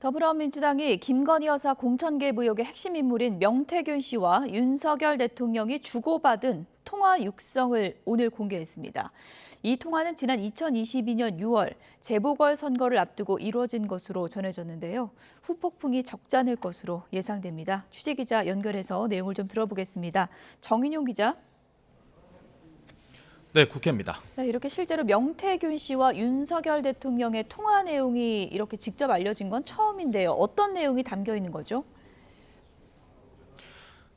더불어민주당이 김건희 여사 공천 개입 의혹의 핵심 인물인 명태균 씨와 윤석열 대통령이 주고받은 통화 육성을 오늘 공개했습니다. 이 통화는 지난 2022년 6월 재보궐선거를 앞두고 이루어진 것으로 전해졌는데요. 후폭풍이 적잖을 것으로 예상됩니다. 취재기자 연결해서 내용을 좀 들어보겠습니다. 정인용 기자. 네, 국회입니다. 네, 이렇게 실제로 명태균 씨와 윤석열 대통령의 통화 내용이 이렇게 직접 알려진 건 처음인데요. 어떤 내용이 담겨 있는 거죠?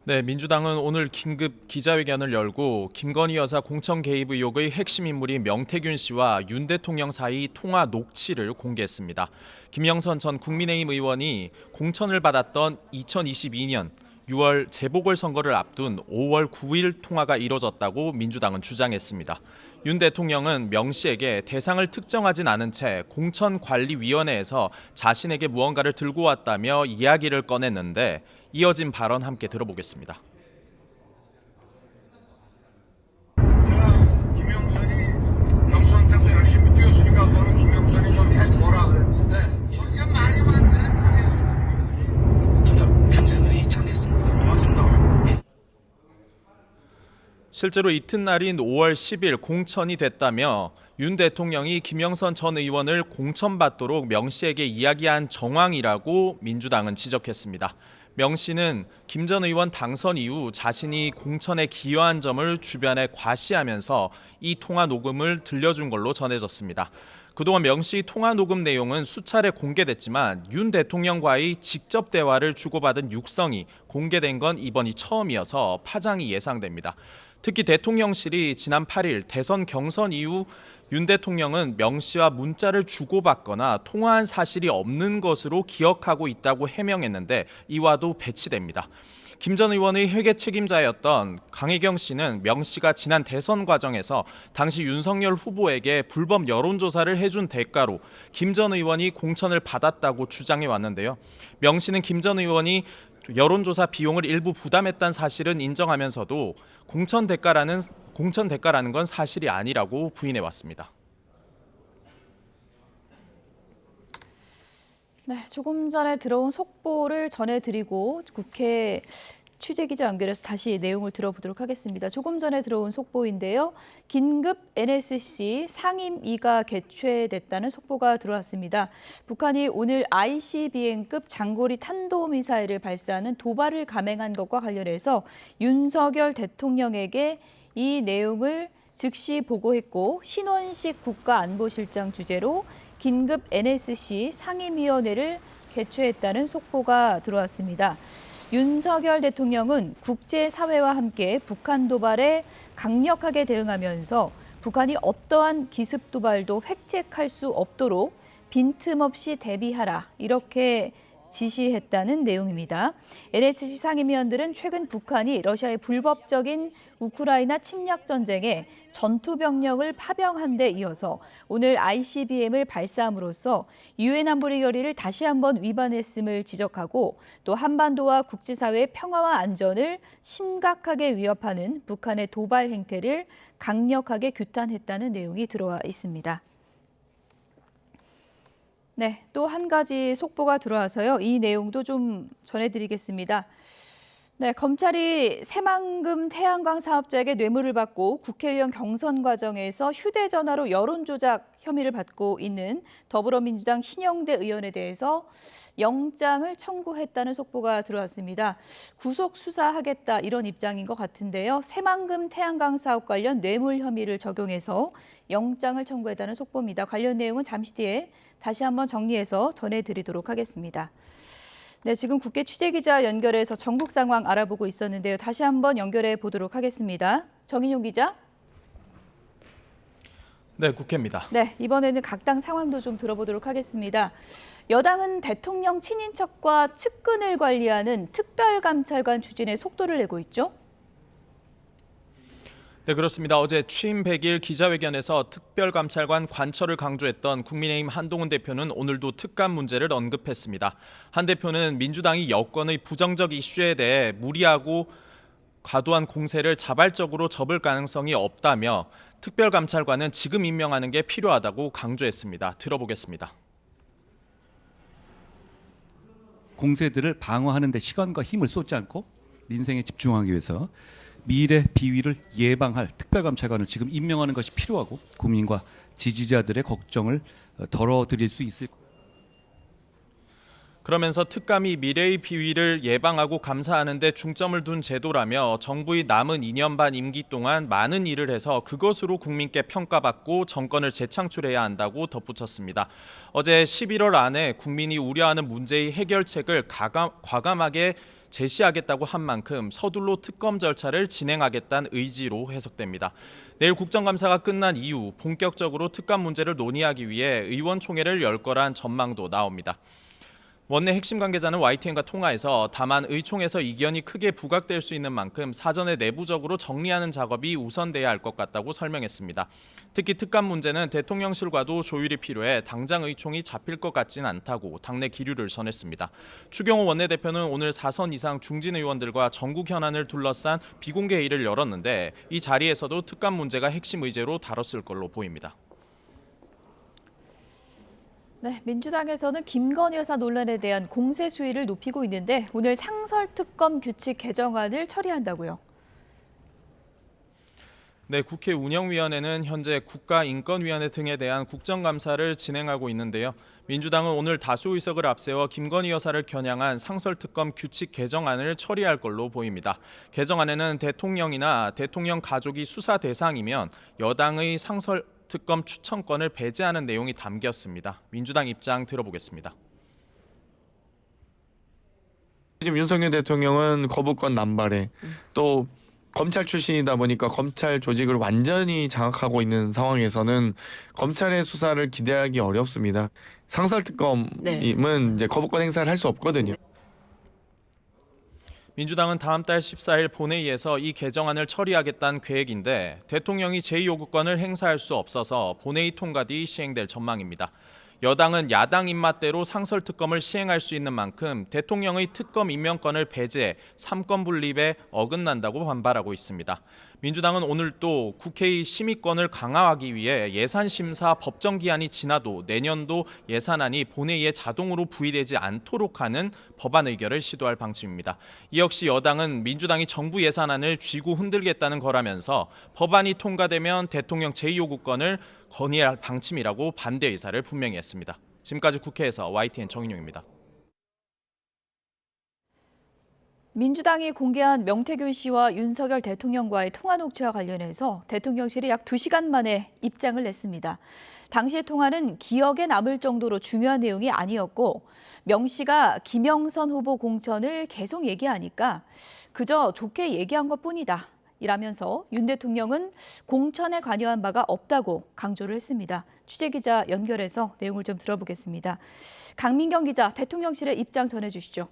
네, 민주당은 오늘 긴급 기자회견을 열고 김건희 여사 공천 개입 의혹의 핵심 인물인 명태균 씨와 윤 대통령 사이 통화 녹취를 공개했습니다. 김영선 전 국민의힘 의원이 공천을 받았던 2022년 6월 재보궐선거를 앞둔 5월 9일 통화가 이뤄졌다고 민주당은 주장했습니다. 윤 대통령은 명 씨에게 대상을 특정하진 않은 채 공천관리위원회에서 자신에게 무언가를 들고 왔다며 이야기를 꺼냈는데 이어진 발언 함께 들어보겠습니다. 김영선이 경선때도 열심히 뛰었으니까 너는 김영선이 좀 해줘라 그랬는데 그게 말이 많네. 진짜 평생을 잘했습니다. 고맙습니다. 예. 실제로 이튿날인 5월 10일 공천이 됐다며 윤 대통령이 김영선 전 의원을 공천받도록 명 씨에게 이야기한 정황이라고 민주당은 지적했습니다. 명 씨는 김 전 의원 당선 이후 자신이 공천에 기여한 점을 주변에 과시하면서 이 통화 녹음을 들려준 걸로 전해졌습니다. 그동안 명 씨 통화 녹음 내용은 수차례 공개됐지만 윤 대통령과의 직접 대화를 주고받은 육성이 공개된 건 이번이 처음이어서 파장이 예상됩니다. 특히 대통령실이 지난 8일 대선 경선 이후 윤 대통령은 명 씨와 문자를 주고받거나 통화한 사실이 없는 것으로 기억하고 있다고 해명했는데 이와도 배치됩니다. 김 전 의원의 회계 책임자였던 강혜경 씨는 명 씨가 지난 대선 과정에서 당시 윤석열 후보에게 불법 여론조사를 해준 대가로 김 전 의원이 공천을 받았다고 주장해 왔는데요. 명 씨는 김 전 의원이 여론조사 비용을 일부 부담했다는 사실은 인정하면서도 공천 대가라는 건 사실이 아니라고 부인해 왔습니다. 네, 조금 전에 들어온 속보를 전해드리고 국회 취재기자 연결해서 다시 내용을 들어보도록 하겠습니다. 조금 전에 들어온 속보인데요. 긴급 NSC 상임위가 개최됐다는 속보가 들어왔습니다. 북한이 오늘 ICBM급 장거리 탄도미사일을 발사하는 도발을 감행한 것과 관련해서 윤석열 대통령에게 이 내용을 즉시 보고했고 신원식 국가안보실장 주재로 긴급 NSC 상임위원회를 개최했다는 속보가 들어왔습니다. 윤석열 대통령은 국제사회와 함께 북한 도발에 강력하게 대응하면서 북한이 어떠한 기습 도발도 획책할 수 없도록 빈틈없이 대비하라 이렇게 지시했다는 내용입니다. NSC 상임위원들은 최근 북한이 러시아의 불법적인 우크라이나 침략 전쟁에 전투 병력을 파병한 데 이어서 오늘 ICBM을 발사함으로써 유엔 안보리 결의를 다시 한번 위반했음을 지적하고 또 한반도와 국제사회의 평화와 안전을 심각하게 위협하는 북한의 도발 행태를 강력하게 규탄했다는 내용이 들어와 있습니다. 네, 또 한 가지 속보가 들어와서요. 이 내용도 좀 전해드리겠습니다. 네, 검찰이 새만금 태양광 사업자에게 뇌물을 받고 국회의원 경선 과정에서 휴대전화로 여론조작 혐의를 받고 있는 더불어민주당 신영대 의원에 대해서 영장을 청구했다는 속보가 들어왔습니다. 구속 수사하겠다 이런 입장인 것 같은데요. 새만금 태양광 사업 관련 뇌물 혐의를 적용해서 영장을 청구했다는 속보입니다. 관련 내용은 잠시 뒤에 다시 한번 정리해서 전해드리도록 하겠습니다. 네, 지금 국회 취재기자 연결해서 전국 상황 알아보고 있었는데요. 다시 한번 연결해 보도록 하겠습니다. 정인용 기자. 네, 국회입니다. 네, 이번에는 각 당 상황도 좀 들어보도록 하겠습니다. 여당은 대통령 친인척과 측근을 관리하는 특별감찰관 추진에 속도를 내고 있죠. 네, 그렇습니다. 어제 취임 100일 기자회견에서 특별감찰관 관철을 강조했던 국민의힘 한동훈 대표는 오늘도 특감 문제를 언급했습니다. 한 대표는 민주당이 여권의 부정적 이슈에 대해 무리하고 과도한 공세를 자발적으로 접을 가능성이 없다며 특별감찰관은 지금 임명하는 게 필요하다고 강조했습니다. 들어보겠습니다. 공세들을 방어하는 데 시간과 힘을 쏟지 않고 민생에 집중하기 위해서 미래 비위를 예방할 특별감찰관을 지금 임명하는 것이 필요하고 국민과 지지자들의 걱정을 덜어드릴 수 있을 겁니다. 그러면서 특감이 미래의 비위를 예방하고 감사하는 데 중점을 둔 제도라며 정부의 남은 2년 반 임기 동안 많은 일을 해서 그것으로 국민께 평가받고 정권을 재창출해야 한다고 덧붙였습니다. 어제 11월 안에 국민이 우려하는 문제의 해결책을 과감하게 제시하겠다고 한 만큼 서둘러 특검 절차를 진행하겠다는 의지로 해석됩니다. 내일 국정감사가 끝난 이후 본격적으로 특감 문제를 논의하기 위해 의원총회를 열 거란 전망도 나옵니다. 원내 핵심 관계자는 YTN과 통화에서 다만 의총에서 이견이 크게 부각될 수 있는 만큼 사전에 내부적으로 정리하는 작업이 우선돼야 할 것 같다고 설명했습니다. 특히 특감 문제는 대통령실과도 조율이 필요해 당장 의총이 잡힐 것 같지는 않다고 당내 기류를 전했습니다. 추경호 원내대표는 오늘 4선 이상 중진 의원들과 전국 현안을 둘러싼 비공개 회의를 열었는데 이 자리에서도 특감 문제가 핵심 의제로 다뤘을 걸로 보입니다. 네, 민주당에서는 김건희 여사 논란에 대한 공세 수위를 높이고 있는데 오늘 상설특검 규칙 개정안을 처리한다고요. 네, 국회 운영위원회는 현재 국가인권위원회 등에 대한 국정감사를 진행하고 있는데요. 민주당은 오늘 다수 의석을 앞세워 김건희 여사를 겨냥한 상설특검 규칙 개정안을 처리할 걸로 보입니다. 개정안에는 대통령이나 대통령 가족이 수사 대상이면 여당의 상설특검 추천권을 배제하는 내용이 담겼습니다. 민주당 입장 들어보겠습니다. 지금 윤석열 대통령은 거부권 남발에 또 검찰 출신이다 보니까 검찰 조직을 완전히 장악하고 있는 상황에서는 검찰의 수사를 기대하기 어렵습니다. 상설특검임은 이제 거부권 행사를 할 수 없거든요. 민주당은 다음 달 14일 본회의에서 이 개정안을 처리하겠다는 계획인데 대통령이 제2요구권을 행사할 수 없어서 본회의 통과 뒤 시행될 전망입니다. 여당은 야당 입맛대로 상설특검을 시행할 수 있는 만큼 대통령의 특검 임명권을 배제해 3권 분립에 어긋난다고 반발하고 있습니다. 민주당은 오늘 또 국회의 심의권을 강화하기 위해 예산심사 법정기한이 지나도 내년도 예산안이 본회의에 자동으로 부의되지 않도록 하는 법안 의결을 시도할 방침입니다. 이 역시 여당은 민주당이 정부 예산안을 쥐고 흔들겠다는 거라면서 법안이 통과되면 대통령 제2요구권을 건의할 방침이라고 반대 의사를 분명히 했습니다. 지금까지 국회에서 YTN 정인용입니다. 민주당이 공개한 명태균 씨와 윤석열 대통령과의 통화 녹취와 관련해서 대통령실이 약 2시간 만에 입장을 냈습니다. 당시의 통화는 기억에 남을 정도로 중요한 내용이 아니었고 명 씨가 김영선 후보 공천을 계속 얘기하니까 그저 좋게 얘기한 것뿐이다. 이라면서 윤 대통령은 공천에 관여한 바가 없다고 강조를 했습니다. 취재기자 연결해서 내용을 좀 들어보겠습니다. 강민경 기자, 대통령실의 입장 전해주시죠.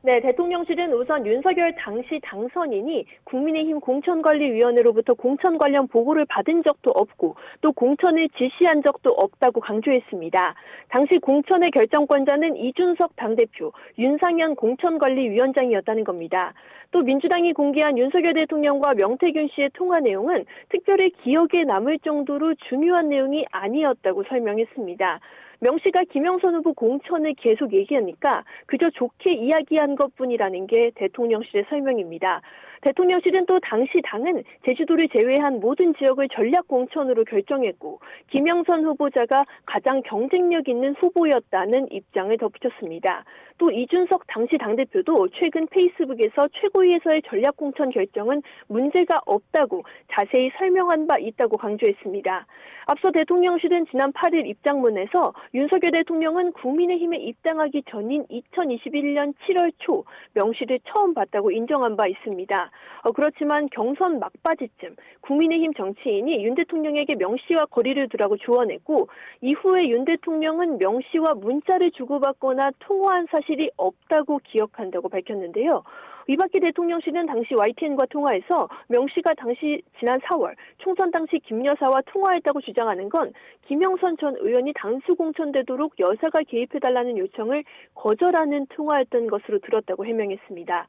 네, 대통령실은 우선 윤석열 당시 당선인이 국민의힘 공천관리위원회로부터 공천 관련 보고를 받은 적도 없고 또 공천을 지시한 적도 없다고 강조했습니다. 당시 공천의 결정권자는 이준석 당대표, 윤상현 공천관리위원장이었다는 겁니다. 또 민주당이 공개한 윤석열 대통령과 명태균 씨의 통화 내용은 특별히 기억에 남을 정도로 중요한 내용이 아니었다고 설명했습니다. 명 씨가 김영선 후보 공천을 계속 얘기하니까 그저 좋게 이야기한 것뿐이라는 게 대통령실의 설명입니다. 대통령실은 또 당시 당은 제주도를 제외한 모든 지역을 전략 공천으로 결정했고 김영선 후보자가 가장 경쟁력 있는 후보였다는 입장을 덧붙였습니다. 또 이준석 당시 당대표도 최근 페이스북에서 최고위에서의 전략 공천 결정은 문제가 없다고 자세히 설명한 바 있다고 강조했습니다. 앞서 대통령실은 지난 8일 입장문에서 윤석열 대통령은 국민의힘에 입당하기 전인 2021년 7월 초 명 씨를 처음 봤다고 인정한 바 있습니다. 그렇지만 경선 막바지쯤 국민의힘 정치인이 윤 대통령에게 명 씨와 거리를 두라고 조언했고 이후에 윤 대통령은 명 씨와 문자를 주고받거나 통화한 사실이 없다고 기억한다고 밝혔는데요. 이 밖에 대통령실은 당시 YTN과 통화에서 명 씨가 당시 지난 4월 총선 당시 김 여사와 통화했다고 주장하는 건 김영선 전 의원이 당수 공천되도록 여사가 개입해달라는 요청을 거절하는 통화였던 것으로 들었다고 해명했습니다.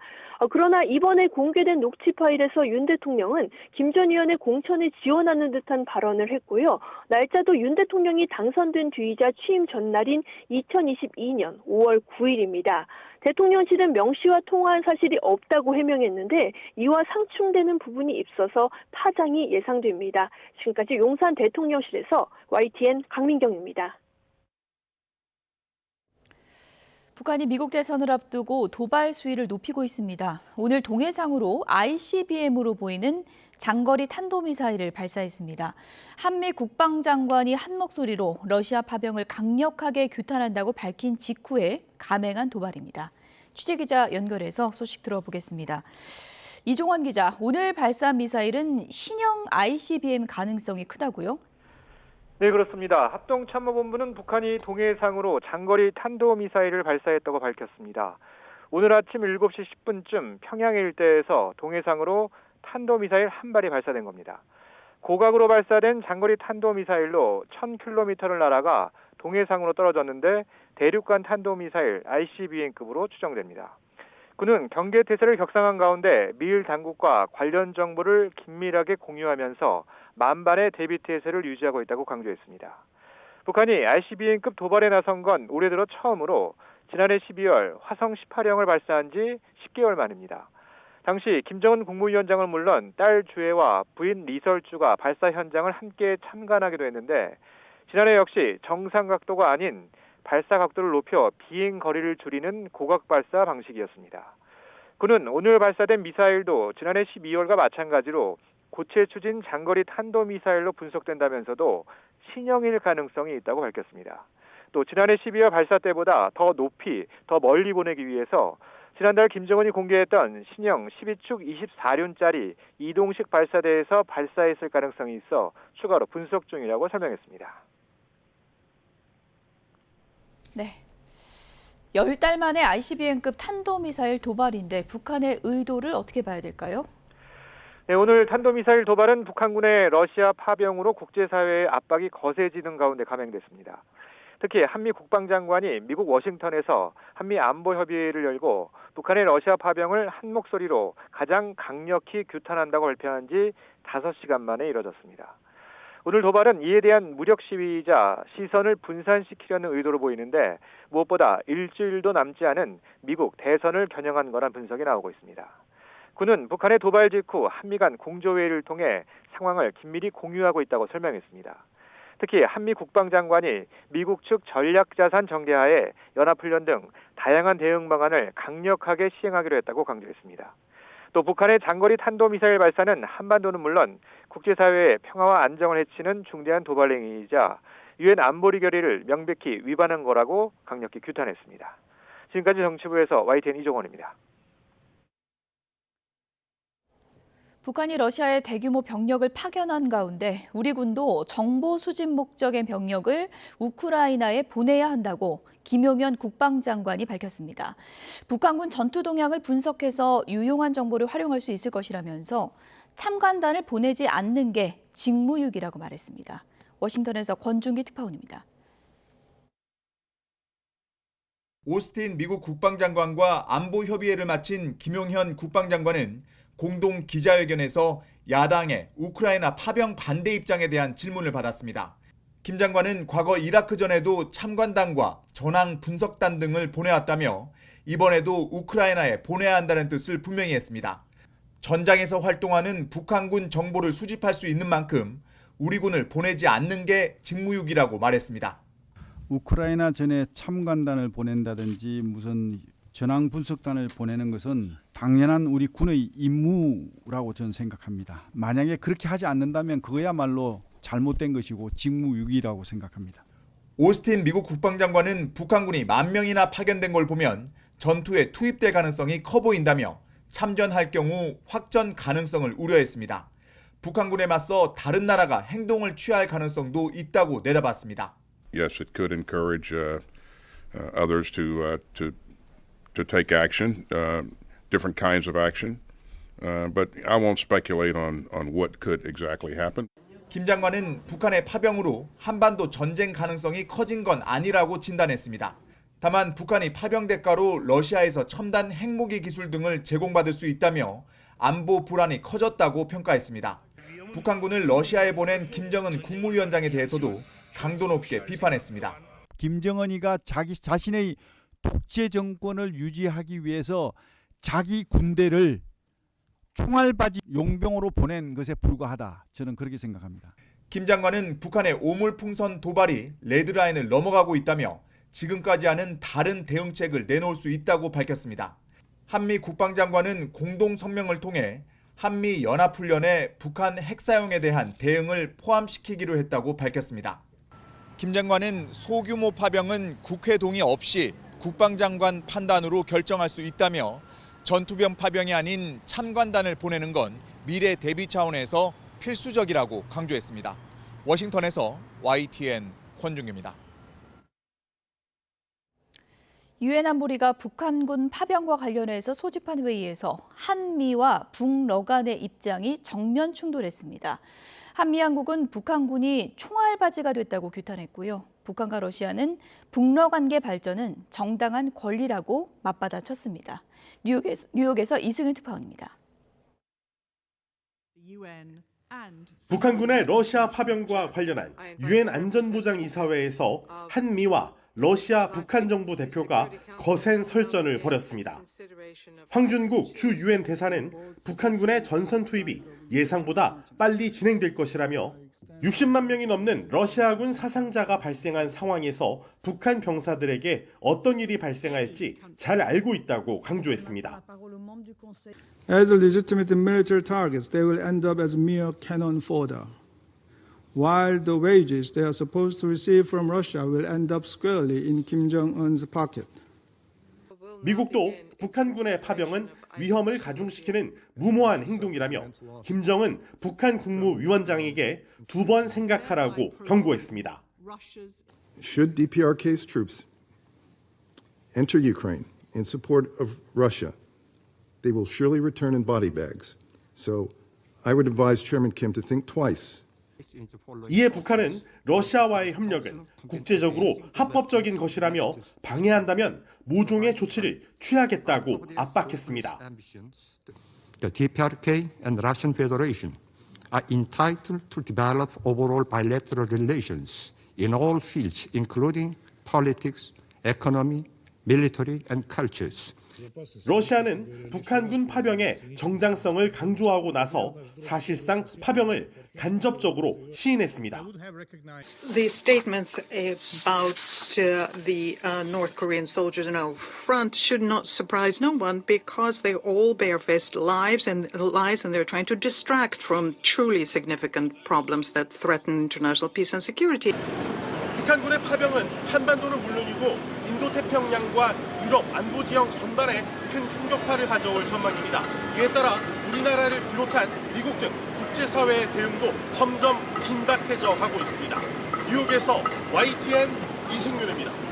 그러나 이번에 공개된 녹취 파일에서 윤 대통령은 김 전 의원의 공천을 지원하는 듯한 발언을 했고요. 날짜도 윤 대통령이 당선된 뒤이자 취임 전날인 2022년 5월 9일입니다. 대통령실은 명 씨와 통화한 사실이 없다고 해명했는데 이와 상충되는 부분이 있어서 파장이 예상됩니다. 지금까지 용산 대통령실에서 YTN 강민경입니다. 북한이 미국 대선을 앞두고 도발 수위를 높이고 있습니다. 오늘 동해상으로 ICBM으로 보이는 장거리 탄도미사일을 발사했습니다. 한미 국방장관이 한 목소리로 러시아 파병을 강력하게 규탄한다고 밝힌 직후에 감행한 도발입니다. 취재기자 연결해서 소식 들어보겠습니다. 이종원 기자, 오늘 발사한 미사일은 신형 ICBM 가능성이 크다고요? 네, 그렇습니다. 합동참모본부는 북한이 동해상으로 장거리 탄도미사일을 발사했다고 밝혔습니다. 오늘 아침 7시 10분쯤 평양 일대에서 동해상으로 탄도미사일 한 발이 발사된 겁니다. 고각으로 발사된 장거리 탄도미사일로 1000km를 날아가 동해상으로 떨어졌는데 대륙간 탄도미사일 ICBM급으로 추정됩니다. 그는 경계태세를 격상한 가운데 미일 당국과 관련 정보를 긴밀하게 공유하면서 만반의 대비태세를 유지하고 있다고 강조했습니다. 북한이 ICBM급 도발에 나선 건 올해 들어 처음으로 지난해 12월 화성 18형을 발사한 지 10개월 만입니다. 당시 김정은 국무위원장을 물론 딸 주혜와 부인 리설주가 발사 현장을 함께 참관하기도 했는데 지난해 역시 정상 각도가 아닌 발사 각도를 높여 비행 거리를 줄이는 고각 발사 방식이었습니다. 그는 오늘 발사된 미사일도 지난해 12월과 마찬가지로 고체 추진 장거리 탄도미사일로 분석된다면서도 신형일 가능성이 있다고 밝혔습니다. 또 지난해 12월 발사 때보다 더 높이, 더 멀리 보내기 위해서 지난달 김정은이 공개했던 신형 12축 24륜짜리 이동식 발사대에서 발사했을 가능성이 있어 추가로 분석 중이라고 설명했습니다. 네. 10달 만에 ICBM급 탄도미사일 도발인데 북한의 의도를 어떻게 봐야 될까요? 네, 오늘 탄도미사일 도발은 북한군의 러시아 파병으로 국제사회의 압박이 거세지는 가운데 감행됐습니다. 특히 한미 국방장관이 미국 워싱턴에서 한미 안보협의회를 열고 북한의 러시아 파병을 한 목소리로 가장 강력히 규탄한다고 발표한 지 5시간 만에 이뤄졌습니다. 오늘 도발은 이에 대한 무력 시위이자 시선을 분산시키려는 의도로 보이는데 무엇보다 일주일도 남지 않은 미국 대선을 겨냥한 거란 분석이 나오고 있습니다. 그는 북한의 도발 직후 한미 간 공조회의를 통해 상황을 긴밀히 공유하고 있다고 설명했습니다. 특히 한미 국방장관이 미국 측 전략자산 전개하에 연합훈련 등 다양한 대응 방안을 강력하게 시행하기로 했다고 강조했습니다. 또 북한의 장거리 탄도미사일 발사는 한반도는 물론 국제사회의 평화와 안정을 해치는 중대한 도발 행위이자 유엔 안보리 결의를 명백히 위반한 거라고 강력히 규탄했습니다. 지금까지 정치부에서 YTN 이종원입니다. 북한이 러시아에 대규모 병력을 파견한 가운데 우리 군도 정보 수집 목적의 병력을 우크라이나에 보내야 한다고 김용현 국방장관이 밝혔습니다. 북한군 전투 동향을 분석해서 유용한 정보를 활용할 수 있을 것이라면서 참관단을 보내지 않는 게 직무유기라고 말했습니다. 워싱턴에서 권준기 특파원입니다. 오스틴 미국 국방장관과 안보협의회를 마친 김용현 국방장관은 공동 기자회견에서 야당의 우크라이나 파병 반대 입장에 대한 질문을 받았습니다. 김 장관은 과거 이라크전에도 참관단과 전황 분석단 등을 보내왔다며 이번에도 우크라이나에 보내야 한다는 뜻을 분명히 했습니다. 전장에서 활동하는 북한군 정보를 수집할 수 있는 만큼 우리 군을 보내지 않는 게 직무유기라고 말했습니다. 우크라이나 전에 참관단을 보낸다든지 무슨 전황 분석단을 보내는 것은 당연한 우리 군의 임무라고 저는 생각합니다. 만약에 그렇게 하지 않는다면 그거야말로 잘못된 것이고 직무유기라고 생각합니다. 오스틴 미국 국방장관은 북한군이 10,000명이나 파견된 걸 보면 전투에 투입될 가능성이 커 보인다며 참전할 경우 확전 가능성을 우려했습니다. 북한군에 맞서 다른 나라가 행동을 취할 가능성도 있다고 내다봤습니다. Yes, it could encourage others to take action, different kinds of action, but I won't speculate on what could exactly happen. 김 장관은 북한의 파병으로 한반도 전쟁 가능성이 커진 건 아니라고 진단했습니다. 다만 북한이 파병 대가로 러시아에서 첨단 핵무기 기술 등을 제공받을 수 있다며 안보 불안이 커졌다고 평가했습니다. 북한군을 러시아에 보낸 김정은 국무위원장에 대해서도 강도 높게 비판했습니다. 김정은이가 자신의 독재 정권을 유지하기 위해서 자기 군대를 총알바지 용병으로 보낸 것에 불과하다. 저는 그렇게 생각합니다. 김 장관은 북한의 오물풍선 도발이 레드라인을 넘어가고 있다며 지금까지 하는 다른 대응책을 내놓을 수 있다고 밝혔습니다. 한미 국방장관은 공동 성명을 통해 한미 연합훈련에 북한 핵 사용에 대한 대응을 포함시키기로 했다고 밝혔습니다. 김 장관은 소규모 파병은 국회 동의 없이 국방장관 판단으로 결정할 수 있다며 전투병 파병이 아닌 참관단을 보내는 건 미래 대비 차원에서 필수적이라고 강조했습니다. 워싱턴에서 YTN 권중규입니다. 유엔 안보리가 북한군 파병과 관련해서 소집한 회의에서 한미와 북러 간의 입장이 정면 충돌했습니다. 한미 양국은 북한군이 총알바지가 됐다고 규탄했고요. 북한과 러시아는 북러 관계 발전은 정당한 권리라고 맞받아쳤습니다. 뉴욕에서 이승윤 특파원입니다. 북한군의 러시아 파병과 관련한 유엔 안전보장이사회에서 한미와 러시아 북한 정부 대표가 거센 설전을 벌였습니다. 황준국 주 유엔 대사는 북한군의 전선 투입이 예상보다 빨리 진행될 것이라며 60만 명이 넘는 러시아군 사상자가 발생한 상황에서 북한 병사들에게 어떤 일이 발생할지 잘 알고 있다고 강조했습니다. As legitimate military targets, they will end up as mere cannon fodder, while the wages they are supposed to receive from Russia will end up squarely in Kim Jong-un's pocket. 미국도 북한군의 파병은 위험을 가중시키는 무모한 행동이라며 김정은 북한 국무위원장에게 2번 생각하라고 경고했습니다. Should DPRK's troops enter Ukraine in support of Russia, they will surely return in body bags. So I would advise Chairman Kim to think twice. 이에 북한은 러시아와의 협력은 국제적으로 합법적인 것이라며 방해한다면 모종의 조치를 취하겠다고 압박했습니다. The DPRK and Russian Federation are entitled to develop overall bilateral relations in all fields, including politics, economy, military and cultures. 러시아는 북한군 파병의 정당성을 강조하고 나서 사실상 파병을 간접적으로 시인했습니다. The statements about the North Korean soldiers in our front should not surprise no one because they all barefaced lies and they're trying to distract from truly significant problems that threaten international peace and security. 북한군의 파병은 한반도는 물론이고 인도태평양과 유럽 안보 지형 전반에 큰 충격파를 가져올 전망입니다. 이에 따라 우리나라를 비롯한 미국 등 국제사회의 대응도 점점 긴박해져 가고 있습니다. 뉴욕에서 YTN 이승윤입니다.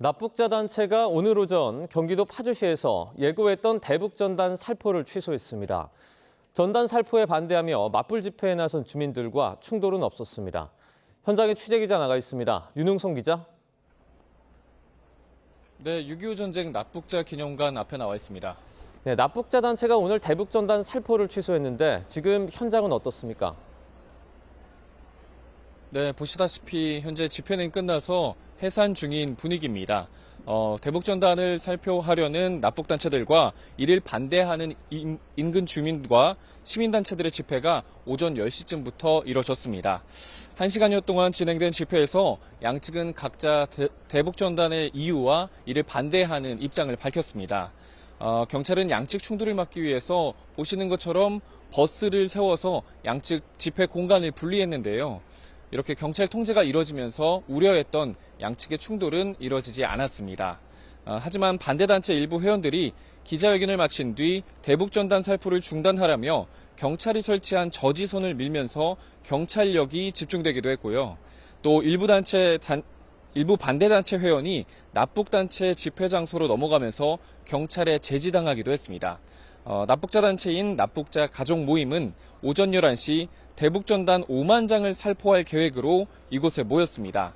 납북자 단체가 오늘 오전 경기도 파주시에서 예고했던 대북전단 살포를 취소했습니다. 전단 살포에 반대하며 맞불 집회에 나선 주민들과 충돌은 없었습니다. 현장에 취재기자 나가 있습니다. 윤웅성 기자. 네, 6.25 전쟁 납북자 기념관 앞에 나와 있습니다. 네, 납북자 단체가 오늘 대북전단 살포를 취소했는데 지금 현장은 어떻습니까? 네, 보시다시피 현재 집회는 끝나서 해산 중인 분위기입니다. 대북전단을 살포하려는 납북단체들과 이를 반대하는 인근 주민과 시민단체들의 집회가 오전 10시쯤부터 이뤄졌습니다. 1시간여 동안 진행된 집회에서 양측은 각자 대북전단의 이유와 이를 반대하는 입장을 밝혔습니다. 경찰은 양측 충돌을 막기 위해서 보시는 것처럼 버스를 세워서 양측 집회 공간을 분리했는데요. 이렇게 경찰 통제가 이뤄지면서 우려했던 양측의 충돌은 이뤄지지 않았습니다. 하지만 반대단체 일부 회원들이 기자회견을 마친 뒤 대북전단 살포를 중단하라며 경찰이 설치한 저지선을 밀면서 경찰력이 집중되기도 했고요. 또 일부 반대단체 회원이 납북단체 집회 장소로 넘어가면서 경찰에 제지당하기도 했습니다. 납북자 단체인 납북자 가족 모임은 오전 11시 대북전단 5만 장을 살포할 계획으로 이곳에 모였습니다.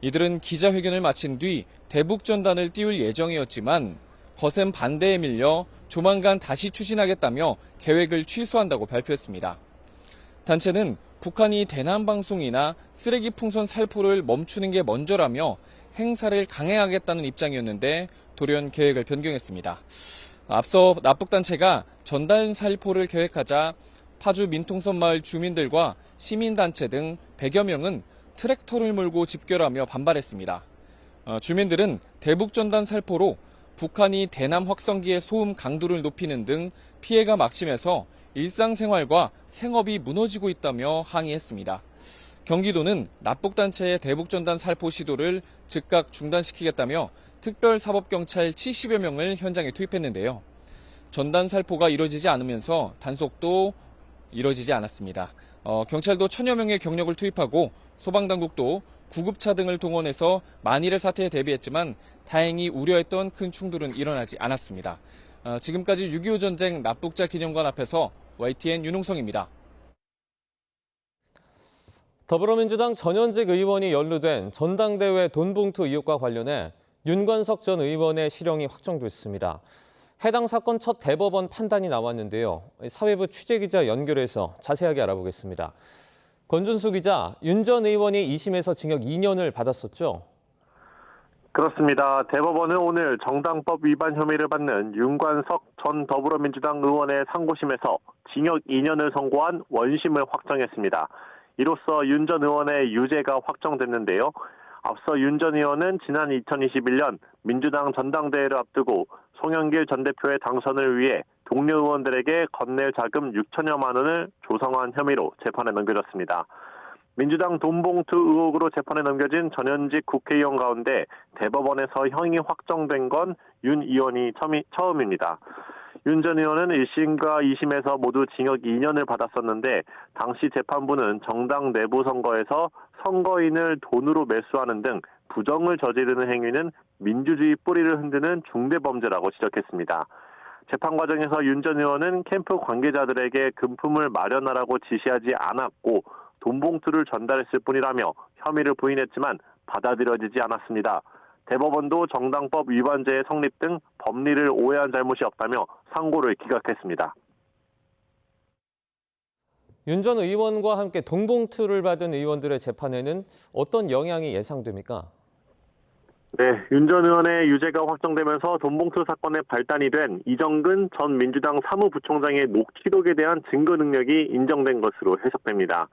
이들은 기자회견을 마친 뒤 대북전단을 띄울 예정이었지만 거센 반대에 밀려 조만간 다시 추진하겠다며 계획을 취소한다고 발표했습니다. 단체는 북한이 대남방송이나 쓰레기 풍선 살포를 멈추는 게 먼저라며 행사를 강행하겠다는 입장이었는데 돌연 계획을 변경했습니다. 앞서 납북단체가 전단 살포를 계획하자 파주 민통선 마을 주민들과 시민단체 등 100여 명은 트랙터를 몰고 집결하며 반발했습니다. 주민들은 대북전단 살포로 북한이 대남 확성기의 소음 강도를 높이는 등 피해가 막심해서 일상생활과 생업이 무너지고 있다며 항의했습니다. 경기도는 납북단체의 대북전단 살포 시도를 즉각 중단시키겠다며 특별사법경찰 70여 명을 현장에 투입했는데요. 전단 살포가 이뤄지지 않으면서 단속도 이뤄지지 않았습니다. 경찰도 1000여 명의 경력을 투입하고 소방당국도 구급차 등을 동원해서 만일의 사태에 대비했지만 다행히 우려했던 큰 충돌은 일어나지 않았습니다. 지금까지 6.25 전쟁 납북자 기념관 앞에서 YTN 윤홍성입니다. 더불어민주당 전현직 의원이 연루된 전당대회 돈봉투 의혹과 관련해 윤관석 전 의원의 실형이 확정됐습니다. 해당 사건 첫 대법원 판단이 나왔는데요. 사회부 취재기자 연결해서 자세하게 알아보겠습니다. 권준수 기자, 윤 전 의원이 2심에서 징역 2년을 받았었죠? 그렇습니다. 대법원은 오늘 정당법 위반 혐의를 받는 윤관석 전 더불어민주당 의원의 상고심에서 징역 2년을 선고한 원심을 확정했습니다. 이로써 윤 전 의원의 유죄가 확정됐는데요. 앞서 윤 전 의원은 지난 2021년 민주당 전당대회를 앞두고 송영길 전 대표의 당선을 위해 동료 의원들에게 건넬 자금 6천여만 원을 조성한 혐의로 재판에 넘겨졌습니다. 민주당 돈봉투 의혹으로 재판에 넘겨진 전현직 국회의원 가운데 대법원에서 형이 확정된 건 윤 의원이 처음입니다. 윤 전 의원은 1심과 2심에서 모두 징역 2년을 받았었는데 당시 재판부는 정당 내부 선거에서 선거인을 돈으로 매수하는 등 부정을 저지르는 행위는 민주주의 뿌리를 흔드는 중대범죄라고 지적했습니다. 재판 과정에서 윤 전 의원은 캠프 관계자들에게 금품을 마련하라고 지시하지 않았고 돈봉투를 전달했을 뿐이라며 혐의를 부인했지만 받아들여지지 않았습니다. 대법원도 정당법 위반죄의 성립 등 법리를 오해한 잘못이 없다며 상고를 기각했습니다. 윤 전 의원과 함께 돈봉투를 받은 의원들의 재판에는 어떤 영향이 예상됩니까? 네, 윤 전 의원의 유죄가 확정되면서 돈봉투 사건의 발단이 된 이정근 전 민주당 사무부총장의 녹취록에 대한 증거 능력이 인정된 것으로 해석됩니다.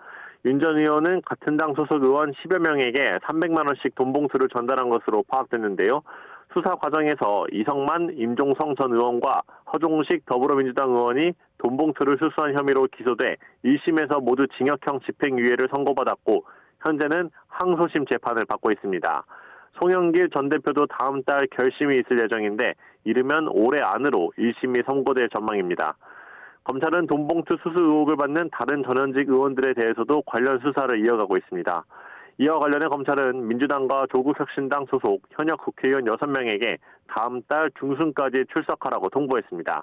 윤 전 의원은 같은 당 소속 의원 10여 명에게 300만 원씩 돈봉투를 전달한 것으로 파악됐는데요. 수사 과정에서 이성만, 임종성 전 의원과 허종식 더불어민주당 의원이 돈봉투를 수수한 혐의로 기소돼 1심에서 모두 징역형 집행유예를 선고받았고 현재는 항소심 재판을 받고 있습니다. 송영길 전 대표도 다음 달 결심이 있을 예정인데 이르면 올해 안으로 1심이 선고될 전망입니다. 검찰은 돈봉투 수수 의혹을 받는 다른 전현직 의원들에 대해서도 관련 수사를 이어가고 있습니다. 이와 관련해 검찰은 민주당과 조국혁신당 소속 현역 국회의원 6명에게 다음 달 중순까지 출석하라고 통보했습니다.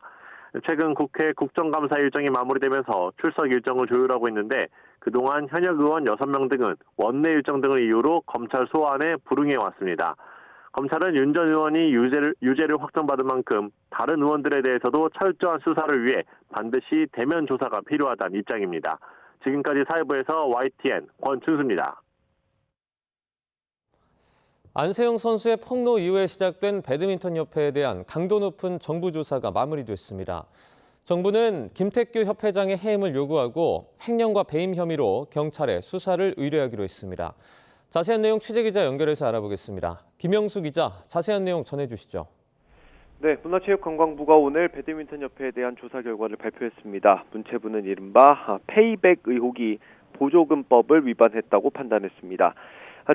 최근 국회 국정감사 일정이 마무리되면서 출석 일정을 조율하고 있는데 그동안 현역 의원 6명 등은 원내 일정 등을 이유로 검찰 소환에 불응해왔습니다. 검찰은 윤 전 의원이 유죄를 확정받은 만큼 다른 의원들에 대해서도 철저한 수사를 위해 반드시 대면 조사가 필요하다는 입장입니다. 지금까지 사회부에서 YTN 권춘수입니다. 안세영 선수의 폭로 이후에 시작된 배드민턴 협회에 대한 강도 높은 정부 조사가 마무리됐습니다. 정부는 김택규 협회장의 해임을 요구하고 횡령과 배임 혐의로 경찰에 수사를 의뢰하기로 했습니다. 자세한 내용 취재기자 연결해서 알아보겠습니다. 김영수 기자, 자세한 내용 전해주시죠. 네, 문화체육관광부가 오늘 배드민턴협회에 대한 조사 결과를 발표했습니다. 문체부는 이른바 페이백 의혹이 보조금법을 위반했다고 판단했습니다.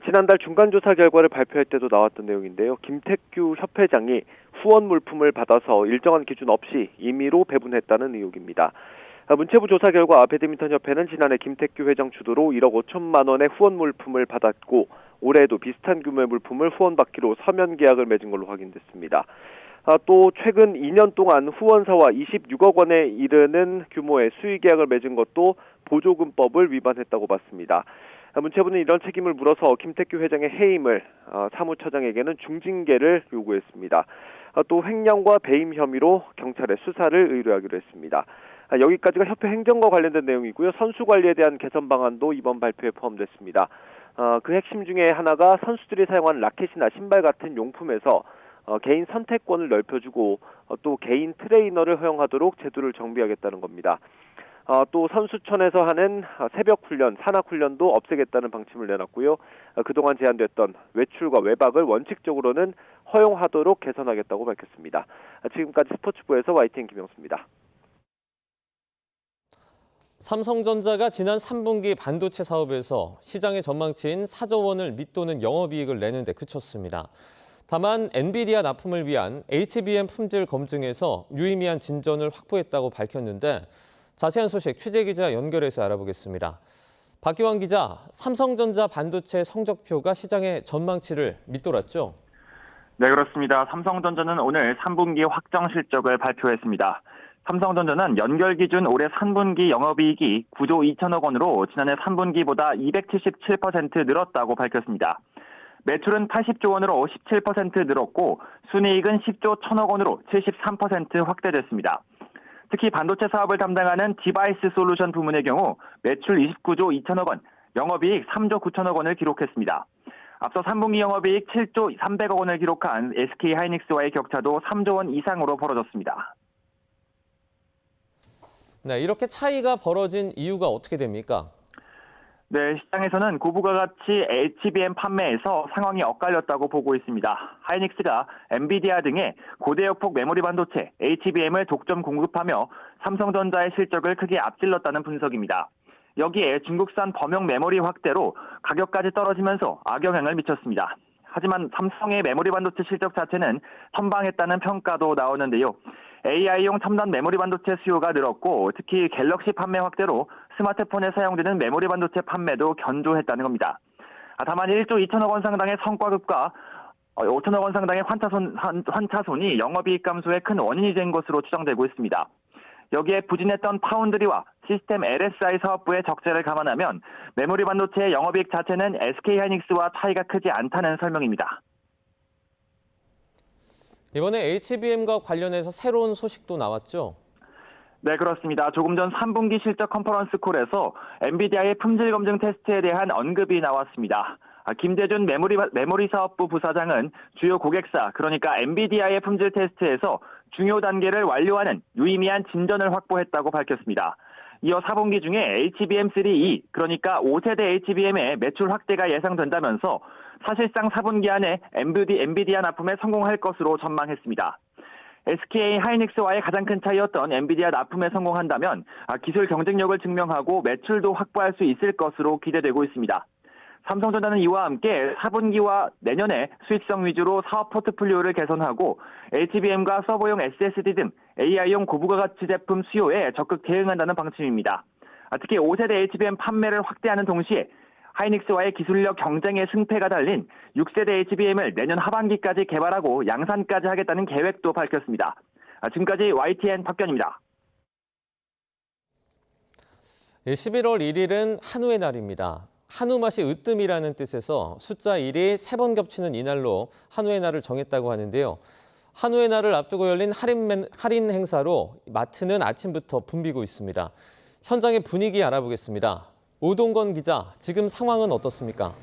지난달 중간조사 결과를 발표할 때도 나왔던 내용인데요. 김택규 협회장이 후원 물품을 받아서 일정한 기준 없이 임의로 배분했다는 의혹입니다. 문체부 조사 결과 배드민턴협회는 지난해 김택규 회장 주도로 1억 5천만 원의 후원 물품을 받았고 올해에도 비슷한 규모의 물품을 후원받기로 서면 계약을 맺은 걸로 확인됐습니다. 또 최근 2년 동안 후원사와 26억 원에 이르는 규모의 수의계약을 맺은 것도 보조금법을 위반했다고 봤습니다. 문체부는 이런 책임을 물어서 김태규 회장의 해임을, 사무처장에게는 중징계를 요구했습니다. 또 횡령과 배임 혐의로 경찰에 수사를 의뢰하기로 했습니다. 여기까지가 협회 행정과 관련된 내용이고요. 선수 관리에 대한 개선 방안도 이번 발표에 포함됐습니다. 그 핵심 중에 하나가 선수들이 사용하는 라켓이나 신발 같은 용품에서 개인 선택권을 넓혀주고 또 개인 트레이너를 허용하도록 제도를 정비하겠다는 겁니다. 또 선수촌에서 하는 새벽 훈련, 산악 훈련도 없애겠다는 방침을 내놨고요. 그동안 제한됐던 외출과 외박을 원칙적으로는 허용하도록 개선하겠다고 밝혔습니다. 지금까지 스포츠부에서 YTN 김영수입니다. 삼성전자가 지난 3분기 반도체 사업에서 시장의 전망치인 4조 원을 밑도는 영업이익을 내는 데 그쳤습니다. 다만 엔비디아 납품을 위한 HBM 품질 검증에서 유의미한 진전을 확보했다고 밝혔는데 자세한 소식 취재기자 연결해서 알아보겠습니다. 박기환 기자, 삼성전자 반도체 성적표가 시장의 전망치를 밑돌았죠? 네, 그렇습니다. 삼성전자는 오늘 3분기 확정 실적을 발표했습니다. 삼성전자는 연결 기준 올해 3분기 영업이익이 9조 2천억 원으로 지난해 3분기보다 277% 늘었다고 밝혔습니다. 매출은 80조 원으로 17% 늘었고 순이익은 10조 1천억 원으로 73% 확대됐습니다. 특히 반도체 사업을 담당하는 디바이스 솔루션 부문의 경우 매출 29조 2천억 원, 영업이익 3조 9천억 원을 기록했습니다. 앞서 3분기 영업이익 7조 300억 원을 기록한 SK하이닉스와의 격차도 3조 원 이상으로 벌어졌습니다. 네, 이렇게 차이가 벌어진 이유가 어떻게 됩니까? 네, 시장에서는 고부가 가치 HBM 판매에서 상황이 엇갈렸다고 보고 있습니다. 하이닉스가 엔비디아 등의 고대역폭 메모리 반도체 HBM을 독점 공급하며 삼성전자의 실적을 크게 앞질렀다는 분석입니다. 여기에 중국산 범용 메모리 확대로 가격까지 떨어지면서 악영향을 미쳤습니다. 하지만 삼성의 메모리 반도체 실적 자체는 선방했다는 평가도 나오는데요. AI용 첨단 메모리 반도체 수요가 늘었고 특히 갤럭시 판매 확대로 스마트폰에 사용되는 메모리 반도체 판매도 견조했다는 겁니다. 다만 1조 2천억 원 상당의 성과급과 5천억 원 상당의 환차손이 영업이익 감소의 큰 원인이 된 것으로 추정되고 있습니다. 여기에 부진했던 파운드리와 시스템 LSI 사업부의 적자를 감안하면 메모리 반도체의 영업이익 자체는 SK하이닉스와 차이가 크지 않다는 설명입니다. 이번에 HBM과 관련해서 새로운 소식도 나왔죠? 네, 그렇습니다. 조금 전 3분기 실적 컨퍼런스 콜에서 엔비디아의 품질 검증 테스트에 대한 언급이 나왔습니다. 김재준 메모리 사업부 부사장은 주요 고객사, 그러니까 엔비디아의 품질 테스트에서 중요 단계를 완료하는 유의미한 진전을 확보했다고 밝혔습니다. 이어 4분기 중에 HBM3E, 그러니까 5세대 HBM의 매출 확대가 예상된다면서 사실상 4분기 안에 엔비디아 납품에 성공할 것으로 전망했습니다. SK 하이닉스와의 가장 큰 차이였던 엔비디아 납품에 성공한다면 기술 경쟁력을 증명하고 매출도 확보할 수 있을 것으로 기대되고 있습니다. 삼성전자는 이와 함께 4분기와 내년에 수익성 위주로 사업 포트폴리오를 개선하고 HBM과 서버용 SSD 등 AI용 고부가 가치 제품 수요에 적극 대응한다는 방침입니다. 특히 5세대 HBM 판매를 확대하는 동시에 하이닉스와의 기술력 경쟁의 승패가 달린 6세대 HBM을 내년 하반기까지 개발하고 양산까지 하겠다는 계획도 밝혔습니다. 지금까지 YTN 박변입니다. 11월 1일은 한우의 날입니다. 한우 맛이 으뜸이라는 뜻에서 숫자 1이 3번 겹치는 이날로 한우의 날을 정했다고 하는데요. 한우의 날을 앞두고 열린 할인 행사로 마트는 아침부터 붐비고 있습니다. 현장의 분위기 알아보겠습니다. 오동건 기자, 지금 상황은 어떻습니까?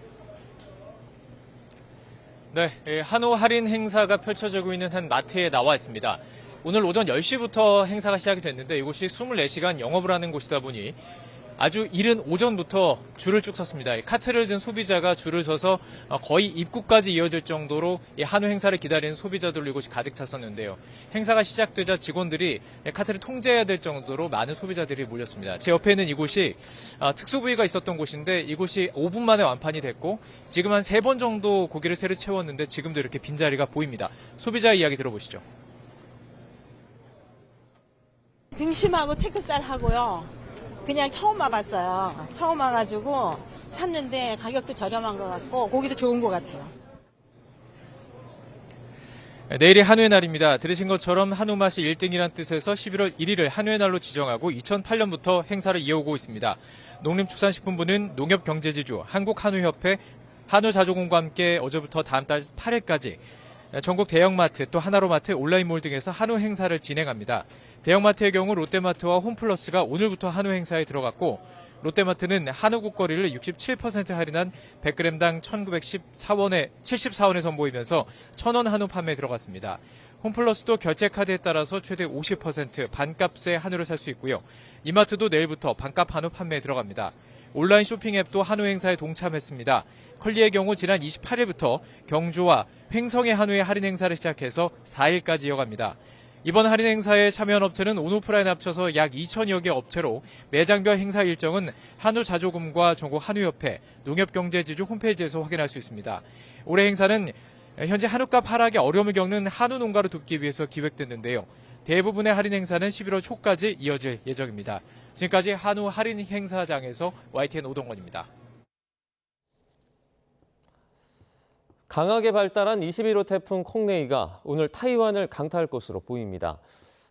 네, 한우 할인 행사가 펼쳐지고 있는 한 마트에 나와 있습니다. 오늘 오전 10시부터 행사가 시작이 됐는데 이곳이 24시간 영업을 하는 곳이다 보니 아주 이른 오전부터 줄을 쭉 섰습니다. 카트를 든 소비자가 줄을 서서 거의 입구까지 이어질 정도로 이 한우 행사를 기다리는 소비자들로 이곳이 가득 찼었는데요. 행사가 시작되자 직원들이 카트를 통제해야 될 정도로 많은 소비자들이 몰렸습니다. 제 옆에 있는 이곳이 특수부위가 있었던 곳인데 이곳이 5분 만에 완판이 됐고 지금 한 3번 정도 고기를 새로 채웠는데 지금도 이렇게 빈자리가 보입니다. 소비자 이야기 들어보시죠. 등심하고 체크살 하고요. 그냥 처음 와봤어요. 처음 와가지고 샀는데 가격도 저렴한 것 같고 고기도 좋은 것 같아요. 내일이 한우의 날입니다. 들으신 것처럼 한우 맛이 1등이란 뜻에서 11월 1일을 한우의 날로 지정하고 2008년부터 행사를 이어오고 있습니다. 농림축산식품부는 농협경제지주, 한국한우협회, 한우자조공과 함께 어제부터 다음 달 8일까지 전국 대형마트 또 하나로마트, 온라인몰 등에서 한우 행사를 진행합니다. 대형마트의 경우 롯데마트와 홈플러스가 오늘부터 한우 행사에 들어갔고 롯데마트는 한우 국거리를 67% 할인한 100g당 1,914원에 선보이면서 1,000원 한우 판매에 들어갔습니다. 홈플러스도 결제 카드에 따라서 최대 50% 반값에 한우를 살 수 있고요. 이마트도 내일부터 반값 한우 판매에 들어갑니다. 온라인 쇼핑 앱도 한우 행사에 동참했습니다. 컬리의 경우 지난 28일부터 경주와 횡성의 한우의 할인 행사를 시작해서 4일까지 이어갑니다. 이번 할인 행사에 참여한 업체는 온오프라인 합쳐서 약 2,000여 개 업체로 매장별 행사 일정은 한우자조금과 전국 한우협회, 농협경제지주 홈페이지에서 확인할 수 있습니다. 올해 행사는 현재 한우값 하락에 어려움을 겪는 한우 농가를 돕기 위해서 기획됐는데요. 대부분의 할인 행사는 11월 초까지 이어질 예정입니다. 지금까지 한우 할인 행사장에서 YTN 오동건입니다. 강하게 발달한 21호 태풍 콩레이가 오늘 타이완을 강타할 것으로 보입니다.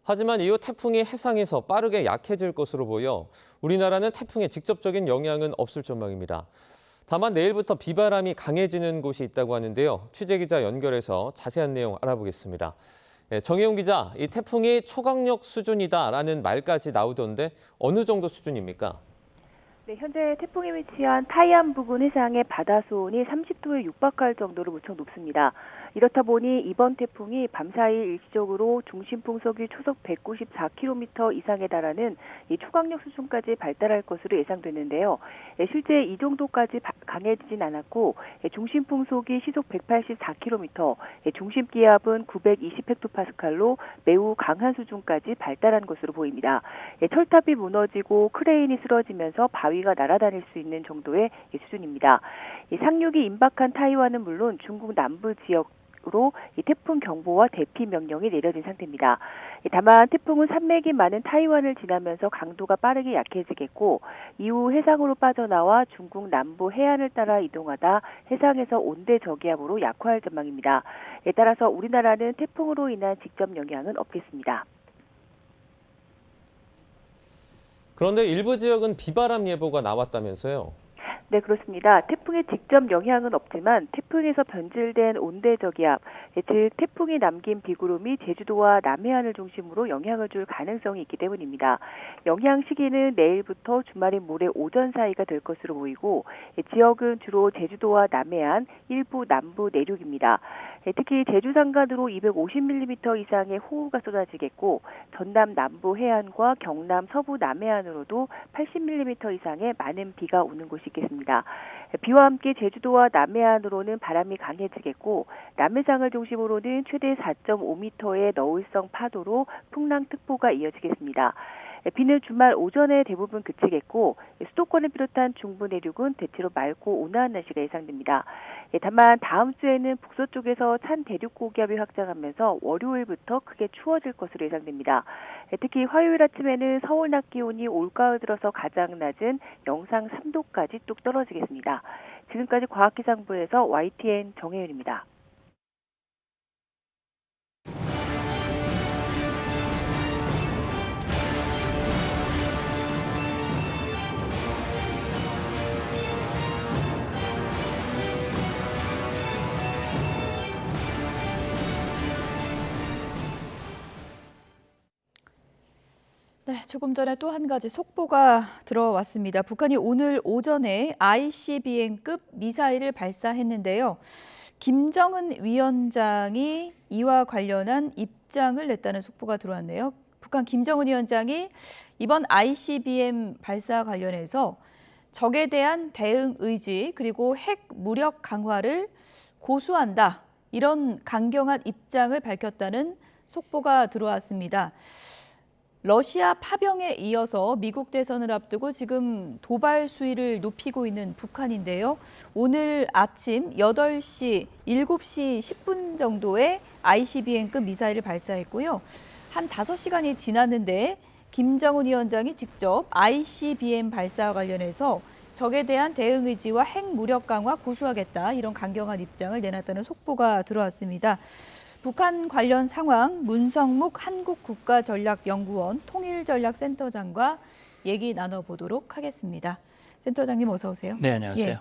하지만 이후 태풍이 해상에서 빠르게 약해질 것으로 보여 우리나라는 태풍의 직접적인 영향은 없을 전망입니다. 다만 내일부터 비바람이 강해지는 곳이 있다고 하는데요. 취재기자 연결해서 자세한 내용 알아보겠습니다. 정혜용 기자, 이 태풍이 초강력 수준이다라는 말까지 나오던데 어느 정도 수준입니까? 네, 현재 태풍이 위치한 타이안 부근 해상의 바다 수온이 30도에 육박할 정도로 무척 높습니다. 이렇다 보니 이번 태풍이 밤사이 일시적으로 중심 풍속이 초속 194km 이상에 달하는 이 초강력 수준까지 발달할 것으로 예상되는데요. 실제 이 정도까지 강해지진 않았고 중심 풍속이 시속 184km, 중심 기압은 920헥토파스칼로 매우 강한 수준까지 발달한 것으로 보입니다. 철탑이 무너지고 크레인이 쓰러지면서 바위가 날아다닐 수 있는 정도의 수준입니다. 상륙이 임박한 타이완은 물론 중국 남부 지역으로 이 태풍 경보와 대피 명령이 내려진 상태입니다. 다만 태풍은 산맥이 많은 타이완을 지나면서 강도가 빠르게 약해지겠고 이후 해상으로 빠져나와 중국 남부 해안을 따라 이동하다 해상에서 온대 저기압으로 약화할 전망입니다. 따라서 우리나라는 태풍으로 인한 직접 영향은 없겠습니다. 그런데 일부 지역은 비바람 예보가 나왔다면서요? 네, 그렇습니다. 태풍의 직접 영향은 없지만 태풍에서 변질된 온대저기압, 즉 태풍이 남긴 비구름이 제주도와 남해안을 중심으로 영향을 줄 가능성이 있기 때문입니다. 영향 시기는 내일부터 주말인 모레 오전 사이가 될 것으로 보이고 지역은 주로 제주도와 남해안, 일부 남부 내륙입니다. 특히 제주 산간으로 250mm 이상의 호우가 쏟아지겠고 전남 남부 해안과 경남 서부 남해안으로도 80mm 이상의 많은 비가 오는 곳이 있겠습니다. 비와 함께 제주도와 남해안으로는 바람이 강해지겠고 남해상을 중심으로는 최대 4.5m의 너울성 파도로 풍랑특보가 이어지겠습니다. 비는 주말 오전에 대부분 그치겠고 수도권을 비롯한 중부 내륙은 대체로 맑고 온화한 날씨가 예상됩니다. 다만 다음 주에는 북서쪽에서 찬 대륙 고기압이 확장하면서 월요일부터 크게 추워질 것으로 예상됩니다. 특히 화요일 아침에는 서울 낮 기온이 올가을 들어서 가장 낮은 영상 3도까지 뚝 떨어지겠습니다. 지금까지 과학기상부에서 YTN 정혜윤입니다. 네, 조금 전에 또 한 가지 속보가 들어왔습니다. 북한이 오늘 오전에 ICBM급 미사일을 발사했는데요. 김정은 위원장이 이와 관련한 입장을 냈다는 속보가 들어왔네요. 북한 김정은 위원장이 이번 ICBM 발사 관련해서 적에 대한 대응 의지 그리고 핵 무력 강화를 고수한다. 이런 강경한 입장을 밝혔다는 속보가 들어왔습니다. 러시아 파병에 이어서 미국 대선을 앞두고 지금 도발 수위를 높이고 있는 북한인데요. 오늘 아침 7시 10분 정도에 ICBM급 미사일을 발사했고요. 한 5시간이 지났는데 김정은 위원장이 직접 ICBM 발사와 관련해서 적에 대한 대응 의지와 핵 무력 강화 고수하겠다 이런 강경한 입장을 내놨다는 속보가 들어왔습니다. 북한 관련 상황 문성묵 한국국가전략연구원 통일전략센터장과 얘기 나눠보도록 하겠습니다. 센터장님 어서 오세요. 네, 안녕하세요.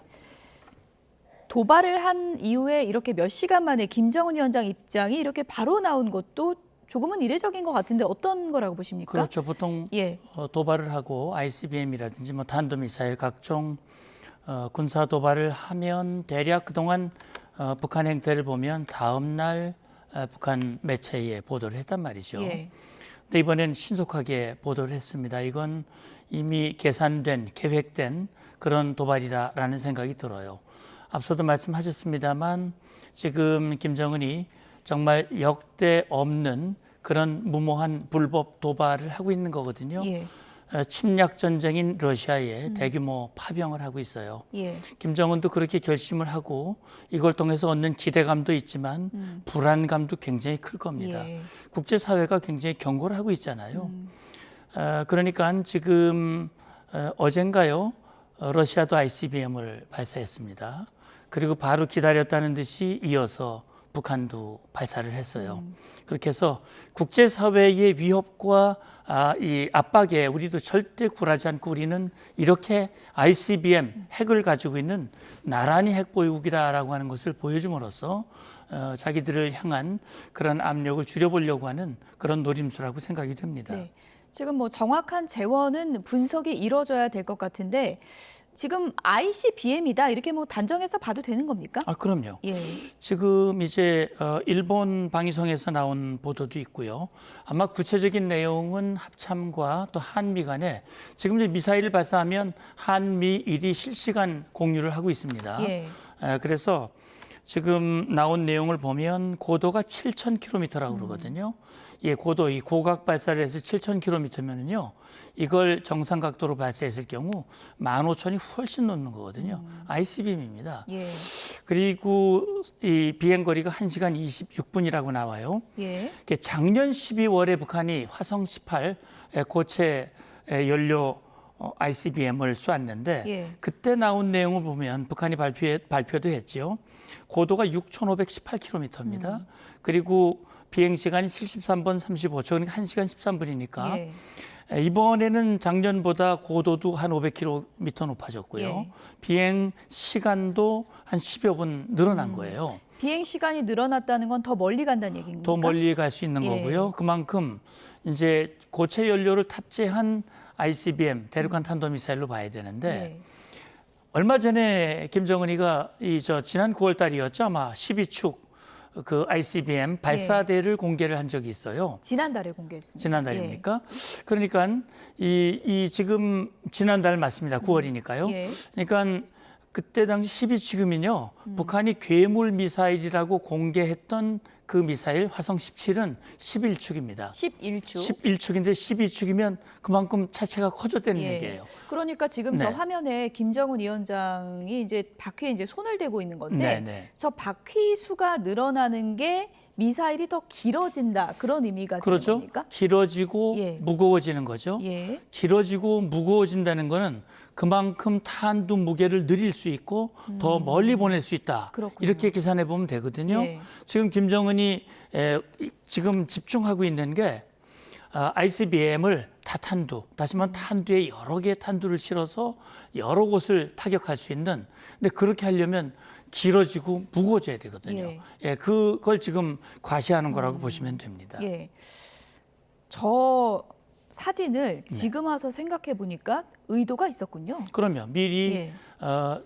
도발을 한 이후에 이렇게 몇 시간 만에 김정은 위원장 입장이 이렇게 바로 나온 것도 조금은 이례적인 것 같은데 어떤 거라고 보십니까? 그렇죠. 보통 도발을 하고 ICBM이라든지 뭐 탄도미사일 각종 군사 도발을 하면 대략 그동안 북한 행태를 보면 다음 날 북한 매체에 보도를 했단 말이죠. 근데 이번엔 신속하게 보도를 했습니다. 이건 이미 계산된, 계획된 그런 도발이라는 생각이 들어요. 앞서도 말씀하셨습니다만 지금 김정은이 정말 역대 없는 그런 무모한 불법 도발을 하고 있는 거거든요. 침략 전쟁인 러시아에 대규모 파병을 하고 있어요. 김정은도 그렇게 결심을 하고 이걸 통해서 얻는 기대감도 있지만 불안감도 굉장히 클 겁니다. 국제사회가 굉장히 경고를 하고 있잖아요. 그러니까 지금 어젠가요? 러시아도 ICBM을 발사했습니다. 그리고 바로 기다렸다는 듯이 이어서 북한도 발사를 했어요. 그렇게 해서 국제사회의 위협과 이 압박에 우리도 절대 굴하지 않고 우리는 이렇게 ICBM 핵을 가지고 있는 나란히 핵보유국이라고 하는 것을 보여줌으로써 자기들을 향한 그런 압력을 줄여보려고 하는 그런 노림수라고 생각이 됩니다. 네. 지금 뭐 정확한 재원은 분석이 이루어져야 될 것 같은데 지금 ICBM이다 이렇게 뭐 단정해서 봐도 되는 겁니까? 그럼요. 지금 이제 일본 방위성에서 나온 보도도 있고요. 아마 구체적인 내용은 합참과 또 한미 간에 지금 이제 미사일을 발사하면 한미일이 실시간 공유를 하고 있습니다. 그래서 지금 나온 내용을 보면 고도가 7,000km라고 그러거든요. 고도, 이 고각 발사를 해서 7,000km면은요, 이걸 정상 각도로 발사했을 경우 15,000이 훨씬 넘는 거거든요. ICBM입니다. 그리고 이 비행 거리가 1시간 26분이라고 나와요. 작년 12월에 북한이 화성 18 고체 연료 ICBM을 쏘았는데 그때 나온 내용을 보면 북한이 발표도 했죠. 고도가 6,518km입니다. 그리고 비행 시간이 73분 35초, 그러니까 1시간 13분이니까 이번에는 작년보다 고도도 한 500km 높아졌고요. 비행 시간도 한 10여 분 늘어난 거예요. 비행 시간이 늘어났다는 건 더 멀리 간다는 얘기입니까? 더 멀리 갈 수 있는 거고요. 그만큼 이제 고체 연료를 탑재한 ICBM, 대륙간 탄도미사일로 봐야 되는데 얼마 전에 김정은이가 지난 9월 달이었죠. 아마 12축 그 ICBM 발사대를 공개를 한 적이 있어요. 지난달에 공개했습니다. 지난달입니까? 그러니까 지금 지난달 맞습니다. 9월이니까요. 그러니까 그때 당시 12축이면요. 북한이 괴물 미사일이라고 공개했던 그 미사일 화성 17은 11축입니다. 11축. 11축인데 12축이면 그만큼 차체가 커졌다는 얘기예요. 그러니까 지금 저 화면에 김정은 위원장이 이제 바퀴에 이제 손을 대고 있는 건데 저 바퀴 수가 늘어나는 게 미사일이 더 길어진다 그런 의미가 되는 겁니까? 길어지고 무거워지는 거죠. 길어지고 무거워진다는 거는 그만큼 탄두 무게를 늘릴 수 있고 더 멀리 보낼 수 있다. 이렇게 계산해 보면 되거든요. 지금 김정은이 지금 집중하고 있는 게 ICBM을 다탄두, 다시 말하면 탄두에 여러 개의 탄두를 실어서 여러 곳을 타격할 수 있는, 근데 그렇게 하려면 길어지고 무거워져야 되거든요. 그걸 지금 과시하는 거라고 보시면 됩니다. 저 사진을 지금 와서 생각해 보니까 의도가 있었군요. 그러면 미리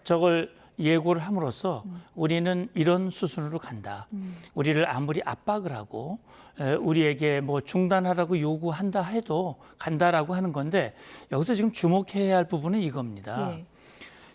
저걸 예고를 함으로써 우리는 이런 수순으로 간다. 우리를 아무리 압박을 하고 우리에게 뭐 중단하라고 요구한다 해도 간다라고 하는 건데 여기서 지금 주목해야 할 부분은 이겁니다.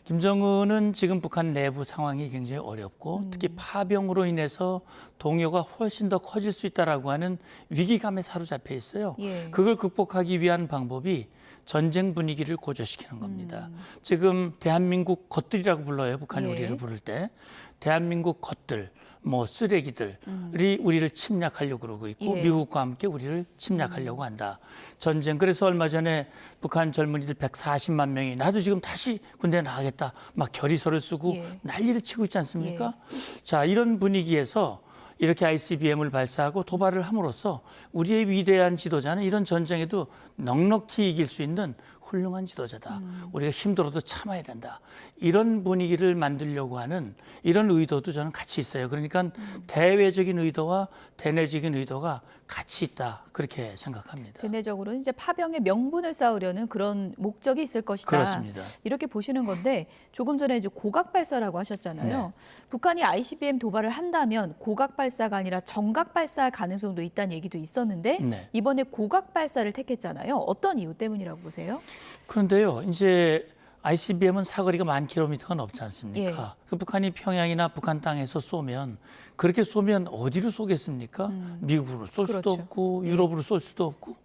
김정은은 지금 북한 내부 상황이 굉장히 어렵고 특히 파병으로 인해서 동요가 훨씬 더 커질 수 있다라고 하는 위기감에 사로잡혀 있어요. 그걸 극복하기 위한 방법이 전쟁 분위기를 고조시키는 겁니다. 지금 대한민국 것들이라고 불러요. 북한이 우리를 부를 때. 대한민국 것들, 뭐 쓰레기들이 우리를 침략하려고 그러고 있고 미국과 함께 우리를 침략하려고 한다. 전쟁. 그래서 얼마 전에 북한 젊은이들 140만 명이 나도 지금 다시 군대에 나가겠다. 막 결의서를 쓰고 난리를 치고 있지 않습니까? 자, 이런 분위기에서 이렇게 ICBM을 발사하고 도발을 함으로써 우리의 위대한 지도자는 이런 전쟁에도 넉넉히 이길 수 있는 훌륭한 지도자다. 우리가 힘들어도 참아야 된다. 이런 분위기를 만들려고 하는 이런 의도도 저는 같이 있어요. 그러니까 대외적인 의도와 대내적인 의도가 같이 있다. 그렇게 생각합니다. 대내적으로는 이제 파병의 명분을 쌓으려는 그런 목적이 있을 것이다. 그렇습니다. 이렇게 보시는 건데 조금 전에 이제 고각 발사라고 하셨잖아요. 네. 북한이 ICBM 도발을 한다면 고각 발사가 아니라 정각 발사할 가능성도 있다는 얘기도 있었는데 네. 이번에 고각 발사를 택했잖아요. 어떤 이유 때문이라고 보세요? 그런데요, 이제 ICBM은 사거리가 10,000km가 넘지 않습니까? 예. 그 북한이 평양이나 북한 땅에서 쏘면 그렇게 쏘면 어디로 쏘겠습니까? 미국으로 쏠 수도 그렇죠. 없고 유럽으로 쏠 수도 없고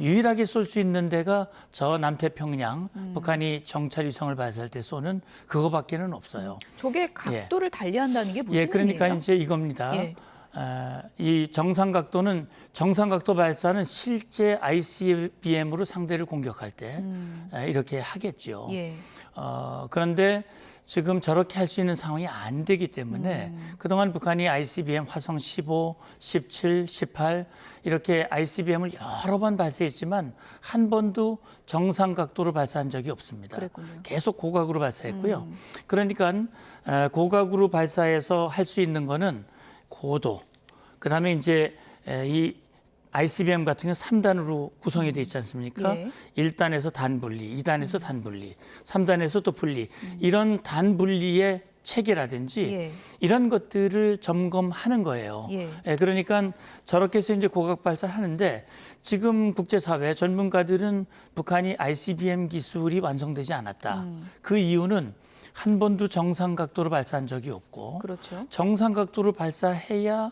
유일하게 쏠 수 있는 데가 저 남태평양 북한이 정찰 위성을 발사할 때 쏘는 그거밖에는 없어요. 저게 각도를 달리한다는 게 무슨 그러니까 의미예요? 이제 이겁니다. 예. 이 정상각도 발사는 실제 ICBM으로 상대를 공격할 때 이렇게 하겠죠. 예. 그런데 지금 저렇게 할 수 있는 상황이 안 되기 때문에 그동안 북한이 ICBM 화성 15, 17, 18 이렇게 ICBM을 여러 번 발사했지만 한 번도 정상각도로 발사한 적이 없습니다. 그랬군요. 계속 고각으로 발사했고요. 그러니까 고각으로 발사해서 할 수 있는 거는 고도, 그다음에 이제 이 ICBM 같은 경우는 3단으로 구성이 되어 있지 않습니까? 예. 1단에서 단분리, 2단에서 단분리, 3단에서 또 분리. 이런 단분리의 체계라든지 예. 이런 것들을 점검하는 거예요. 예. 그러니까 저렇게 해서 이제 고각 발사를 하는데 지금 국제사회 전문가들은 북한이 ICBM 기술이 완성되지 않았다. 그 이유는 한 번도 정상각도로 발사한 적이 없고 그렇죠. 정상각도로 발사해야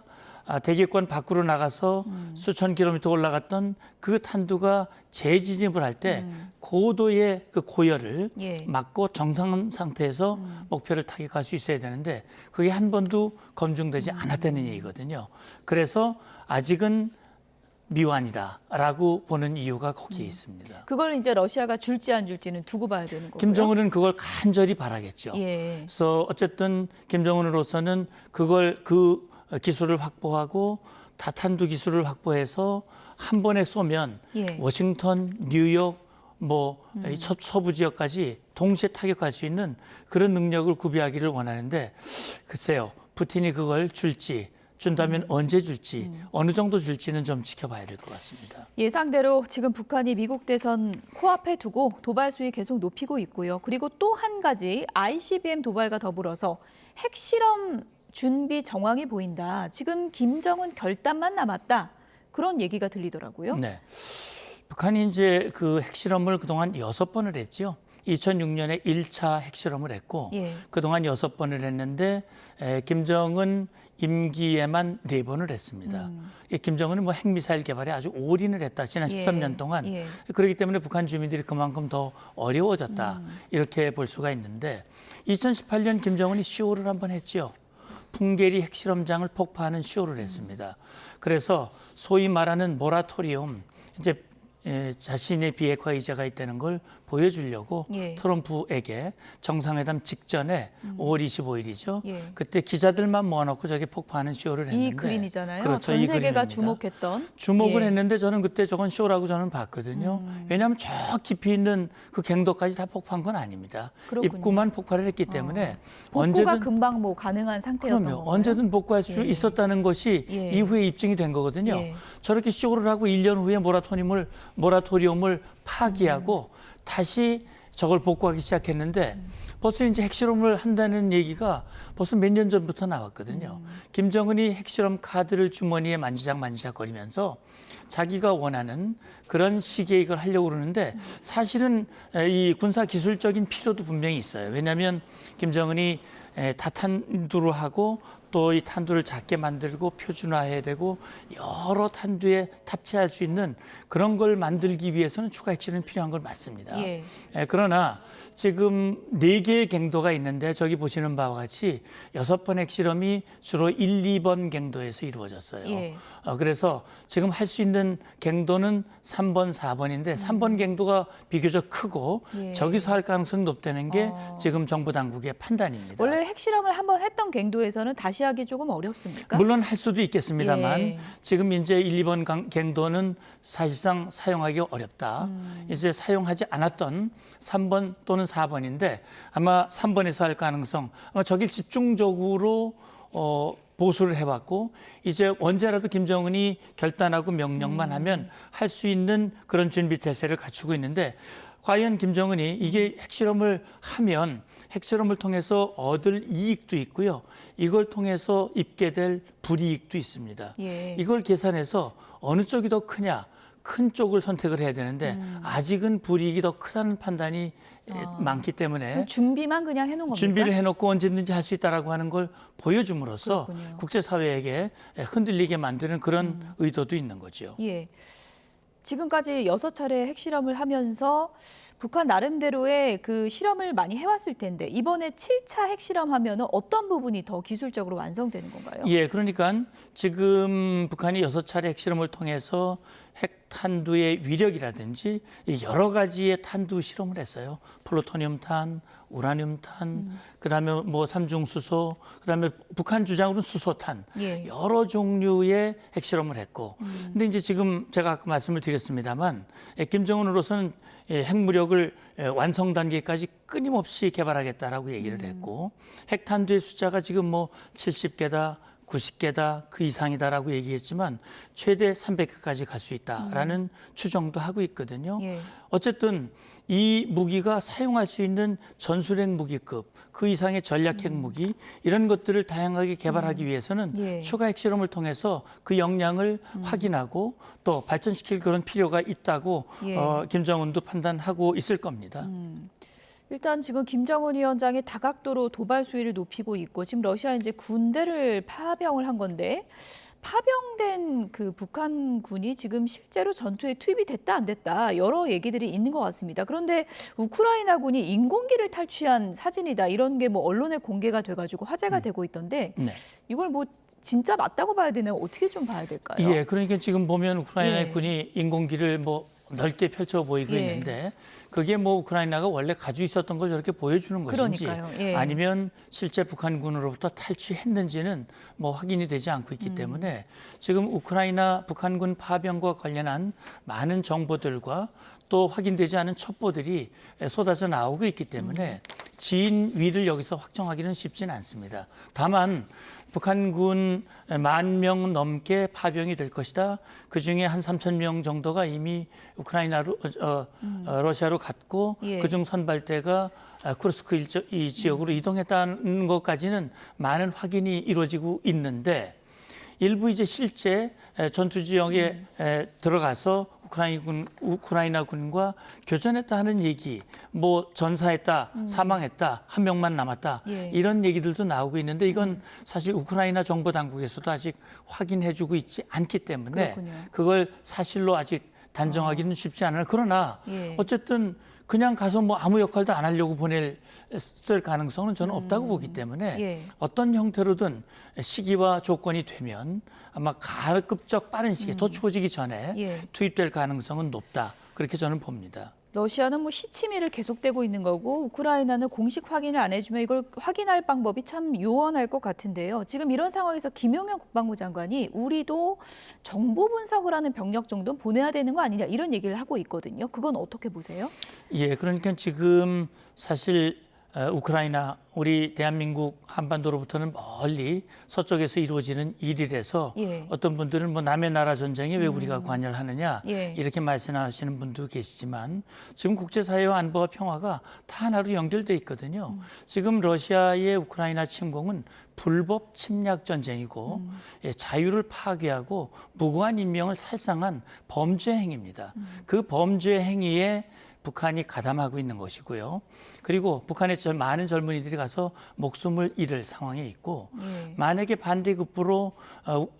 대기권 밖으로 나가서 수천 킬로미터 올라갔던 그 탄두가 재진입을 할 때 고도의 그 고열을 예. 막고 정상 상태에서 목표를 타격할 수 있어야 되는데 그게 한 번도 검증되지 않았다는 얘기거든요. 그래서 아직은 미완이다라고 보는 이유가 거기에 있습니다. 그걸 이제 러시아가 줄지 안 줄지는 두고 봐야 되는 거고요. 김정은은 그걸 간절히 바라겠죠. 예. 그래서 어쨌든 김정은으로서는 그걸 그 기술을 확보하고 다탄두 기술을 확보해서 한 번에 쏘면 예. 워싱턴, 뉴욕, 이 서부 지역까지 동시에 타격할 수 있는 그런 능력을 구비하기를 원하는데 글쎄요, 푸틴이 그걸 줄지 준다면 언제 줄지 어느 정도 줄지는 좀 지켜봐야 될 것 같습니다. 예상대로 지금 북한이 미국 대선 코앞에 두고 도발 수위 계속 높이고 있고요. 그리고 또 한 가지 ICBM 도발과 더불어서 핵실험 준비 정황이 보인다. 지금 김정은 결단만 남았다. 그런 얘기가 들리더라고요. 네, 북한이 이제 그 핵실험을 그동안 6번을 했죠. 2006년에 1차 핵실험을 했고 예. 그동안 6번을 했는데 김정은 임기에만 4번을 했습니다. 김정은은 핵미사일 개발에 아주 올인을 했다. 지난 13년 동안. 예. 그렇기 때문에 북한 주민들이 그만큼 더 어려워졌다. 이렇게 볼 수가 있는데 2018년 김정은이 쇼를 한번 했죠. 풍계리 핵실험장을 폭파하는 쇼를 했습니다. 그래서 소위 말하는 모라토리움, 이제 자신의 비핵화 의지가 있다는 걸 보여주려고 예. 트럼프에게 정상회담 직전에 5월 25일이죠. 예. 그때 기자들만 모아놓고 저게 폭파하는 쇼를 했는데 이 그림이잖아요. 그렇죠, 전 이 세계가 그림입니다. 주목했던. 주목을 예. 했는데 저는 그때 저건 쇼라고 저는 봤거든요. 왜냐하면 저 깊이 있는 그 갱도까지 다 폭파한 건 아닙니다. 그렇군요. 입구만 폭발을 했기 때문에 복구가 언제든 금방 가능한 상태였던 그럼요. 건가요? 언제든 복구할 수 예. 있었다는 것이 예. 이후에 입증이 된 거거든요. 예. 저렇게 쇼를 하고 1년 후에 모라토리움을 파기하고 다시 저걸 복구하기 시작했는데 벌써 이제 핵실험을 한다는 얘기가 벌써 몇 년 전부터 나왔거든요. 김정은이 핵실험 카드를 주머니에 만지작 거리면서 자기가 원하는 그런 시기에 이걸 하려고 그러는데 사실은 이 군사 기술적인 필요도 분명히 있어요. 왜냐하면 김정은이 다탄두로 하고 또 이 탄두를 작게 만들고 표준화해야 되고 여러 탄두에 탑재할 수 있는 그런 걸 만들기 위해서는 추가 핵실험이 필요한 건 맞습니다. 예. 그러나 지금 4개의 갱도가 있는데 저기 보시는 바와 같이 6번 핵실험이 주로 1, 2번 갱도에서 이루어졌어요. 예. 그래서 지금 할 수 있는 갱도는 3번, 4번인데 3번 갱도가 비교적 크고 예. 저기서 할 가능성이 높다는 게 지금 정부 당국의 판단입니다. 원래 핵실험을 한번 했던 갱도에서는 다시 견제하기 조금 어렵습니까? 물론 할 수도 있겠습니다만 예. 지금 이제 1, 2번 갱도는 사실상 사용하기 어렵다. 이제 사용하지 않았던 3번 또는 4번인데 아마 3번에서 할 가능성, 아마 저길 집중적으로 보수를 해왔고 이제 언제라도 김정은이 결단하고 명령만 하면 할 수 있는 그런 준비 태세를 갖추고 있는데 과연 김정은이 이게 핵실험을 하면 핵실험을 통해서 얻을 이익도 있고요. 이걸 통해서 입게 될 불이익도 있습니다. 예. 이걸 계산해서 어느 쪽이 더 크냐, 큰 쪽을 선택을 해야 되는데 아직은 불이익이 더 크다는 판단이 많기 때문에 준비만 그냥 해놓은 겁니까? 준비를 해놓고 언제든지 할 수 있다라고 하는 걸 보여줌으로써 그렇군요. 국제사회에게 흔들리게 만드는 그런 의도도 있는 거죠. 예. 지금까지 6차례 핵실험을 하면서 북한 나름대로의 그 실험을 많이 해왔을 텐데 이번에 7차 핵실험하면 어떤 부분이 더 기술적으로 완성되는 건가요? 예, 그러니까 지금 북한이 6차례 핵실험을 통해서 핵탄두의 위력이라든지 여러 가지의 탄두 실험을 했어요. 플루토늄탄, 우라늄탄, 그다음에 뭐 삼중수소, 그다음에 북한 주장으로는 수소탄, 예. 여러 종류의 핵실험을 했고, 근데 이제 지금 제가 아까 말씀을 드렸습니다만 김정은으로서는 핵무력을 완성 단계까지 끊임없이 개발하겠다라고 얘기를 했고, 핵탄두의 숫자가 지금 뭐 70개다. 90개다 그 이상이다라고 얘기했지만 최대 300개까지 갈 수 있다라는 추정도 하고 있거든요. 예. 어쨌든 이 무기가 사용할 수 있는 전술핵 무기급 그 이상의 전략핵 무기 이런 것들을 다양하게 개발하기 위해서는 예. 추가 핵실험을 통해서 그 역량을 확인하고 또 발전시킬 그런 필요가 있다고 예. 김정은도 판단하고 있을 겁니다. 일단 지금 김정은 위원장이 다각도로 도발 수위를 높이고 있고 지금 러시아 이제 군대를 파병을 한 건데 파병된 그 북한군이 지금 실제로 전투에 투입이 됐다 안 됐다 여러 얘기들이 있는 것 같습니다. 그런데 우크라이나군이 인공기를 탈취한 사진이다 이런 게 뭐 언론에 공개가 돼가지고 화제가 되고 있던데 네. 이걸 뭐 진짜 맞다고 봐야 되나요? 어떻게 좀 봐야 될까요? 예, 그러니까 지금 보면 우크라이나 예. 군이 인공기를 뭐 넓게 펼쳐 보이고 예. 있는데 그게 뭐 우크라이나가 원래 가지고 있었던 걸 저렇게 보여주는 것인지 그러니까요. 예. 아니면 실제 북한군으로부터 탈취했는지는 뭐 확인이 되지 않고 있기 때문에 지금 우크라이나 북한군 파병과 관련한 많은 정보들과 또 확인되지 않은 첩보들이 쏟아져 나오고 있기 때문에 진위를 여기서 확정하기는 쉽지는 않습니다. 다만 북한군 10,000명 넘게 파병이 될 것이다. 그중에 한 3,000명 정도가 이미 우크라이나로 러시아로 갔고 예. 그중 선발대가 쿠르스크 이 지역으로 이동했다는 것까지는 많은 확인이 이루어지고 있는데 일부 이제 실제 전투 지역에 들어가서 우크라이나 군과 교전했다 하는 얘기, 뭐 전사했다, 사망했다, 한 명만 남았다 예. 이런 얘기들도 나오고 있는데 이건 사실 우크라이나 정보 당국에서도 아직 확인해주고 있지 않기 때문에 그렇군요. 그걸 사실로 아직 단정하기는 쉽지 않아요. 그러나 예. 어쨌든 그냥 가서 뭐 아무 역할도 안 하려고 보냈을 가능성은 저는 없다고 보기 때문에 예. 어떤 형태로든 시기와 조건이 되면 아마 가급적 빠른 시기에 더 추워지기 전에 예. 투입될 가능성은 높다. 그렇게 저는 봅니다. 러시아는 뭐 시치미를 계속되고 있는 거고 우크라이나는 공식 확인을 안 해주면 이걸 확인할 방법이 참 요원할 것 같은데요. 지금 이런 상황에서 김용현 국방부 장관이 우리도 정보 분석을 하는 병력 정도는 보내야 되는 거 아니냐 이런 얘기를 하고 있거든요. 그건 어떻게 보세요? 예, 그러니까 지금 사실 우크라이나, 우리 대한민국 한반도로부터는 멀리 서쪽에서 이루어지는 일이라서 예. 어떤 분들은 뭐 남의 나라 전쟁에 왜 우리가 관여를 하느냐 예. 이렇게 말씀하시는 분도 계시지만 지금 국제사회와 안보와 평화가 다 하나로 연결돼 있거든요. 지금 러시아의 우크라이나 침공은 불법 침략 전쟁이고 자유를 파괴하고 무고한 인명을 살상한 범죄 행위입니다. 그 범죄 행위에 북한이 가담하고 있는 것이고요. 그리고 북한의 많은 젊은이들이 가서 목숨을 잃을 상황에 있고 만약에 반대급부로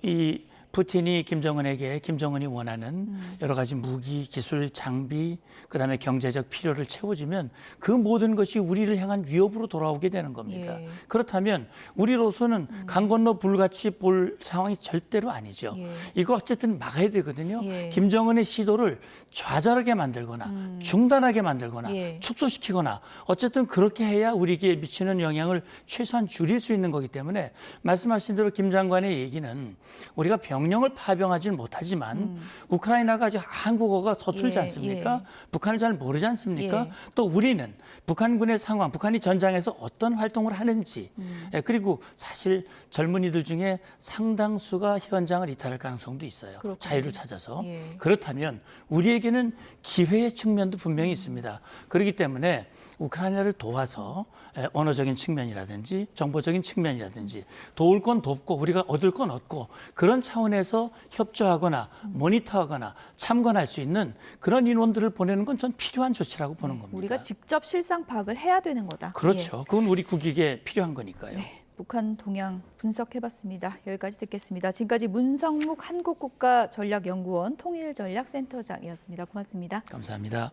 이 푸틴이 김정은에게 김정은이 원하는 여러 가지 무기, 기술, 장비, 그다음에 경제적 필요를 채워주면 그 모든 것이 우리를 향한 위협으로 돌아오게 되는 겁니다. 예. 그렇다면 우리로서는 강 건너 불같이 볼 상황이 절대로 아니죠. 예. 이거 어쨌든 막아야 되거든요. 예. 김정은의 시도를 좌절하게 만들거나 중단하게 만들거나 예. 축소시키거나 어쨌든 그렇게 해야 우리에게 미치는 영향을 최소한 줄일 수 있는 거기 때문에 말씀하신 대로 김 장관의 얘기는 우리가 병력을 파병하지는 못하지만 우크라이나가 아직 한국어가 서툴지 예, 않습니까? 예. 북한을 잘 모르지 않습니까? 예. 또 우리는 북한군의 상황, 북한이 전장에서 어떤 활동을 하는지 예, 그리고 사실 젊은이들 중에 상당수가 현장을 이탈할 가능성도 있어요. 그렇군요. 자유를 찾아서. 예. 그렇다면 우리에게는 기회의 측면도 분명히 있습니다. 그렇기 때문에 우크라이나를 도와서 언어적인 측면이라든지 정보적인 측면이라든지 도울 건 돕고 우리가 얻을 건 얻고 그런 차원에서 협조하거나 모니터하거나 참관할 수 있는 그런 인원들을 보내는 건 전 필요한 조치라고 보는 겁니다. 우리가 직접 실상 파악을 해야 되는 거다. 그렇죠. 그건 우리 국익에 필요한 거니까요. 네, 북한 동향 분석해봤습니다. 여기까지 듣겠습니다. 지금까지 문성묵 한국국가전략연구원 통일전략센터장이었습니다. 고맙습니다. 감사합니다.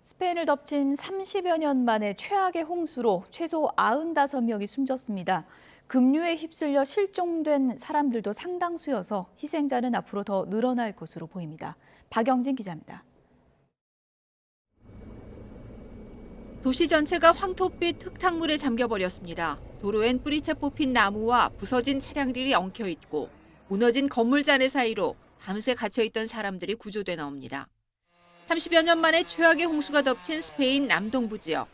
스페인을 덮친 30여 년 만에 최악의 홍수로 최소 95명이 숨졌습니다. 급류에 휩쓸려 실종된 사람들도 상당수여서 희생자는 앞으로 더 늘어날 것으로 보입니다. 박영진 기자입니다. 도시 전체가 황토빛 흙탕물에 잠겨버렸습니다. 도로엔 뿌리채 뽑힌 나무와 부서진 차량들이 엉켜있고 무너진 건물잔해 사이로 밤새 갇혀있던 사람들이 구조돼 나옵니다. 30여 년 만에 최악의 홍수가 덮친 스페인 남동부 지역.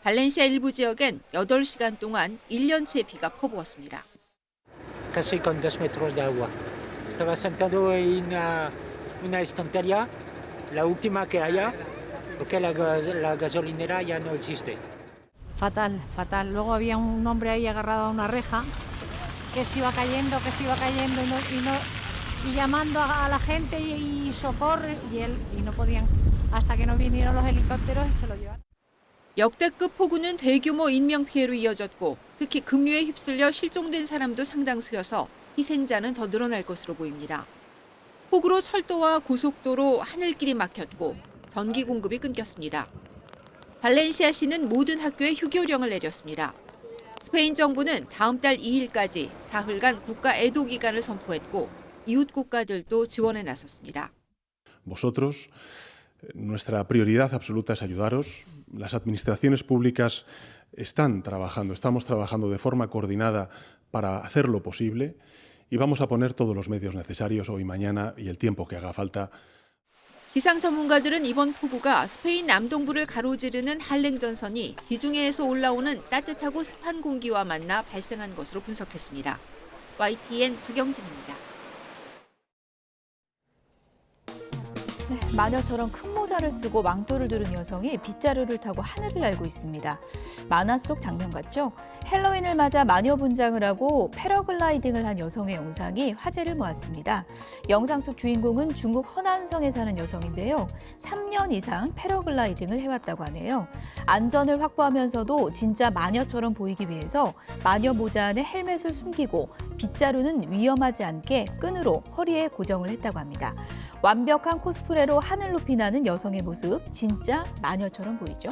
발렌시아 일부 지역엔 8시간 동안 1년치의 비가 퍼부었습니다. Casi con 2 metros de agua. Estaba sentado en una estantería, la última que haya, porque la gasolinera ya no existe. Fatal, fatal. Luego había un hombre ahí agarrado a una reja que se iba cayendo y llamando a la gente y socorro y no podían hasta que no vinieron los helicópteros y se lo llevaron. 역대급 폭우는 대규모 인명피해로 이어졌고 특히 급류에 휩쓸려 실종된 사람도 상당수여서 희생자는 더 늘어날 것으로 보입니다. 폭우로 철도와 고속도로, 하늘길이 막혔고 전기 공급이 끊겼습니다. 발렌시아시는 모든 학교에 휴교령을 내렸습니다. 스페인 정부는 다음 달 2일까지 사흘간 국가 애도 기간을 선포했고 이웃 국가들도 지원에 나섰습니다. Vosotros, nuestra prioridad absoluta es ayudaros. Las administraciones públicas están trabajando, estamos trabajando de forma coordinada para hacer lo posible y vamos a poner todos los medios necesarios hoy, mañana y el tiempo que haga falta. 기상 전문가들은 이번 폭우가 스페인 남동부를 가로지르는 한랭 전선이 지중해에서 올라오는 따뜻하고 습한 공기와 만나 발생한 것으로 분석했습니다. YTN 박영진입니다. 네, 마녀처럼 큰 모자를 쓰고 망토를 두른 여성이 빗자루를 타고 하늘을 날고 있습니다. 만화 속 장면 같죠? 헬로윈을 맞아 마녀 분장을 하고 패러글라이딩을 한 여성의 영상이 화제를 모았습니다. 영상 속 주인공은 중국 허난성에 사는 여성인데요. 3년 이상 패러글라이딩을 해왔다고 하네요. 안전을 확보하면서도 진짜 마녀처럼 보이기 위해서 마녀 모자 안에 헬멧을 숨기고 빗자루는 위험하지 않게 끈으로 허리에 고정을 했다고 합니다. 완벽한 코스프레로 하늘 높이 나는 여성의 모습, 진짜 마녀처럼 보이죠?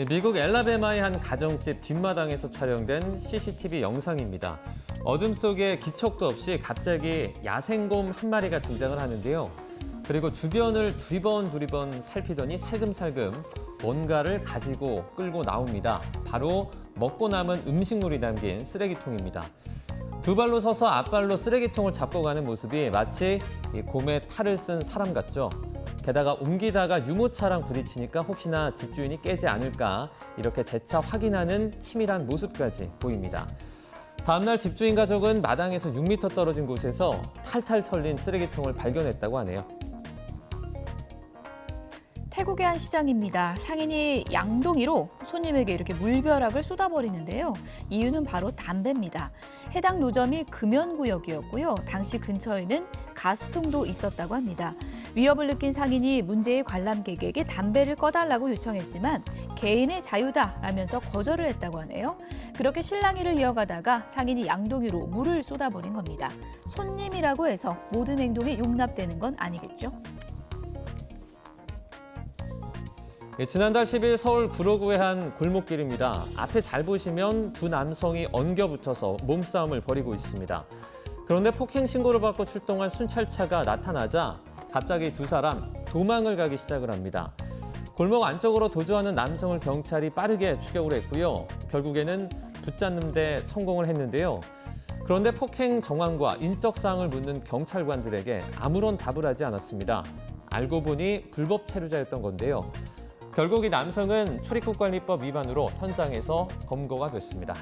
미국 엘라베마의 한 가정집 뒷마당에서 촬영된 CCTV 영상입니다. 어둠 속에 기척도 없이 갑자기 야생곰 한 마리가 등장을 하는데요. 그리고 주변을 두리번 살피더니 살금살금 뭔가를 가지고 끌고 나옵니다. 바로 먹고 남은 음식물이 담긴 쓰레기통입니다. 두 발로 서서 앞발로 쓰레기통을 잡고 가는 모습이 마치 곰의 탈을 쓴 사람 같죠. 게다가 옮기다가 유모차랑 부딪히니까 혹시나 집주인이 깨지 않을까 이렇게 재차 확인하는 치밀한 모습까지 보입니다. 다음 날 집주인 가족은 마당에서 6m 떨어진 곳에서 탈탈 털린 쓰레기통을 발견했다고 하네요. 태국의 한 시장입니다. 상인이 양동이로 손님에게 이렇게 물벼락을 쏟아버리는데요. 이유는 바로 담배입니다. 해당 노점이 금연구역이었고요. 당시 근처에는 가스통도 있었다고 합니다. 위협을 느낀 상인이 문제의 관람객에게 담배를 꺼달라고 요청했지만 개인의 자유다라면서 거절을 했다고 하네요. 그렇게 실랑이를 이어가다가 상인이 양동이로 물을 쏟아버린 겁니다. 손님이라고 해서 모든 행동이 용납되는 건 아니겠죠? 지난달 10일 서울 구로구의 한 골목길입니다. 앞에 잘 보시면 두 남성이 엉겨붙어서 몸싸움을 벌이고 있습니다. 그런데 폭행 신고를 받고 출동한 순찰차가 나타나자 갑자기 두 사람 도망을 가기 시작을 합니다. 골목 안쪽으로 도주하는 남성을 경찰이 빠르게 추격을 했고요. 결국에는 붙잡는 데 성공을 했는데요. 그런데 폭행 정황과 인적 사항을 묻는 경찰관들에게 아무런 답을 하지 않았습니다. 알고 보니 불법 체류자였던 건데요. 결국 이 남성은 출입국관리법 위반으로 현장에서 검거가 됐습니다.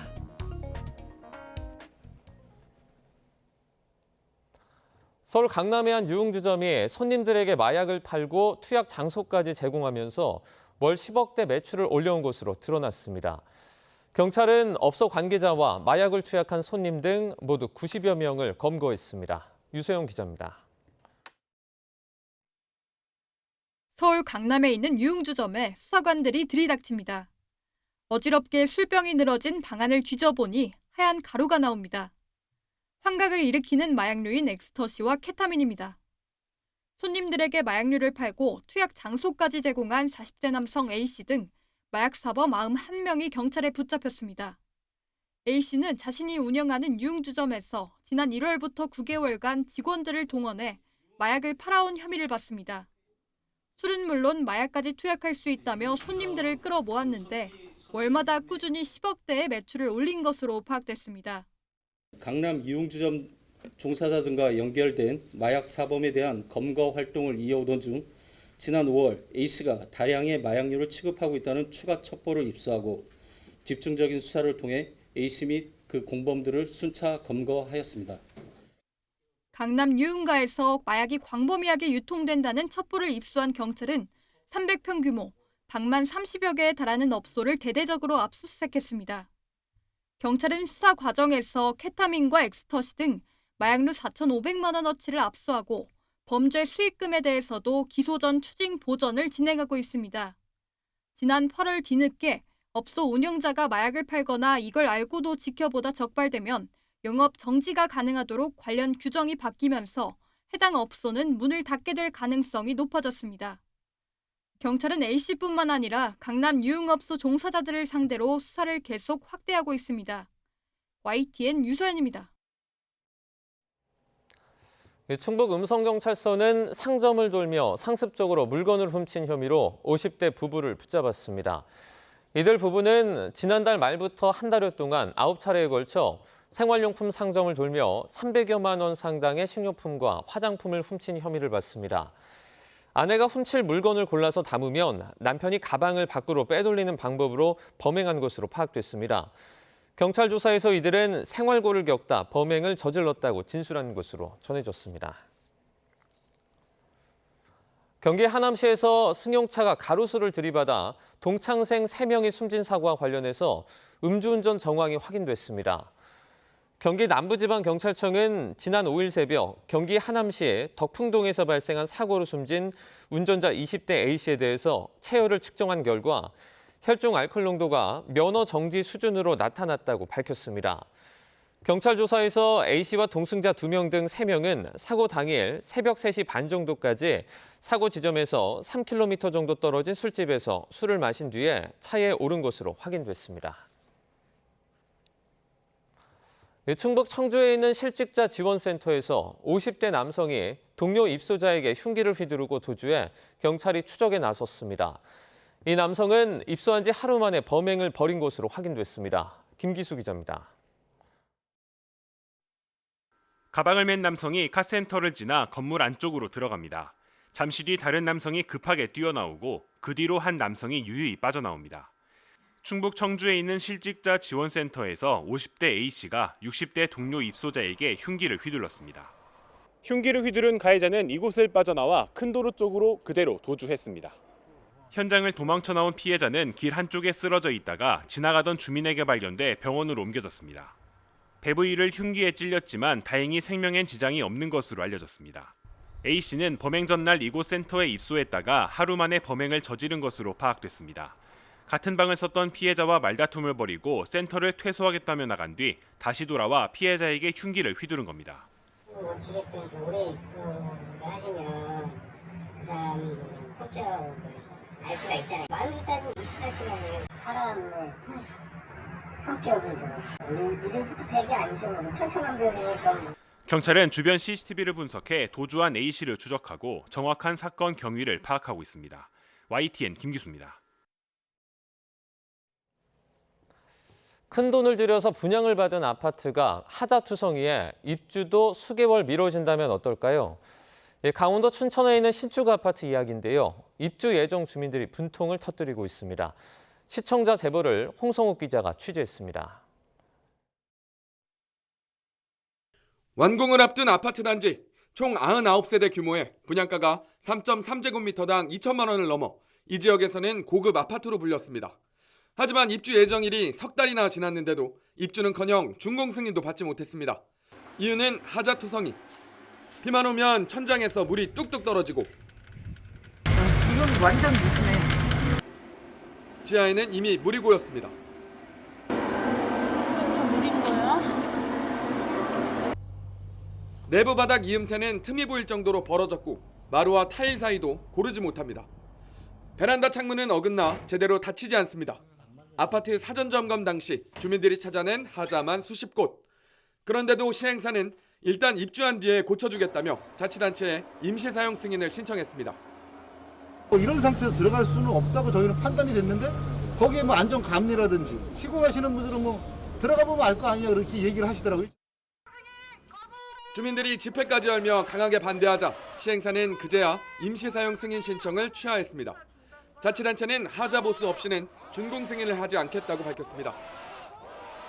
서울 강남의 한 유흥주점이 손님들에게 마약을 팔고 투약 장소까지 제공하면서 월 10억대 매출을 올려온 것으로 드러났습니다. 경찰은 업소 관계자와 마약을 투약한 손님 등 모두 90여 명을 검거했습니다. 유세영 기자입니다. 서울 강남에 있는 유흥주점에 수사관들이 들이닥칩니다. 어지럽게 술병이 늘어진 방안을 뒤져보니 하얀 가루가 나옵니다. 환각을 일으키는 마약류인 엑스터시와 케타민입니다. 손님들에게 마약류를 팔고 투약 장소까지 제공한 40대 남성 A씨 등 마약 사범 91명이 경찰에 붙잡혔습니다. A씨는 자신이 운영하는 유흥주점에서 지난 1월부터 9개월간 직원들을 동원해 마약을 팔아온 혐의를 받습니다. 술은 물론 마약까지 투약할 수 있다며 손님들을 끌어모았는데 월마다 꾸준히 10억대의 매출을 올린 것으로 파악됐습니다. 강남 유흥주점 종사자 등과 연결된 마약 사범에 대한 검거 활동을 이어오던 중 지난 5월 A씨가 다량의 마약류를 취급하고 있다는 추가 첩보를 입수하고 집중적인 수사를 통해 A씨 및 그 공범들을 순차 검거하였습니다. 강남 유흥가에서 마약이 광범위하게 유통된다는 첩보를 입수한 경찰은 300평 규모, 방만 30여 개에 달하는 업소를 대대적으로 압수수색했습니다. 경찰은 수사 과정에서 케타민과 엑스터시 등 마약류 4,500만 원어치를 압수하고 범죄 수익금에 대해서도 기소 전 추징 보전을 진행하고 있습니다. 지난 8월 뒤늦게 업소 운영자가 마약을 팔거나 이걸 알고도 지켜보다 적발되면 영업 정지가 가능하도록 관련 규정이 바뀌면서 해당 업소는 문을 닫게 될 가능성이 높아졌습니다. 경찰은 A씨뿐만 아니라 강남 유흥업소 종사자들을 상대로 수사를 계속 확대하고 있습니다. YTN 유서연입니다. 충북 음성경찰서는 상점을 돌며 상습적으로 물건을 훔친 혐의로 50대 부부를 붙잡았습니다. 이들 부부는 지난달 말부터 한 달여 동안 9차례에 걸쳐 생활용품 상점을 돌며 300여만 원 상당의 식료품과 화장품을 훔친 혐의를 받습니다. 아내가 훔칠 물건을 골라서 담으면 남편이 가방을 밖으로 빼돌리는 방법으로 범행한 것으로 파악됐습니다. 경찰 조사에서 이들은 생활고를 겪다 범행을 저질렀다고 진술한 것으로 전해졌습니다. 경기 하남시에서 승용차가 가로수를 들이받아 동창생 3명이 숨진 사고와 관련해서 음주운전 정황이 확인됐습니다. 경기 남부지방경찰청은 지난 5일 새벽 경기 하남시 덕풍동에서 발생한 사고로 숨진 운전자 20대 A씨에 대해서 체열을 측정한 결과 혈중 알코올 농도가 면허 정지 수준으로 나타났다고 밝혔습니다. 경찰 조사에서 A씨와 동승자 2명 등 3명은 사고 당일 새벽 3시 반 정도까지 사고 지점에서 3km 정도 떨어진 술집에서 술을 마신 뒤에 차에 오른 것으로 확인됐습니다. 충북 청주에 있는 실직자 지원센터에서 50대 남성이 동료 입소자에게 흉기를 휘두르고 도주해 경찰이 추적에 나섰습니다. 이 남성은 입소한 지 하루 만에 범행을 벌인 것으로 확인됐습니다. 김기수 기자입니다. 가방을 맨 남성이 카센터를 지나 건물 안쪽으로 들어갑니다. 잠시 뒤 다른 남성이 급하게 뛰어나오고 그 뒤로 한 남성이 유유히 빠져나옵니다. 충북 청주에 있는 실직자 지원센터에서 50대 A씨가 60대 동료 입소자에게 흉기를 휘둘렀습니다. 흉기를 휘두른 가해자는 이곳을 빠져나와 큰 도로 쪽으로 그대로 도주했습니다. 현장을 도망쳐 나온 피해자는 길 한쪽에 쓰러져 있다가 지나가던 주민에게 발견돼 병원으로 옮겨졌습니다. 배부위를 흉기에 찔렸지만 다행히 생명엔 지장이 없는 것으로 알려졌습니다. A씨는 범행 전날 이곳 센터에 입소했다가 하루 만에 범행을 저지른 것으로 파악됐습니다. 같은 방을 썼던 피해자와 말다툼을 벌이고 센터를 퇴소하겠다며 나간 뒤 다시 돌아와 피해자에게 흉기를 휘두른 겁니다. 어찌됐든 오래 입소를 하시면 그 사람 성격을 알 수가 있잖아요. 말로 따지면 24시간을 사람의 성격은 이름부터 팩이 아니죠. 천차만별이니까. 경찰은 주변 CCTV를 분석해 도주한 A씨를 추적하고 정확한 사건 경위를 파악하고 있습니다. YTN 김기수입니다. 큰 돈을 들여서 분양을 받은 아파트가 하자투성이에 입주도 수개월 미뤄진다면 어떨까요? 강원도 춘천에 있는 신축 아파트 이야기인데요. 입주 예정 주민들이 분통을 터뜨리고 있습니다. 시청자 제보를 홍성욱 기자가 취재했습니다. 완공을 앞둔 아파트 단지 총 99세대 규모의 분양가가 3.3제곱미터당 2천만 원을 넘어 이 지역에서는 고급 아파트로 불렸습니다. 하지만 입주 예정일이 석 달이나 지났는데도 입주는커녕 준공 승인도 받지 못했습니다. 이유는 하자투성이. 비만 오면 천장에서 물이 뚝뚝 떨어지고 이건 완전 무시네. 지하에는 이미 물이 고였습니다. 물인 거야? 내부 바닥 이음새는 틈이 보일 정도로 벌어졌고 마루와 타일 사이도 고르지 못합니다. 베란다 창문은 어긋나 제대로 닫히지 않습니다. 아파트 사전 점검 당시 주민들이 찾아낸 하자만 수십 곳. 그런데도 시행사는 일단 입주한 뒤에 고쳐주겠다며 자치단체에 임시 사용 승인을 신청했습니다. 이런 상태에서 들어갈 수는 없다고 저희는 판단이 됐는데 거기에 뭐 안전감리라든지 시공하시는 분들은 뭐 들어가 보면 알 거 아니냐 그렇게 얘기를 하시더라고요. 주민들이 집회까지 열며 강하게 반대하자 시행사는 그제야 임시 사용 승인 신청을 취하했습니다. 자치단체는 하자 보수 없이는 준공 승인을 하지 않겠다고 밝혔습니다.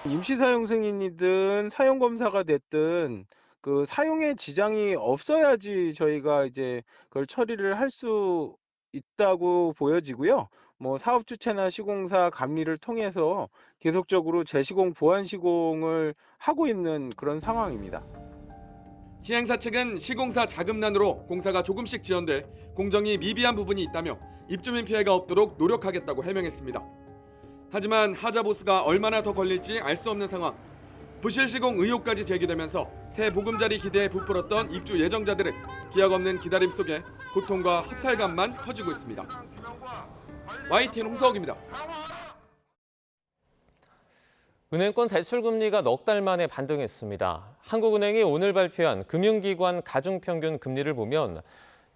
임시 사용 승인이든 사용 검사가 됐든 그 사용에 지장이 없어야지 저희가 이제 그걸 처리를 할 수 있다고 보여지고요. 뭐 사업 주체나 시공사 감리를 통해서 계속적으로 재시공 보완 시공을 하고 있는 그런 상황입니다. 시행사 측은 시공사 자금난으로 공사가 조금씩 지연돼 공정이 미비한 부분이 있다며 입주민 피해가 없도록 노력하겠다고 해명했습니다. 하지만 하자 보수가 얼마나 더 걸릴지 알 수 없는 상황. 부실 시공 의혹까지 제기되면서 새 보금자리 기대에 부풀었던 입주 예정자들은 기약 없는 기다림 속에 고통과 허탈감만 커지고 있습니다. YTN 홍서욱입니다. 은행권 대출금리가 넉 달 만에 반등했습니다. 한국은행이 오늘 발표한 금융기관 가중평균 금리를 보면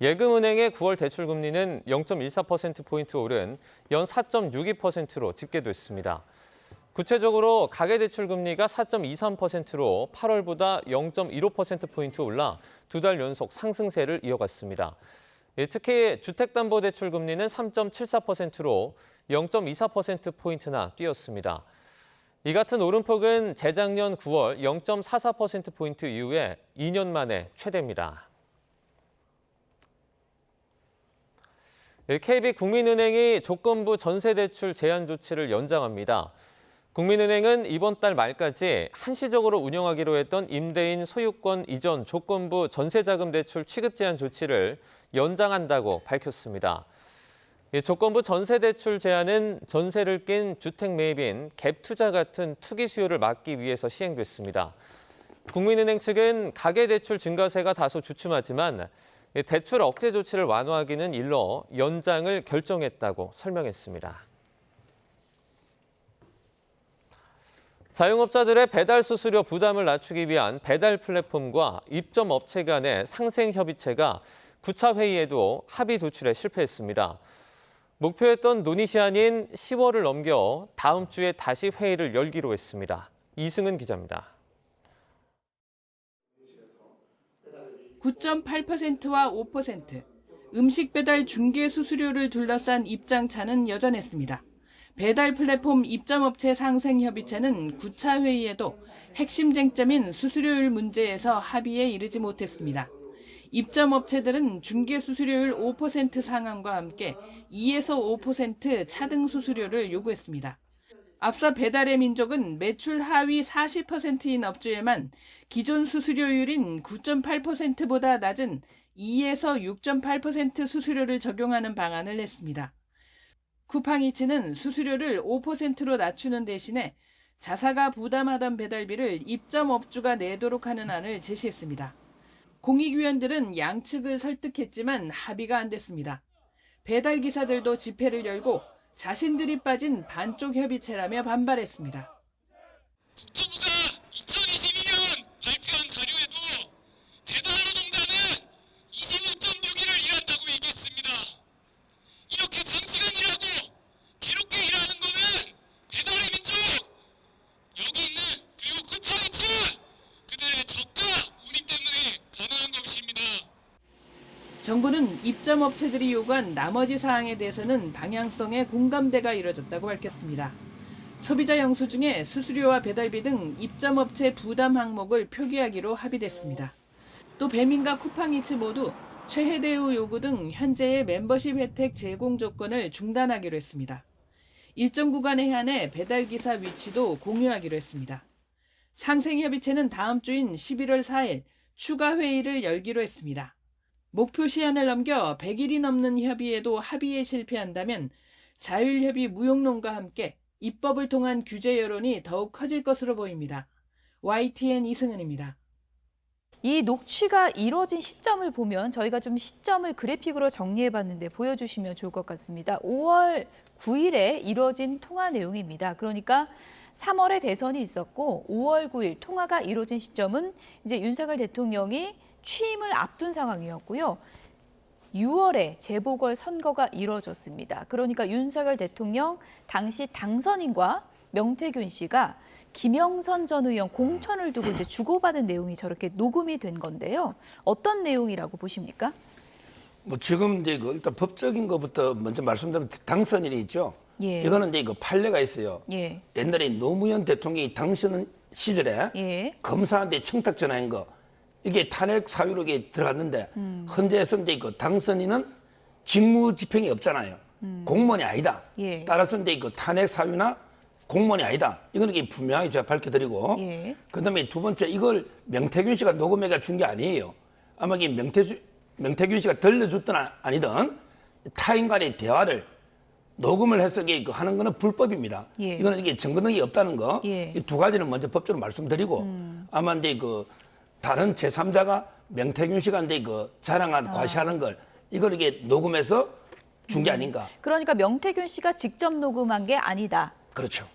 예금은행의 9월 대출금리는 0.14%포인트 오른 연 4.62%로 집계됐습니다. 구체적으로 가계대출금리가 4.23%로 8월보다 0.15%포인트 올라 두 달 연속 상승세를 이어갔습니다. 특히 주택담보대출금리는 3.74%로 0.24%포인트나 뛰었습니다. 이 같은 오름폭은 재작년 9월 0.44%포인트 이후에 2년 만에 최대입니다. KB국민은행이 조건부 전세대출 제한 조치를 연장합니다. 국민은행은 이번 달 말까지 한시적으로 운영하기로 했던 임대인 소유권 이전 조건부 전세자금 대출 취급 제한 조치를 연장한다고 밝혔습니다. 조건부 전세대출 제한은 전세를 낀 주택 매입인 갭 투자 같은 투기 수요를 막기 위해서 시행됐습니다. 국민은행 측은 가계대출 증가세가 다소 주춤하지만 대출 억제 조치를 완화하기는 일러 연장을 결정했다고 설명했습니다. 자영업자들의 배달 수수료 부담을 낮추기 위한 배달 플랫폼과 입점업체 간의 상생협의체가 9차 회의에도 합의 도출에 실패했습니다. 목표했던 논의 시한인 10월을 넘겨 다음 주에 다시 회의를 열기로 했습니다. 이승은 기자입니다. 9.8%와 5%, 음식 배달 중개 수수료를 둘러싼 입장차는 여전했습니다. 배달 플랫폼 입점업체 상생협의체는 9차 회의에도 핵심 쟁점인 수수료율 문제에서 합의에 이르지 못했습니다. 입점업체들은 중개수수료율 5% 상한과 함께 2에서 5% 차등 수수료를 요구했습니다. 앞서 배달의 민족은 매출 하위 40%인 업주에만 기존 수수료율인 9.8%보다 낮은 2에서 6.8% 수수료를 적용하는 방안을 냈습니다. 쿠팡이츠는 수수료를 5%로 낮추는 대신에 자사가 부담하던 배달비를 입점업주가 내도록 하는 안을 제시했습니다. 공익위원들은 양측을 설득했지만 합의가 안 됐습니다. 배달기사들도 집회를 열고 자신들이 빠진 반쪽 협의체라며 반발했습니다. 국토부가 2022년 발표한 자료에도 배달노동자는 25.6일을 일한다고 얘기했습니다. 이렇게 장시간 일하고 괴롭게 일하는 거는 배달의 민족, 여기 있는 그리고 쿠팡이츠 그들의 적과 운임 때문에 가능한 것입니다. 정부는 입점업체들이 요구한 나머지 사항에 대해서는 방향성의 공감대가 이뤄졌다고 밝혔습니다. 소비자 영수증에 수수료와 배달비 등 입점업체 부담 항목을 표기하기로 합의됐습니다. 또 배민과 쿠팡이츠 모두 최혜 대우 요구 등 현재의 멤버십 혜택 제공 조건을 중단하기로 했습니다. 일정 구간에 한해 배달기사 위치도 공유하기로 했습니다. 상생협의체는 다음 주인 11월 4일 추가 회의를 열기로 했습니다. 목표 시한을 넘겨 100일이 넘는 협의에도 합의에 실패한다면 자율협의 무용론과 함께 입법을 통한 규제 여론이 더욱 커질 것으로 보입니다. YTN 이승은입니다. 이 녹취가 이뤄진 시점을 보면 저희가 좀 시점을 그래픽으로 정리해봤는데 보여주시면 좋을 것 같습니다. 5월 9일에 이뤄진 통화 내용입니다. 그러니까 3월에 대선이 있었고 5월 9일 통화가 이뤄진 시점은 이제 윤석열 대통령이 취임을 앞둔 상황이었고요. 6월에 재보궐선거가 이뤄졌습니다. 그러니까 윤석열 대통령 당시 당선인과 명태균 씨가 김영선 전 의원 공천을 두고 이제 주고받은 내용이 저렇게 녹음이 된 건데요. 어떤 내용이라고 보십니까? 뭐 지금 이제 일단 법적인 것부터 먼저 말씀드리면 당선인이 있죠. 예. 이거는 이제 그 판례가 있어요. 예. 옛날에 노무현 대통령이 당선 시절에 예. 검사한테 청탁 전화한 거 이게 탄핵 사유로 이게 들어갔는데 헌재에서 이제 그 당선인은 직무 집행이 없잖아요. 공무원이 아니다. 예. 따라서 이제 그 탄핵 사유나 공무원이 아니다. 이거는 이게 분명하게 제가 밝혀드리고 예. 그다음에 두 번째 이걸 명태균 씨가 녹음해가 준 게 아니에요. 아마 이게 명태균 씨가 들려줬든 아니든 타인 간의 대화를 녹음을 해서 이게 하는 거는 불법입니다. 예. 이거는 이게 증거 능력이 없다는 거. 예. 이 두 가지는 먼저 법적으로 말씀드리고 아마 이제 그 다른 제3자가 명태균 씨가 이제 그 자랑한 과시하는 걸 이걸 이게 녹음해서 준 게 아닌가. 그러니까 명태균 씨가 직접 녹음한 게 아니다. 그렇죠.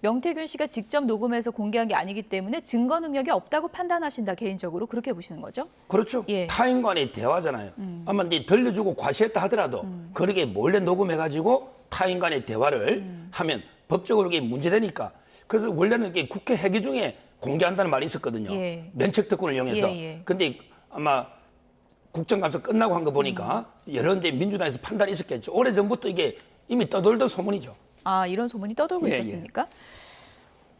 명태균 씨가 직접 녹음해서 공개한 게 아니기 때문에 증거 능력이 없다고 판단하신다, 개인적으로 그렇게 보시는 거죠? 그렇죠. 예. 타인 간의 대화잖아요. 아마 이제 들려주고 과시했다 하더라도 그렇게 몰래 녹음해가지고 타인 간의 대화를 하면 법적으로 이게 문제되니까. 그래서 원래는 이게 국회 회기 중에 공개한다는 말이 있었거든요. 예. 면책특권을 이용해서. 예. 근데 아마 국정감사 끝나고 한 거 보니까 여러 이제 민주당에서 판단이 있었겠죠. 오래전부터 이게 이미 떠돌던 소문이죠. 아, 이런 소문이 떠돌고 예, 있었습니까?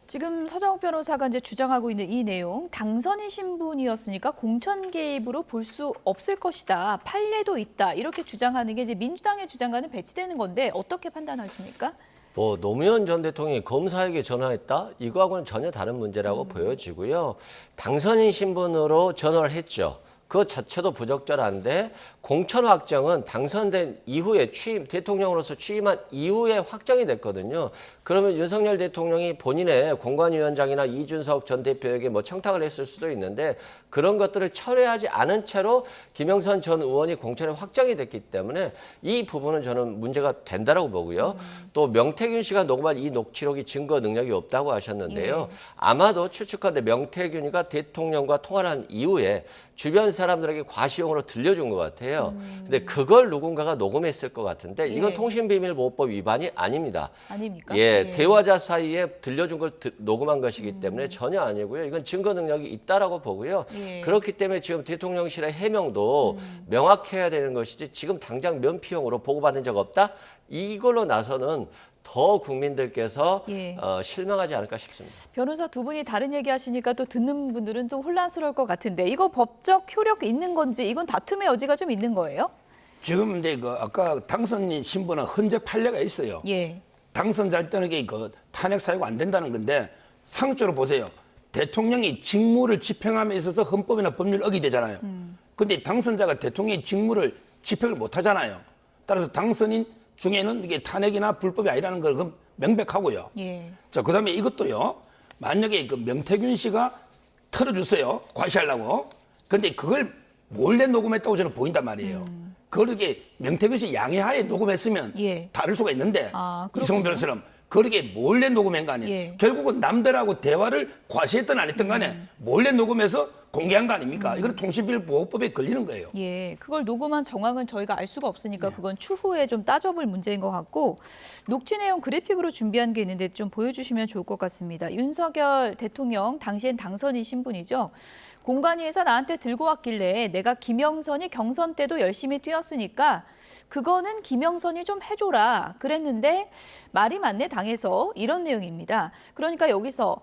지금 서정욱 변호사가 이제 주장하고 있는 이 내용, 당선인 신분이었으니까 공천 개입으로 볼 수 없을 것이다. 판례도 있다. 이렇게 주장하는 게 이제 민주당의 주장과는 배치되는 건데 어떻게 판단하십니까? 뭐 노무현 전 대통령이 검사에게 전화했다? 이거하고는 전혀 다른 문제라고 보여지고요. 당선인 신분으로 전화를 했죠. 그 자체도 부적절한데 공천 확정은 당선된 이후에 대통령으로서 취임한 이후에 확정이 됐거든요. 그러면 윤석열 대통령이 본인의 공관위원장이나 이준석 전 대표에게 뭐 청탁을 했을 수도 있는데 그런 것들을 철회하지 않은 채로 김영선 전 의원이 공천에 확정이 됐기 때문에 이 부분은 저는 문제가 된다라고 보고요. 또 명태균 씨가 녹음한 이 녹취록이 증거 능력이 없다고 하셨는데요. 아마도 추측하는데 명태균이가 대통령과 통화를 한 이후에 주변 사람들에게 과시용으로 들려준 것 같아요. 근데 그걸 누군가가 녹음했을 것 같은데 이건 통신비밀보호법 위반이 아닙니다. 아닙니까? 예, 대화자 사이에 들려준 걸 녹음한 것이기 때문에 전혀 아니고요. 이건 증거 능력이 있다라고 보고요. 예. 그렇기 때문에 지금 대통령실의 해명도 명확해야 되는 것이지 지금 당장 면피용으로 보고받은 적 없다? 이걸로 나서는 더 국민들께서 예. 실망하지 않을까 싶습니다. 변호사 두 분이 다른 얘기하시니까 또 듣는 분들은 좀 혼란스러울 것 같은데 이거 법적 효력 있는 건지 이건 다툼의 여지가 좀 있는 거예요? 지금 이제 그 아까 당선인 신분은 헌재 판례가 있어요. 예. 당선자 때는 그 탄핵 사유가 안 된다는 건데 상적으로 보세요. 대통령이 직무를 집행함에 있어서 헌법이나 법률을 어기되잖아요. 근데 당선자가 대통령의 직무를 집행을 못 하잖아요. 따라서 당선인 중에는 이게 탄핵이나 불법이 아니라는 걸 명백하고요. 예. 자, 그다음에 이것도요. 만약에 그 명태균 씨가 털어주세요. 과시하려고. 근데 그걸 몰래 녹음했다고 저는 보인단 말이에요. 그걸 이렇게 명태균 씨 양해하에 녹음했으면 예. 다를 수가 있는데 그렇군요. 이성훈 변호사처럼 그렇게 몰래 녹음한 거 아니에요. 예. 결국은 남들하고 대화를 과시했든 안 했든 간에 몰래 녹음해서 공개한 거 아닙니까? 이건 통신비밀보호법에 걸리는 거예요. 예, 그걸 녹음한 정황은 저희가 알 수가 없으니까 그건 추후에 좀 따져볼 문제인 것 같고 녹취 내용 그래픽으로 준비한 게 있는데 좀 보여주시면 좋을 것 같습니다. 윤석열 대통령 당시엔 당선인 신분이죠. 공관위에서 나한테 들고 왔길래 내가 김영선이 경선 때도 열심히 뛰었으니까 그거는 김영선이 좀 해줘라 그랬는데 말이 맞네 당에서 이런 내용입니다. 그러니까 여기서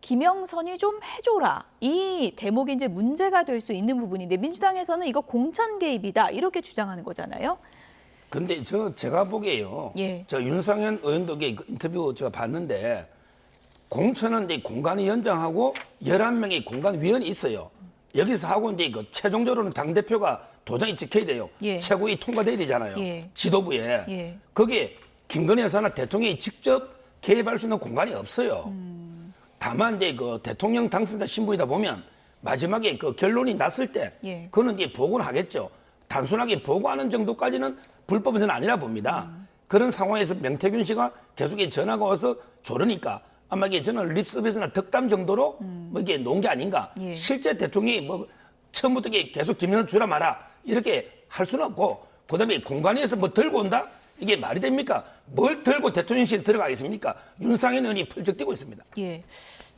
김영선이 좀 해줘라. 이 대목이 이제 문제가 될 수 있는 부분인데 민주당에서는 이거 공천 개입이다 이렇게 주장하는 거잖아요. 근데 제가 보기에요. 예. 저 윤상현 의원도 인터뷰 제가 봤는데 공천은 이제 공관위원장하고 11명의 공관위원이 있어요. 여기서 하고 이제 그 최종적으로는 당대표가 도장이 찍혀야 돼요. 예. 최고위 통과돼야 되잖아요. 예. 지도부에. 예. 거기에 김건희 여사나 대통령이 직접 개입할 수 있는 공간이 없어요. 다만 이제 그 대통령 당선자 신분이다 보면 마지막에 그 결론이 났을 때 예. 그거는 이제 보고는 하겠죠. 단순하게 보고하는 정도까지는 불법은 저는 아니라 봅니다. 그런 상황에서 명태균 씨가 계속 전화가 와서 조르니까 아마 이게 저는 립서비스나 덕담 정도로 뭐 이게 놓은 게 아닌가. 예. 실제 대통령이 뭐 처음부터 이게 계속 김영선 주라 마라 이렇게 할 수는 없고 그다음에 공관위에서 뭐 들고 온다? 이게 말이 됩니까? 뭘 들고 대통령실 들어가겠습니까? 윤상현 의원이 펄쩍 뛰고 있습니다. 예.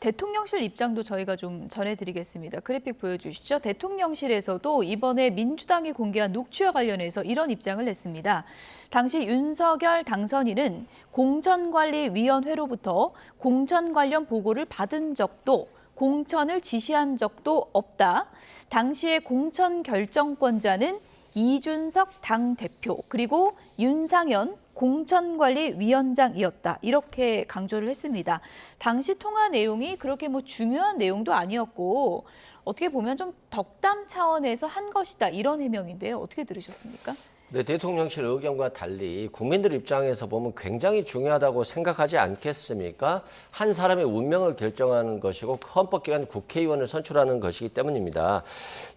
대통령실 입장도 저희가 좀 전해드리겠습니다. 그래픽 보여주시죠. 대통령실에서도 이번에 민주당이 공개한 녹취와 관련해서 이런 입장을 냈습니다. 당시 윤석열 당선인은 공천관리위원회로부터 공천 관련 보고를 받은 적도 공천을 지시한 적도 없다. 당시의 공천 결정권자는 이준석 당대표 그리고 윤상현 공천관리위원장이었다. 이렇게 강조를 했습니다. 당시 통화 내용이 그렇게 뭐 중요한 내용도 아니었고 어떻게 보면 좀 덕담 차원에서 한 것이다. 이런 해명인데요. 어떻게 들으셨습니까? 네, 대통령실 의견과 달리 국민들 입장에서 보면 굉장히 중요하다고 생각하지 않겠습니까? 한 사람의 운명을 결정하는 것이고 헌법기관 국회의원을 선출하는 것이기 때문입니다.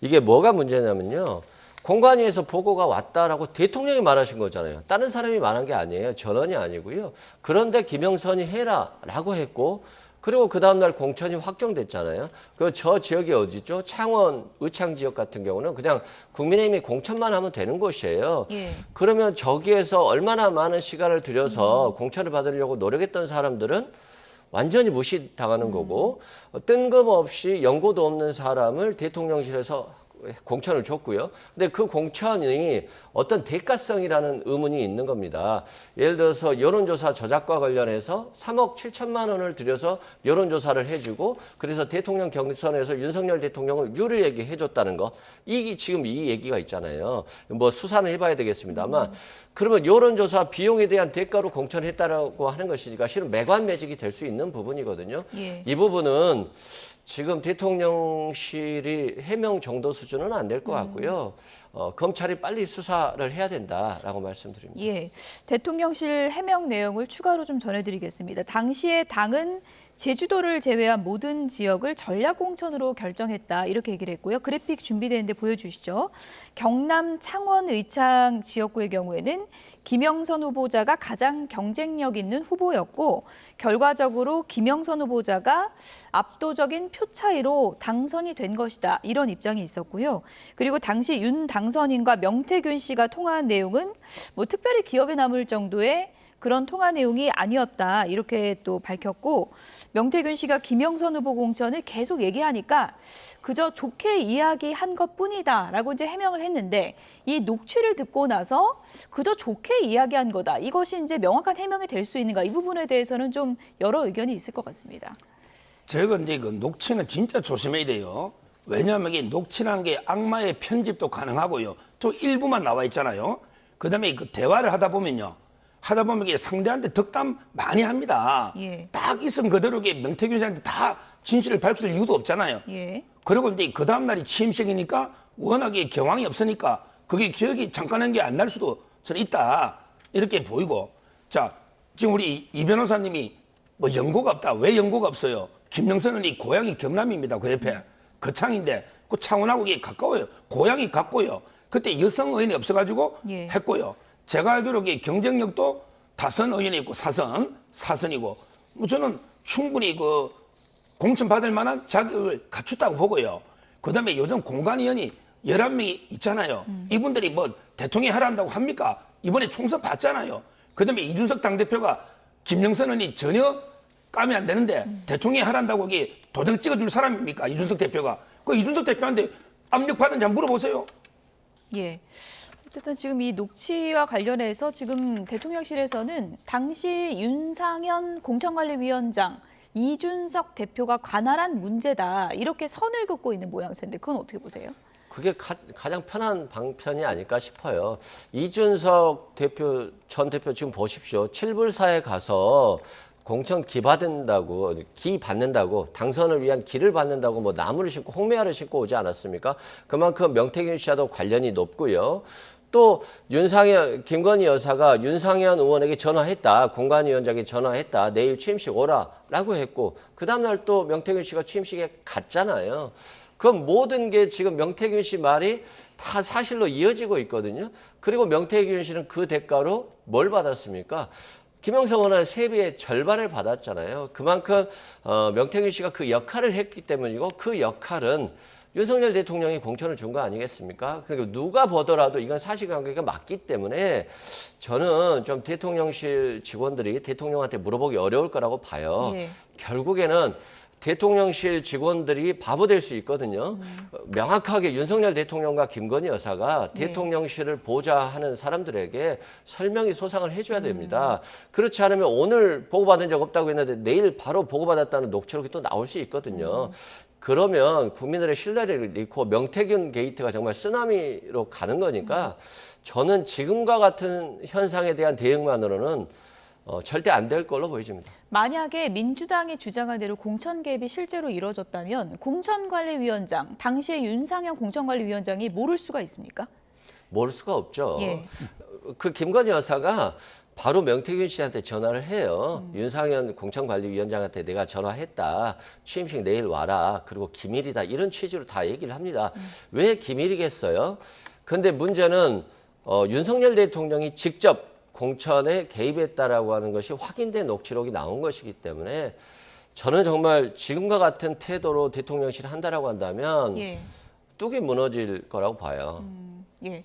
이게 뭐가 문제냐면요. 공관위에서 보고가 왔다라고 대통령이 말하신 거잖아요. 다른 사람이 말한 게 아니에요. 전원이 아니고요. 그런데 김영선이 해라라고 했고 그리고 그 다음날 공천이 확정됐잖아요. 저 지역이 어디죠? 창원, 의창 지역 같은 경우는 그냥 국민의힘이 공천만 하면 되는 곳이에요. 예. 그러면 저기에서 얼마나 많은 시간을 들여서 공천을 받으려고 노력했던 사람들은 완전히 무시당하는 거고 뜬금없이 연고도 없는 사람을 대통령실에서 공천을 줬고요. 근데 그 공천이 어떤 대가성이라는 의문이 있는 겁니다. 예를 들어서 여론조사 조작과 관련해서 3억 7천만 원을 들여서 여론조사를 해주고 그래서 대통령 경선에서 윤석열 대통령을 유리하게 해줬다는 거. 이게 지금 이 얘기가 있잖아요. 뭐 수사는 해봐야 되겠습니다만 그러면 여론조사 비용에 대한 대가로 공천했다라고 하는 것이니까 실은 매관매직이 될 수 있는 부분이거든요. 예. 이 부분은 지금 대통령실이 해명 정도 수준은 안 될 것 같고요. 검찰이 빨리 수사를 해야 된다라고 말씀드립니다. 예, 대통령실 해명 내용을 추가로 좀 전해드리겠습니다. 당시에 당은 제주도를 제외한 모든 지역을 전략공천으로 결정했다. 이렇게 얘기를 했고요. 그래픽 준비되는데 보여주시죠. 경남 창원 의창 지역구의 경우에는 김영선 후보자가 가장 경쟁력 있는 후보였고 결과적으로 김영선 후보자가 압도적인 표 차이로 당선이 된 것이다. 이런 입장이 있었고요. 그리고 당시 윤 당선인과 명태균 씨가 통화한 내용은 뭐 특별히 기억에 남을 정도의 그런 통화 내용이 아니었다. 이렇게 또 밝혔고 명태균 씨가 김영선 후보 공천을 계속 얘기하니까 그저 좋게 이야기한 것뿐이다라고 이제 해명을 했는데 이 녹취를 듣고 나서 그저 좋게 이야기한 거다. 이것이 이제 명확한 해명이 될 수 있는가? 이 부분에 대해서는 좀 여러 의견이 있을 것 같습니다. 제가 이제 그 녹취는 진짜 조심해야 돼요. 왜냐하면 이게 녹취라는 게 악마의 편집도 가능하고요. 또 일부만 나와 있잖아요. 그다음에 그 대화를 하다 보면 이게 상대한테 덕담 많이 합니다. 예. 딱 있은 그대로 이게 명태균 씨한테 다 진실을 밝힐 이유도 없잖아요. 예. 그리고 이제 그 다음 날이 취임식이니까 워낙에 경황이 없으니까 그게 기억이 잠깐 한 게 안 날 수도 저는 있다 이렇게 보이고. 자, 지금 우리 이 변호사님이 뭐 연고가 없다. 왜 연고가 없어요? 김영선은 이 고향이 경남입니다. 그 옆에 거창인데 그 창원하고 이게 가까워요. 고향이 같고요. 그때 여성 의원이 없어가지고 예. 했고요. 제가 알기로 이게 경쟁력도 다선 의원이 있고 사선이고 뭐 저는 충분히 그 공천 받을 만한 자격을 갖췄다고 보고요. 그다음에 요즘 공관위원이 11명이 있잖아요. 이분들이 뭐 대통령이 하란다고 합니까? 이번에 총선 봤잖아요. 그다음에 이준석 당대표가 김영선 의원이 전혀 까면 안 되는데 대통령이 하란다고 이게 도장 찍어줄 사람입니까? 이준석 대표가. 그 이준석 대표한테 압력 받은지 한번 물어보세요. 예. 어쨌든 지금 이 녹취와 관련해서 지금 대통령실에서는 당시 윤상현 공천관리위원장 이준석 대표가 관할한 문제다 이렇게 선을 긋고 있는 모양새인데 그건 어떻게 보세요? 그게 가장 편한 방편이 아닐까 싶어요. 이준석 대표 전 대표 지금 보십시오. 7불사에 가서 공천 기 받는다고 당선을 위한 기를 받는다고 뭐 나무를 심고 홍매화를 심고 오지 않았습니까? 그만큼 명태균 씨와도 관련이 높고요. 또 김건희 여사가 윤상현 의원에게 전화했다. 공관위원장에게 전화했다. 내일 취임식 오라라고 했고 그 다음날 또 명태균 씨가 취임식에 갔잖아요. 그 모든 게 지금 명태균 씨 말이 다 사실로 이어지고 있거든요. 그리고 명태균 씨는 그 대가로 뭘 받았습니까? 김영선 의원은 세비의 절반을 받았잖아요. 그만큼 명태균 씨가 그 역할을 했기 때문이고 그 역할은 윤석열 대통령이 공천을 준 거 아니겠습니까? 그리고 누가 보더라도 이건 사실관계가 맞기 때문에 저는 좀 대통령실 직원들이 대통령한테 물어보기 어려울 거라고 봐요. 예. 결국에는 대통령실 직원들이 바보 될 수 있거든요. 명확하게 윤석열 대통령과 김건희 여사가 대통령실을 보좌하는 사람들에게 설명이 소상을 해줘야 됩니다. 그렇지 않으면 오늘 보고받은 적 없다고 했는데 내일 바로 보고받았다는 녹취록이 또 나올 수 있거든요. 그러면 국민들의 신뢰를 잃고 명태균 게이트가 정말 쓰나미로 가는 거니까 저는 지금과 같은 현상에 대한 대응만으로는 절대 안 될 걸로 보여집니다. 만약에 민주당이 주장한 대로 공천 개입이 실제로 이뤄졌다면 공천관리위원장, 당시의 윤상현 공천관리위원장이 모를 수가 있습니까? 모를 수가 없죠. 예. 그 김건희 여사가 바로 명태균 씨한테 전화를 해요. 윤상현 공천관리위원장한테 내가 전화했다. 취임식 내일 와라. 그리고 기밀이다. 이런 취지로 다 얘기를 합니다. 왜 기밀이겠어요? 근데 문제는 윤석열 대통령이 직접 공천에 개입했다라고 하는 것이 확인된 녹취록이 나온 것이기 때문에 저는 정말 지금과 같은 태도로 대통령실을 한다라고 한다면 뚝이 무너질 거라고 봐요. 예.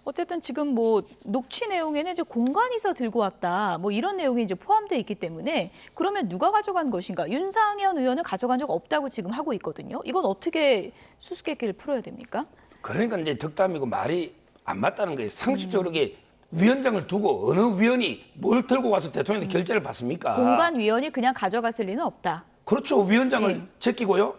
어쨌든 지금 뭐 녹취 내용에는 이제 공관위에서 들고 왔다 뭐 이런 내용이 이제 포함되어 있기 때문에 그러면 누가 가져간 것인가? 윤상현 의원은 가져간 적 없다고 지금 하고 있거든요. 이건 어떻게 수수께끼를 풀어야 됩니까? 그러니까 이제 덕담이고 말이 안 맞다는 거예요. 상식적으로 이게 위원장을 두고 어느 위원이 뭘 들고 와서 대통령한테 결재를 받습니까? 공관위원이 그냥 가져갔을 리는 없다. 그렇죠. 위원장을 제끼고요.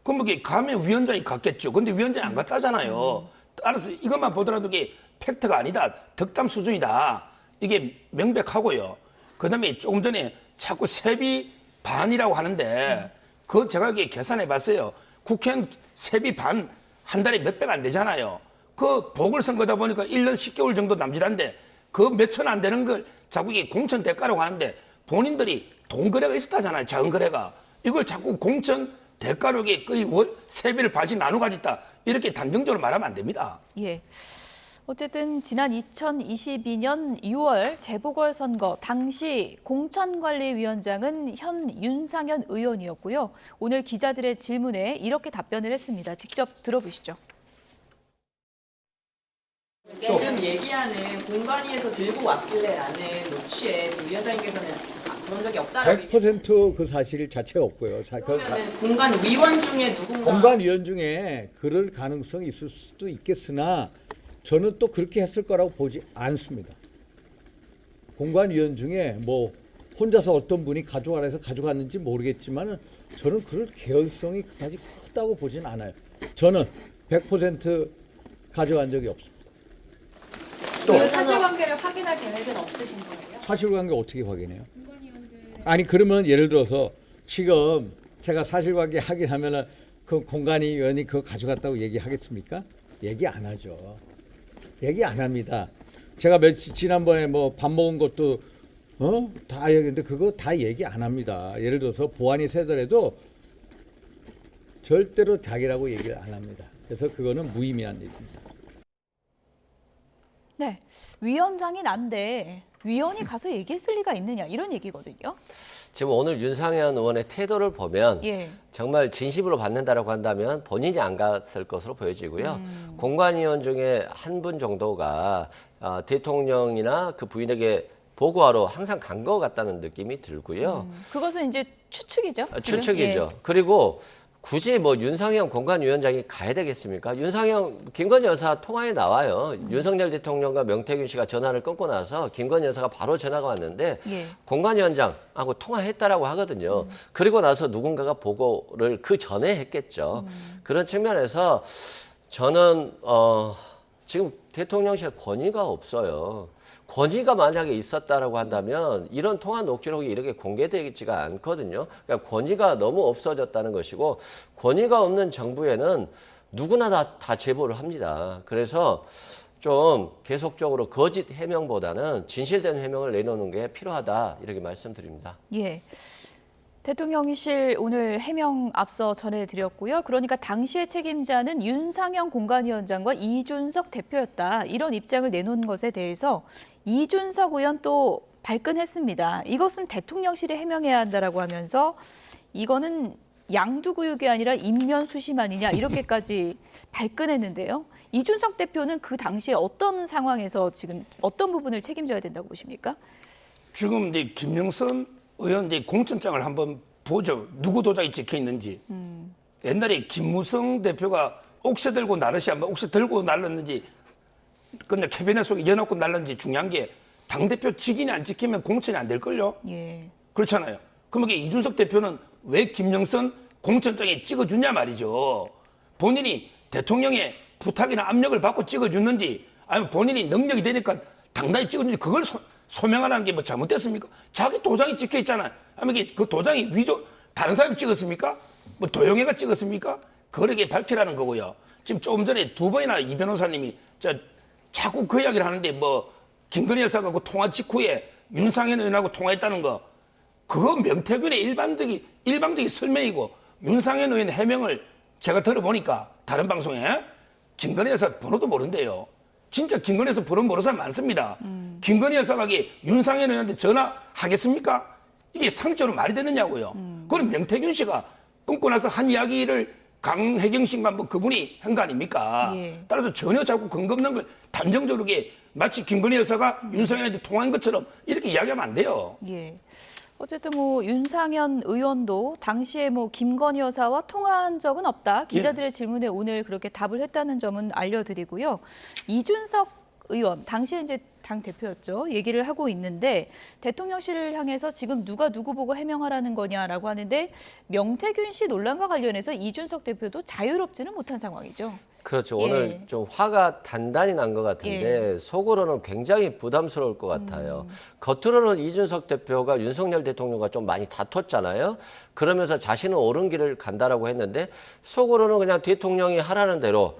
그럼 이게 가면 위원장이 갔겠죠. 근데 위원장이 안 갔다잖아요. 따라서 이것만 보더라도 이게 팩트가 아니다. 덕담 수준이다. 이게 명백하고요. 그다음에 조금 전에 자꾸 세비 반이라고 하는데 그거 제가 이게 계산해 봤어요. 국회의원 세비 반 한 달에 몇백 안 되잖아요. 그 보궐선거다 보니까 1년 10개월 정도 남짓한데 그 몇천 안 되는 걸 자꾸 이게 공천 대가라고 하는데 본인들이 돈 거래가 있었다잖아요. 작은 거래가. 이걸 자꾸 공천 대가로 이게 거의 세배를 반씩 나눠 가졌다. 이렇게 단정적으로 말하면 안 됩니다. 예. 어쨌든 지난 2022년 6월 재보궐선거 당시 공천관리위원장은 현 윤상현 의원이었고요. 오늘 기자들의 질문에 이렇게 답변을 했습니다. 직접 들어보시죠. 지금 얘기하는 공관위에서 들고 왔길래라는 녹취에 위원장님께서는 그런 적이 없다라고 100% 그 사실 자체가 없고요. 그러면은 공관위원 중에 누군가 공관위원 중에 그럴 가능성이 있을 수도 있겠으나 저는 또 그렇게 했을 거라고 보지 않습니다. 공관위원 중에 뭐 혼자서 어떤 분이 가져가라 해서 가져갔는지 모르겠지만 저는 그럴 개연성이 그다지 크다고 보진 않아요. 저는 100% 가져간 적이 없습니다. 또 사실관계를 확인할 계획은 없으신 거예요? 사실관계 어떻게 확인해요? 아니 그러면 예를 들어서 지금 제가 사실관계 확인하면은 그 공관위원이 그거 가져갔다고 얘기하겠습니까? 얘기 안 하죠. 얘기 안 합니다. 제가 지난번에 뭐 밥 먹은 것도 다 얘기했는데 그거 다 얘기 안 합니다. 예를 들어서 보안이 세더라도 절대로 자기라고 얘기를 안 합니다. 그래서 그거는 무의미한 얘기입니다. 네, 위원장이 난데 위원이 가서 얘기했을 리가 있느냐 이런 얘기거든요. 지금 오늘 윤상현 의원의 태도를 보면 정말 진심으로 받는다라고 한다면 본인이 안 갔을 것으로 보여지고요. 공관위원 중에 한 분 정도가 대통령이나 그 부인에게 보고하러 항상 간 것 같다는 느낌이 들고요. 그것은 이제 추측이죠. 추측이죠. 그리고 굳이 뭐 윤상현 공관위원장이 가야 되겠습니까? 윤상현, 김건희 여사 통화에 나와요. 윤석열 대통령과 명태균 씨가 전화를 끊고 나서 김건희 여사가 바로 전화가 왔는데 공관위원장하고 통화했다라고 하거든요. 그리고 나서 누군가가 보고를 그 전에 했겠죠. 그런 측면에서 저는 지금 대통령실 권위가 없어요. 권위가 만약에 있었다라고 한다면 이런 통화 녹취록이 이렇게 공개되지가 않거든요. 그러니까 권위가 너무 없어졌다는 것이고 권위가 없는 정부에는 누구나 다 제보를 합니다. 그래서 좀 계속적으로 거짓 해명보다는 진실된 해명을 내놓는 게 필요하다 이렇게 말씀드립니다. 예. 대통령실 오늘 해명 앞서 전해드렸고요. 그러니까 당시의 책임자는 윤상현 공관위원장과 이준석 대표였다. 이런 입장을 내놓은 것에 대해서 이준석 의원 또 발끈했습니다. 이것은 대통령실이 해명해야 한다라고 하면서 이거는 양두구육이 아니라 인면수심 아니냐 이렇게까지 발끈했는데요. 이준석 대표는 그 당시에 어떤 상황에서 지금 어떤 부분을 책임져야 된다고 보십니까? 지금 이제 김영선 의원 이제 공천장을 한번 보죠. 누구 도장이 찍혀 있는지. 옛날에 김무성 대표가 옥새 들고 나르시 한번 옥새 들고 날랐는지 근데 캐비넷 속에 연합군 날랐는지 중요한 게 당대표 직인이 안 지키면 공천이 안 될걸요. 그렇잖아요. 그럼 이준석 대표는 왜 김영선 공천장에 찍어주냐 말이죠. 본인이 대통령의 부탁이나 압력을 받고 찍어줬는지 아니면 본인이 능력이 되니까 당당히 찍어줬는지 그걸 소명하라는 게 뭐 잘못됐습니까? 자기 도장이 찍혀 있잖아요. 아니면 그 도장이 다른 사람이 찍었습니까? 뭐 도영애가 찍었습니까? 그렇게 밝히라는 거고요. 지금 조금 전에 두 번이나 이 변호사님이 자꾸 그 이야기를 하는데 뭐 김건희 여사가 그 통화 직후에 윤상현 의원하고 통화했다는 거 그거 명태균의 일방적인 설명이고 윤상현 의원 해명을 제가 들어보니까 다른 방송에 김건희 여사 번호도 모른대요. 진짜 김건희 여사 번호 모르는 사람 많습니다. 김건희 여사가 윤상현 의원한테 전화하겠습니까? 이게 상식적으로 말이 되느냐고요. 그건 명태균 씨가 끊고 나서 한 이야기를 강혜경 씨인가 뭐 그분이 한 거 아닙니까? 따라서 전혀 자꾸 근거 없는 걸 단정적으로 마치 김건희 여사가 윤상현한테 통화한 것처럼 이렇게 이야기하면 안 돼요. 어쨌든 뭐 윤상현 의원도 당시에 뭐 김건희 여사와 통화한 적은 없다. 기자들의 질문에 오늘 그렇게 답을 했다는 점은 알려드리고요. 이준석 의원 당시에 이제 당 대표였죠. 얘기를 하고 있는데 대통령실을 향해서 지금 누가 누구 보고 해명하라는 거냐라고 하는데 명태균 씨 논란과 관련해서 이준석 대표도 자유롭지는 못한 상황이죠. 그렇죠. 오늘 좀 화가 단단히 난 것 같은데 속으로는 굉장히 부담스러울 것 같아요. 겉으로는 이준석 대표가 윤석열 대통령과 좀 많이 다퉜잖아요. 그러면서 자신은 옳은 길을 간다라고 했는데 속으로는 그냥 대통령이 하라는 대로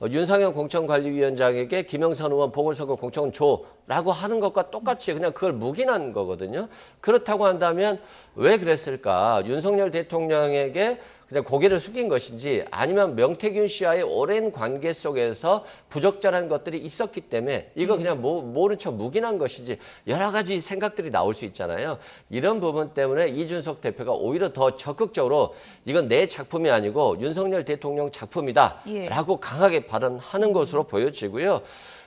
윤상현 공천관리위원장에게 김영선 의원 보궐선거 공천 줘라고 하는 것과 똑같이 그냥 그걸 묵인한 거거든요. 그렇다고 한다면 왜 그랬을까? 윤석열 대통령에게 그냥 고개를 숙인 것인지 아니면 명태균 씨와의 오랜 관계 속에서 부적절한 것들이 있었기 때문에 이거 그냥 모른 척 묵인한 것인지 여러 가지 생각들이 나올 수 있잖아요. 이런 부분 때문에 이준석 대표가 오히려 더 적극적으로 이건 내 작품이 아니고 윤석열 대통령 작품이다 라고 강하게 발언하는 것으로 보여지고요.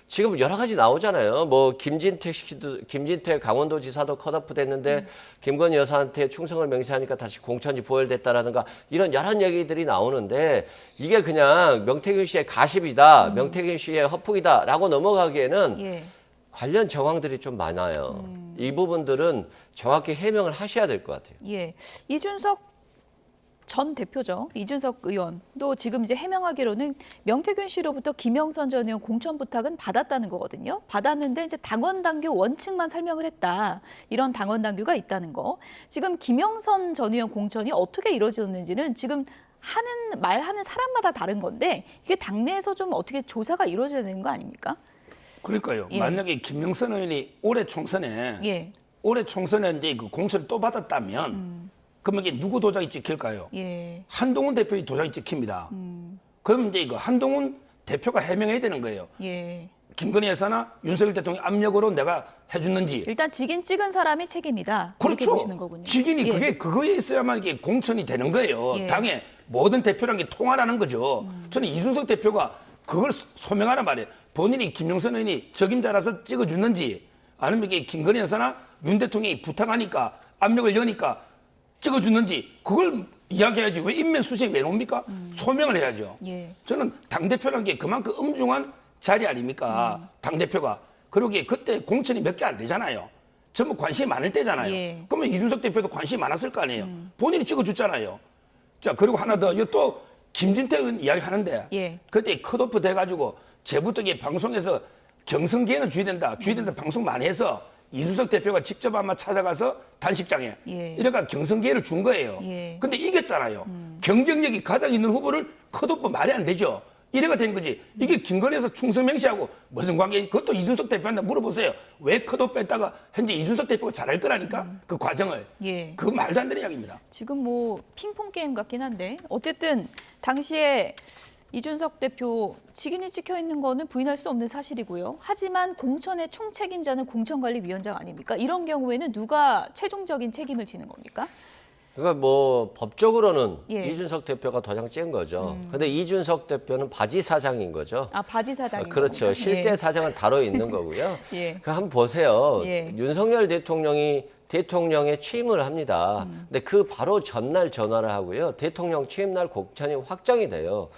지금 여러 가지 나오잖아요. 뭐 김진태 강원도지사도 컷오프 됐는데 김건희 여사한테 충성을 맹세하니까 다시 공천이 부활됐다라든가 이런 여러 얘기들이 나오는데 이게 그냥 명태균 씨의 가십이다, 명태균 씨의 허풍이다라고 넘어가기에는 예. 관련 정황들이 좀 많아요. 이 부분들은 정확히 해명을 하셔야 될 것 같아요. 예. 이준석 전 대표죠. 이준석 의원도 지금 이제 해명하기로는 명태균 씨로부터 김영선 전 의원 공천 부탁은 받았다는 거거든요. 받았는데 이제 당원 당규 원칙만 설명을 했다. 이런 당원 당규가 있다는 거. 지금 김영선 전 의원 공천이 어떻게 이루어졌는지는 지금 말하는 사람마다 다른 건데 이게 당내에서 좀 어떻게 조사가 이루어져야 되는 거 아닙니까? 그러니까요. 예. 만약에 김영선 의원이 올해 총선에 이제 그 공천을 또 받았다면 그러면 이게 누구 도장이 찍힐까요? 예. 한동훈 대표의 도장이 찍힙니다. 그럼 이제 이거 한동훈 대표가 해명해야 되는 거예요. 예. 김건희 여사나 윤석열 대통령 압력으로 내가 해줬는지. 일단 직인 찍은 사람이 책임이다. 이렇게 그렇죠. 보시는 거군요. 직인이 예. 그거에 있어야만 이게 공천이 되는 거예요. 예. 당의 모든 대표랑 게 통하라는 거죠. 저는 이준석 대표가 그걸 소명하란 말이에요. 본인이 김영선 의원이 적임자라서 찍어줬는지 아니면 이게 김건희 여사나 윤 대통령이 부탁하니까 압력을 여니까 찍어줬는지 그걸 이야기해야지 왜 인면수색 왜 놓습니까? 소명을 해야죠. 예. 저는 당대표라는 게 그만큼 엄중한 자리 아닙니까? 당대표가. 그러고 그때 공천이 몇 개 안 되잖아요. 전부 관심이 많을 때잖아요. 예. 그러면 이준석 대표도 관심이 많았을 거 아니에요. 본인이 찍어줬잖아요. 자, 그리고 하나 더. 이거 또 김진태 의원 이야기 하는데 예. 그때 컷오프 돼가지고 제부터 방송에서 경선기에는 주의된다 방송 많이 해서 이준석 대표가 직접 아마 찾아가서 단식장에 예. 이래가 경선 기회를 준 거예요. 예. 근데 이겼잖아요. 경쟁력이 가장 있는 후보를 컷오프 말이 안 되죠. 이래가 된 거지. 이게 김건희에서 충성 맹세하고 무슨 관계? 그것도 이준석 대표한테 물어보세요. 왜 컷오프 했다가 현재 이준석 대표가 잘할 거라니까 그 과정을. 예. 그거 말도 안 되는 이야기입니다. 지금 뭐 핑퐁 게임 같긴 한데 어쨌든 당시에 이준석 대표 직인이 찍혀 있는 거는 부인할 수 없는 사실이고요. 하지만 공천의 총책임자는 공천관리위원장 아닙니까? 이런 경우에는 누가 최종적인 책임을 지는 겁니까? 그러니까 뭐 법적으로는 예. 이준석 대표가 도장 찍은 거죠. 근데 이준석 대표는 바지 사장인 거죠. 아, 바지 사장인 그렇죠. 겁니까? 실제 예. 사장은 다뤄 있는 거고요. 예. 그 한번 보세요. 예. 윤석열 대통령이 대통령에 취임을 합니다. 근데 그 바로 전날 전화를 하고요. 대통령 취임날 공천이 확정이 돼요.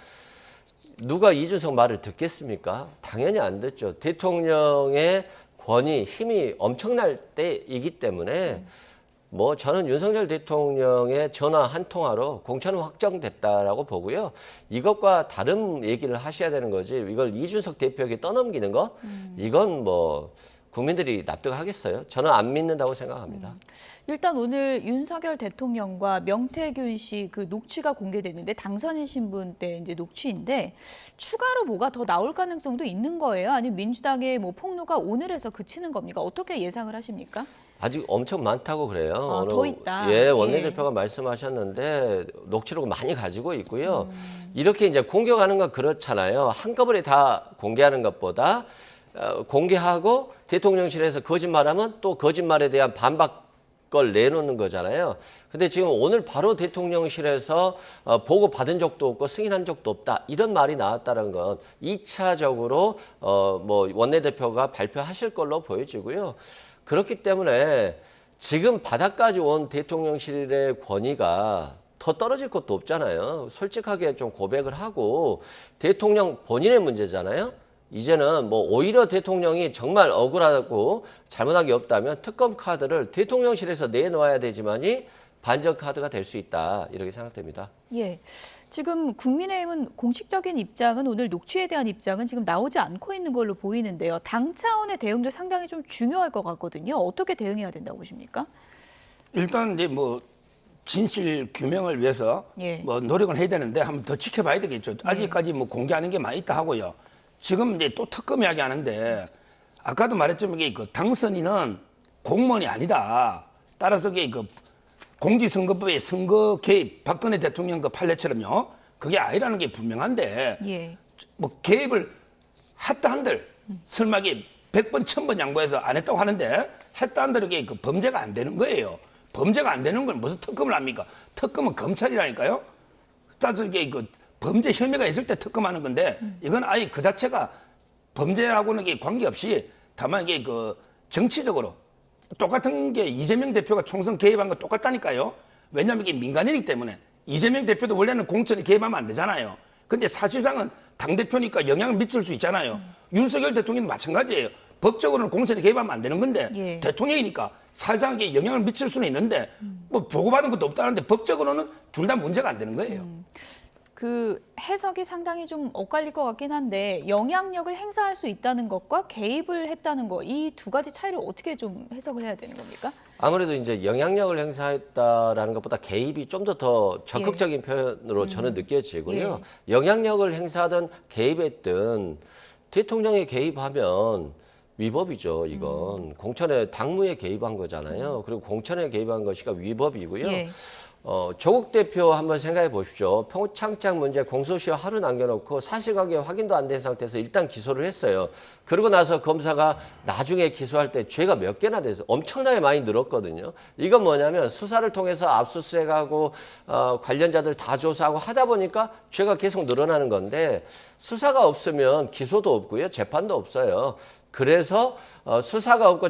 누가 이준석 말을 듣겠습니까? 당연히 안 듣죠. 대통령의 권위, 힘이 엄청날 때이기 때문에 뭐 저는 윤석열 대통령의 전화 한 통화로 공천은 확정됐다라고 보고요. 이것과 다른 얘기를 하셔야 되는 거지. 이걸 이준석 대표에게 떠넘기는 거? 이건 뭐 국민들이 납득하겠어요? 저는 안 믿는다고 생각합니다. 일단 오늘 윤석열 대통령과 명태균 씨 그 녹취가 공개됐는데 당선인 신분 때 이제 녹취인데 추가로 뭐가 더 나올 가능성도 있는 거예요? 아니면 민주당의 뭐 폭로가 오늘에서 그치는 겁니까? 어떻게 예상을 하십니까? 아직 엄청 많다고 그래요. 아, 오늘 더 있다. 예, 원내대표가 예. 말씀하셨는데 녹취록을 많이 가지고 있고요. 이렇게 이제 공격하는 건 그렇잖아요. 한꺼번에 다 공개하는 것보다 공개하고 대통령실에서 거짓말하면 또 거짓말에 대한 반박 걸 내놓는 거잖아요. 근데 지금 오늘 바로 대통령실에서 보고 받은 적도 없고 승인한 적도 없다. 이런 말이 나왔다는 건 2차적으로 뭐 원내대표가 발표하실 걸로 보여지고요. 그렇기 때문에 지금 바닥까지 온 대통령실의 권위가 더 떨어질 것도 없잖아요. 솔직하게 좀 고백을 하고 대통령 본인의 문제잖아요. 이제는 뭐 오히려 대통령이 정말 억울하고 잘못한 게 없다면 특검 카드를 대통령실에서 내놓아야 되지만이 반전 카드가 될 수 있다. 이렇게 생각됩니다. 예. 지금 국민의힘은 공식적인 입장은 오늘 녹취에 대한 입장은 지금 나오지 않고 있는 걸로 보이는데요. 당 차원의 대응도 상당히 좀 중요할 것 같거든요. 어떻게 대응해야 된다고 보십니까? 일단 이제 뭐 진실 규명을 위해서 예. 뭐 노력을 해야 되는데 한번 더 지켜봐야 되겠죠. 아직까지 뭐 공개하는 게 많이 있다 하고요. 지금 이제 또 특검 이야기 하는데 아까도 말했지만 이게 그 당선인은 공무원이 아니다. 따라서 이게 그 공직선거법의 선거 개입 박근혜 대통령 그 판례처럼요. 그게 아니라는 게 분명한데 예. 뭐 개입을 했다 한들 설마 이게 100번 1000번 양보해서 안 했다고 하는데 했다 한들 이게 그 범죄가 안 되는 거예요. 범죄가 안 되는 건 무슨 특검을 합니까? 특검은 검찰이라니까요. 따라서 이게 그 범죄 혐의가 있을 때 특검하는 건데 이건 아예 그 자체가 범죄하고는 이게 관계없이 다만 이게 그 정치적으로 똑같은 게 이재명 대표가 총선 개입한 거 똑같다니까요. 왜냐하면 이게 민간인이기 때문에 이재명 대표도 원래는 공천에 개입하면 안 되잖아요. 근데 사실상은 당대표니까 영향을 미칠 수 있잖아요. 윤석열 대통령도 마찬가지예요. 법적으로는 공천에 개입하면 안 되는 건데 대통령이니까 사실상에 영향을 미칠 수는 있는데 뭐 보고받은 것도 없다는데 법적으로는 둘 다 문제가 안 되는 거예요. 그 해석이 상당히 좀 엇갈릴 것 같긴 한데 영향력을 행사할 수 있다는 것과 개입을 했다는 것, 이 두 가지 차이를 어떻게 좀 해석을 해야 되는 겁니까? 아무래도 이제 영향력을 행사했다라는 것보다 개입이 좀 더 적극적인 표현으로 저는 느껴지고요. 영향력을 행사하든 개입했든 대통령이 개입하면 위법이죠, 이건. 공천에 당무에 개입한 거잖아요. 그리고 공천에 개입한 것이가 위법이고요. 조국 대표 한번 생각해 보십시오. 평창장 문제 공소시효 하루 남겨놓고 사실관계 확인도 안 된 상태에서 일단 기소를 했어요. 그러고 나서 검사가 나중에 기소할 때 죄가 몇 개나 돼서 엄청나게 많이 늘었거든요. 이건 뭐냐면 수사를 통해서 압수수색하고 관련자들 다 조사하고 하다 보니까 죄가 계속 늘어나는 건데 수사가 없으면 기소도 없고요. 재판도 없어요. 그래서 수사가 없고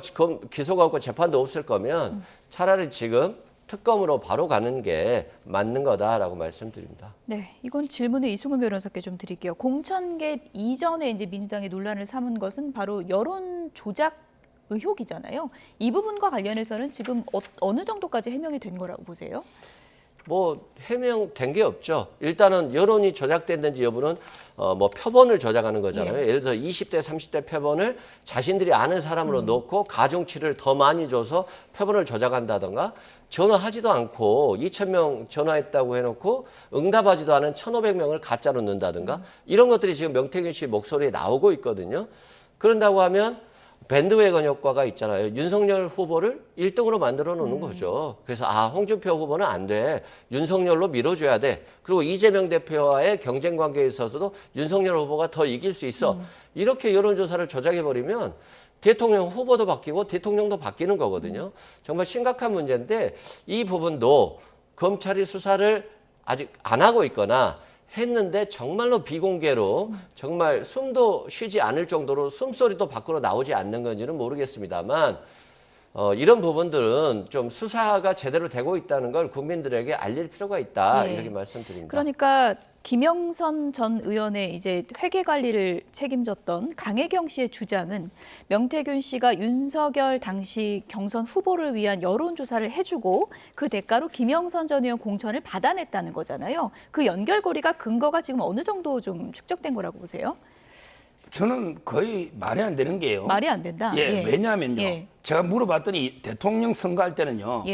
기소가 없고 재판도 없을 거면 차라리 지금 특검으로 바로 가는 게 맞는 거다라고 말씀드립니다. 네, 이건 질문을 이승훈 변호사께 좀 드릴게요. 공천 개입 이전에 이제 민주당이 논란을 삼은 것은 바로 여론 조작 의혹이잖아요. 이 부분과 관련해서는 지금 어느 정도까지 해명이 된 거라고 보세요? 뭐 해명된 게 없죠. 일단은 여론이 조작됐는지 여부는 뭐 표본을 조작하는 거잖아요. 예를 들어 20대, 30대 표본을 자신들이 아는 사람으로 넣고 가중치를 더 많이 줘서 표본을 조작한다던가 전화하지도 않고 2,000명 전화했다고 해놓고 응답하지도 않은 1,500명을 가짜로 넣는다든가 이런 것들이 지금 명태균 씨 목소리에 나오고 있거든요. 그런다고 하면 밴드웨건 효과가 있잖아요. 윤석열 후보를 1등으로 만들어 놓는 거죠. 그래서 홍준표 후보는 안 돼. 윤석열로 밀어줘야 돼. 그리고 이재명 대표와의 경쟁 관계에 있어서도 윤석열 후보가 더 이길 수 있어. 이렇게 여론조사를 조작해버리면 대통령 후보도 바뀌고 대통령도 바뀌는 거거든요. 정말 심각한 문제인데 이 부분도 검찰이 수사를 아직 안 하고 있거나 했는데 정말로 비공개로 정말 숨도 쉬지 않을 정도로 숨소리도 밖으로 나오지 않는 건지는 모르겠습니다만 이런 부분들은 좀 수사가 제대로 되고 있다는 걸 국민들에게 알릴 필요가 있다 이렇게 말씀드립니다. 그러니까 김영선 전 의원의 이제 회계 관리를 책임졌던 강혜경 씨의 주장은 명태균 씨가 윤석열 당시 경선 후보를 위한 여론조사를 해주고 그 대가로 김영선 전 의원 공천을 받아냈다는 거잖아요. 그 연결고리가 근거가 지금 어느 정도 좀 축적된 거라고 보세요? 저는 거의 말이 안 되는 게요. 말이 안 된다? 왜냐하면요. 제가 물어봤더니 대통령 선거할 때는요.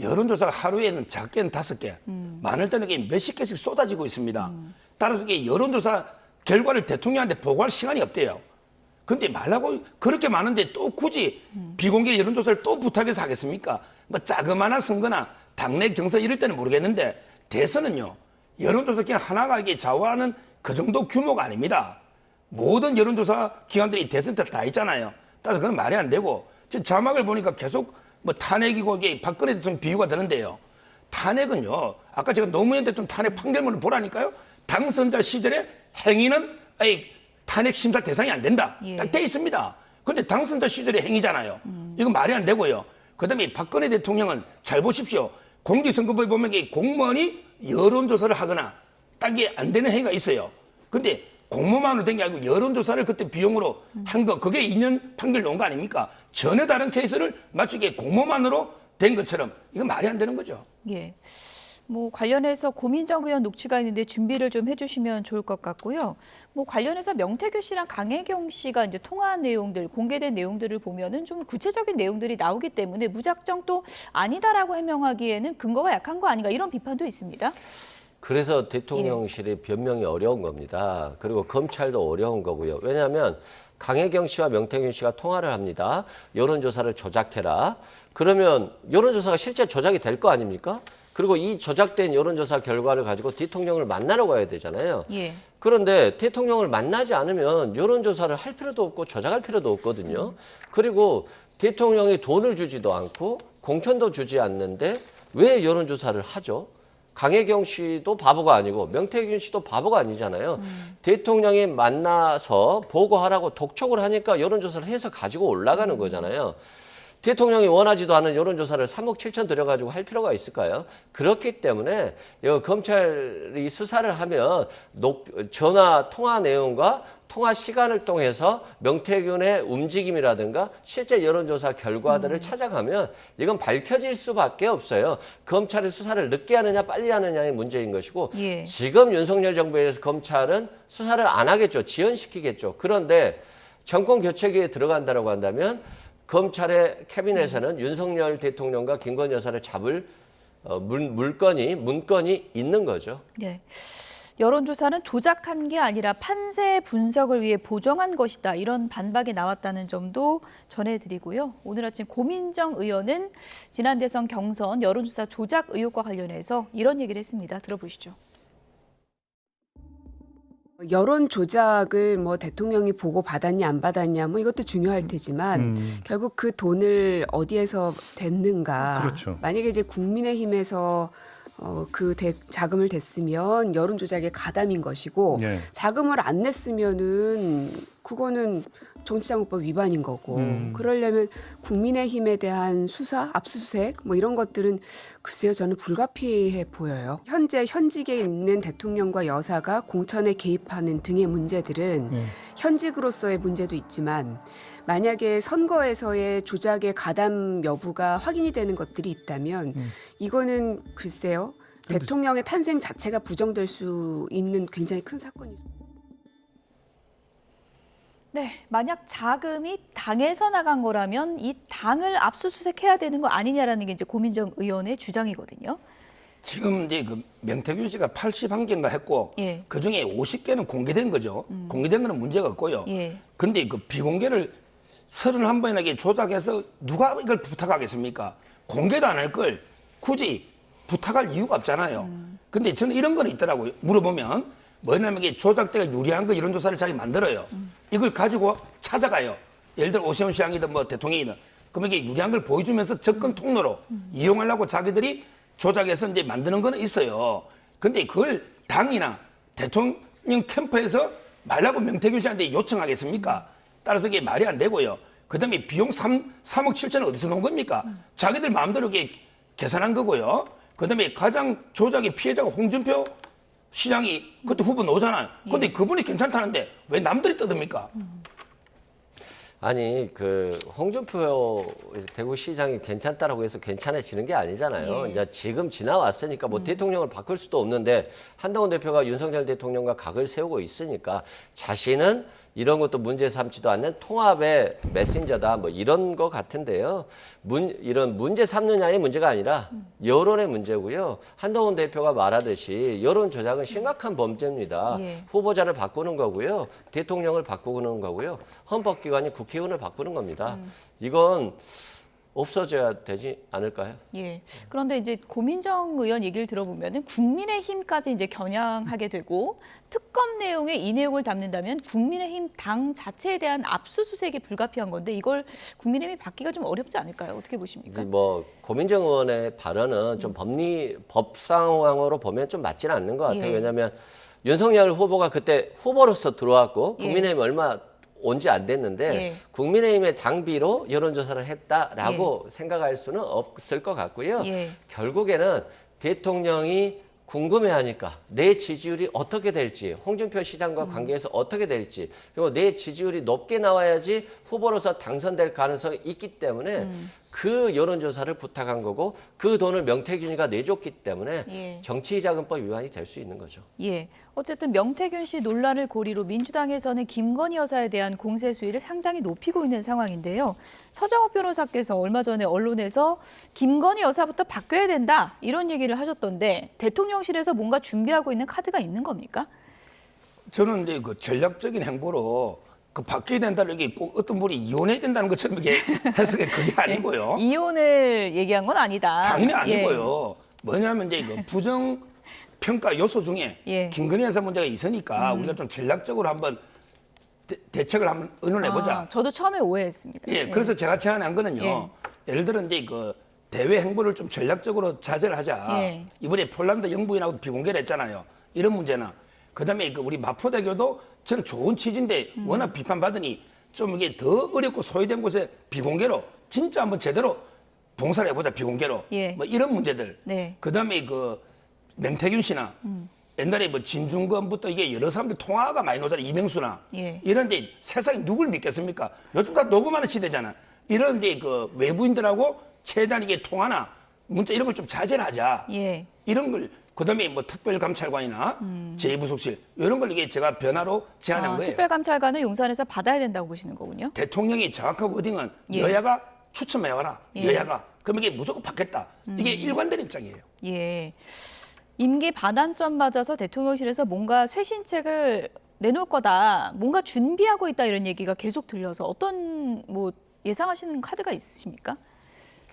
여론조사가 하루에는 작게는 5개, 많을 때는 몇십 개씩 쏟아지고 있습니다. 따라서 이게 여론조사 결과를 대통령한테 보고할 시간이 없대요. 그런데 말라고 그렇게 많은데 또 굳이 비공개 여론조사를 또 부탁해서 하겠습니까? 뭐 자그마한 선거나 당내 경선 이럴 때는 모르겠는데 대선은요. 여론조사 기관 하나가 이게 좌우하는 그 정도 규모가 아닙니다. 모든 여론조사 기관들이 대선 때 다 있잖아요. 따라서 그건 말이 안 되고 지금 자막을 보니까 계속 뭐 탄핵이고 이게 박근혜 대통령 비유가 되는데요. 탄핵은요. 아까 제가 노무현 대통령 탄핵 판결문을 보라니까요. 당선자 시절에 행위는 탄핵 심사 대상이 안 된다. 딱 돼 있습니다. 그런데 당선자 시절의 행위잖아요. 이건 말이 안 되고요. 그다음에 박근혜 대통령은 잘 보십시오. 공직선거법에 보면 공무원이 여론조사를 하거나 딱이 안 되는 행위가 있어요. 근데 공무만으로 된 게 아니고 여론조사를 그때 비용으로 한 거, 그게 2년 판결 나온 거 아닙니까? 전혀 다른 케이스를 마치 이게 공무만으로 된 것처럼 이건 말이 안 되는 거죠. 예. 뭐 관련해서 고민정 의원 녹취가 있는데 준비를 좀 해주시면 좋을 것 같고요. 뭐 관련해서 명태균 씨랑 강혜경 씨가 이제 통화한 내용들, 공개된 내용들을 보면은 좀 구체적인 내용들이 나오기 때문에 무작정 또 아니다라고 해명하기에는 근거가 약한 거 아닌가 이런 비판도 있습니다. 그래서 대통령실이 변명이 어려운 겁니다. 그리고 검찰도 어려운 거고요. 왜냐하면 강혜경 씨와 명태균 씨가 통화를 합니다. 여론조사를 조작해라. 그러면 여론조사가 실제 조작이 될 거 아닙니까? 그리고 이 조작된 여론조사 결과를 가지고 대통령을 만나러 가야 되잖아요. 그런데 대통령을 만나지 않으면 여론조사를 할 필요도 없고 조작할 필요도 없거든요. 그리고 대통령이 돈을 주지도 않고 공천도 주지 않는데 왜 여론조사를 하죠? 강혜경 씨도 바보가 아니고 명태균 씨도 바보가 아니잖아요. 대통령이 만나서 보고하라고 독촉을 하니까 여론조사를 해서 가지고 올라가는 거잖아요. 대통령이 원하지도 않은 여론조사를 3억 7천 들여가지고 할 필요가 있을까요? 그렇기 때문에 검찰이 수사를 하면 전화 통화 내용과 통화 시간을 통해서 명태균의 움직임이라든가 실제 여론조사 결과들을 찾아가면 이건 밝혀질 수밖에 없어요. 검찰이 수사를 늦게 하느냐 빨리 하느냐의 문제인 것이고 예. 지금 윤석열 정부에서 검찰은 수사를 안 하겠죠. 지연시키겠죠. 그런데 정권 교체기에 들어간다고 한다면 검찰의 캐비넷에는 윤석열 대통령과 김건희 여사를 잡을 문건이 있는 거죠. 네. 여론조사는 조작한 게 아니라 판세 분석을 위해 보정한 것이다. 이런 반박이 나왔다는 점도 전해드리고요. 오늘 아침 고민정 의원은 지난 대선 경선 여론조사 조작 의혹과 관련해서 이런 얘기를 했습니다. 들어보시죠. 여론 조작을 뭐 대통령이 보고 받았냐 안 받았냐 뭐 이것도 중요할 테지만 결국 그 돈을 어디에서 댔는가. 그렇죠. 만약에 이제 국민의힘에서 그 자금을 댔으면 여론 조작에 가담인 것이고 네. 자금을 안 냈으면은 그거는 정치자금법 위반인 거고 그러려면 국민의힘에 대한 수사, 압수수색 뭐 이런 것들은 글쎄요 저는 불가피해 보여요. 현재 현직에 있는 대통령과 여사가 공천에 개입하는 등의 문제들은 현직으로서의 문제도 있지만 만약에 선거에서의 조작의 가담 여부가 확인이 되는 것들이 있다면 이거는 글쎄요 대통령의 탄생 자체가 부정될 수 있는 굉장히 큰 사건이죠. 네, 만약 자금이 당에서 나간 거라면 이 당을 압수수색해야 되는 거 아니냐라는 게 이제 고민정 의원의 주장이거든요. 지금 이제 그 명태균 씨가 81개인가 했고 예. 그 중에 50개는 공개된 거죠. 공개된 거는 문제가 없고요. 예. 근데 그 비공개를 31번이나 조작해서 누가 이걸 부탁하겠습니까? 공개도 안 할 걸 굳이 부탁할 이유가 없잖아요. 근데 저는 이런 건 있더라고요. 물어보면 뭐냐면 이게 조작대가 유리한 거 이런 조사를 잘 만들어요. 이걸 가지고 찾아가요. 예를 들어 오세훈 시장이든 뭐 대통령이든 그러면 이게 유리한 걸 보여주면서 접근 통로로 이용하려고 자기들이 조작해서 이제 만드는 거는 있어요. 근데 그걸 당이나 대통령 캠프에서 말라고 명태균 씨한테 요청하겠습니까? 따라서 이게 말이 안 되고요. 그 다음에 비용 3억 7천은 어디서 놓은 겁니까? 자기들 마음대로 이렇게 계산한 거고요. 그 다음에 가장 조작의 피해자가 홍준표 시장이 그때 후보 나오잖아요. 근데 그분이 괜찮다는데 왜 남들이 떠듭니까? 아니 그 홍준표 대구시장이 괜찮다라고 해서 괜찮아지는 게 아니잖아요. 이제 지금 지나왔으니까 뭐 대통령을 바꿀 수도 없는데 한동훈 대표가 윤석열 대통령과 각을 세우고 있으니까 자신은 이런 것도 문제 삼지도 않는 통합의 메신저다 뭐 이런 거 같은데요. 이런 문제 삼느냐의 문제가 아니라 여론의 문제고요. 한동훈 대표가 말하듯이 여론 조작은 심각한 범죄입니다. 후보자를 바꾸는 거고요. 대통령을 바꾸는 거고요. 헌법기관이 국회의원을 바꾸는 겁니다. 이건 없어져야 되지 않을까요? 예. 그런데 이제 고민정 의원 얘기를 들어보면은 국민의힘까지 이제 겨냥하게 되고 특검 내용에 이 내용을 담는다면 국민의힘 당 자체에 대한 압수수색이 불가피한 건데 이걸 국민의힘이 받기가 좀 어렵지 않을까요? 어떻게 보십니까? 뭐 고민정 의원의 발언은 좀 법 상황으로 보면 좀 맞지는 않는 것 같아요. 왜냐하면 윤석열 후보가 그때 후보로서 들어왔고 국민의힘 얼마 온 지 안 됐는데 국민의힘의 당비로 여론조사를 했다라고 생각할 수는 없을 것 같고요. 결국에는 대통령이 궁금해하니까 내 지지율이 어떻게 될지, 홍준표 시장과 관계에서 어떻게 될지, 그리고 내 지지율이 높게 나와야지 후보로서 당선될 가능성이 있기 때문에 그 여론조사를 부탁한 거고 그 돈을 명태균이가 내줬기 때문에 정치자금법 위반이 될 수 있는 거죠. 예. 어쨌든 명태균 씨 논란을 고리로 민주당에서는 김건희 여사에 대한 공세 수위를 상당히 높이고 있는 상황인데요. 서정호 변호사께서 얼마 전에 언론에서 김건희 여사부터 바뀌어야 된다 이런 얘기를 하셨던데 대통령실에서 뭔가 준비하고 있는 카드가 있는 겁니까? 저는 이제 그 전략적인 행보로 그 바뀌어야 된다는 게 꼭 어떤 분이 이혼해야 된다는 것처럼 이게 해석이 그게 아니고요. 이혼을 얘기한 건 아니다. 당연히 아니고요. 뭐냐면 이제 그 부정 평가 요소 중에 김건희 여사 문제가 있으니까 우리가 좀 전략적으로 한번 대책을 한번 의논해 보자. 저도 처음에 오해했습니다. 예, 그래서 제가 제안한 거는요. 예를 들어 이제 그 대외 행보를 좀 전략적으로 자제를 하자. 예. 이번에 폴란드 영부인하고 비공개를 했잖아요. 이런 문제나 그다음에 그 우리 마포대교도 저는 좋은 취지인데 워낙 비판받으니 좀 이게 더 어렵고 소외된 곳에 비공개로 진짜 한번 제대로 봉사를 해보자 비공개로. 예. 뭐 이런 문제들. 네. 그다음에 그 명태균 씨나 옛날에 뭐 진중권부터 이게 여러 사람들 통화가 많이 나오잖아요. 이명수나 예. 이런데 세상에 누굴 믿겠습니까? 요즘 다 녹음하는 시대잖아. 이런데 그 외부인들하고 최대한 이게 통화나 문자 이런 걸 좀 자제를 하자. 예. 이런 걸 그다음에 뭐 특별감찰관이나 제2부속실 이런 걸 이게 제가 변화로 제안한 거예요. 특별감찰관은 용산에서 받아야 된다고 보시는 거군요. 대통령이 정확한 워딩은 예. 여야가 추첨해와라. 예. 여야가. 그럼 이게 무조건 받겠다. 이게 일관된 입장이에요. 예. 임기 반환점 맞아서 대통령실에서 뭔가 쇄신책을 내놓을 거다, 뭔가 준비하고 있다 이런 얘기가 계속 들려서 어떤 뭐 예상하시는 카드가 있으십니까?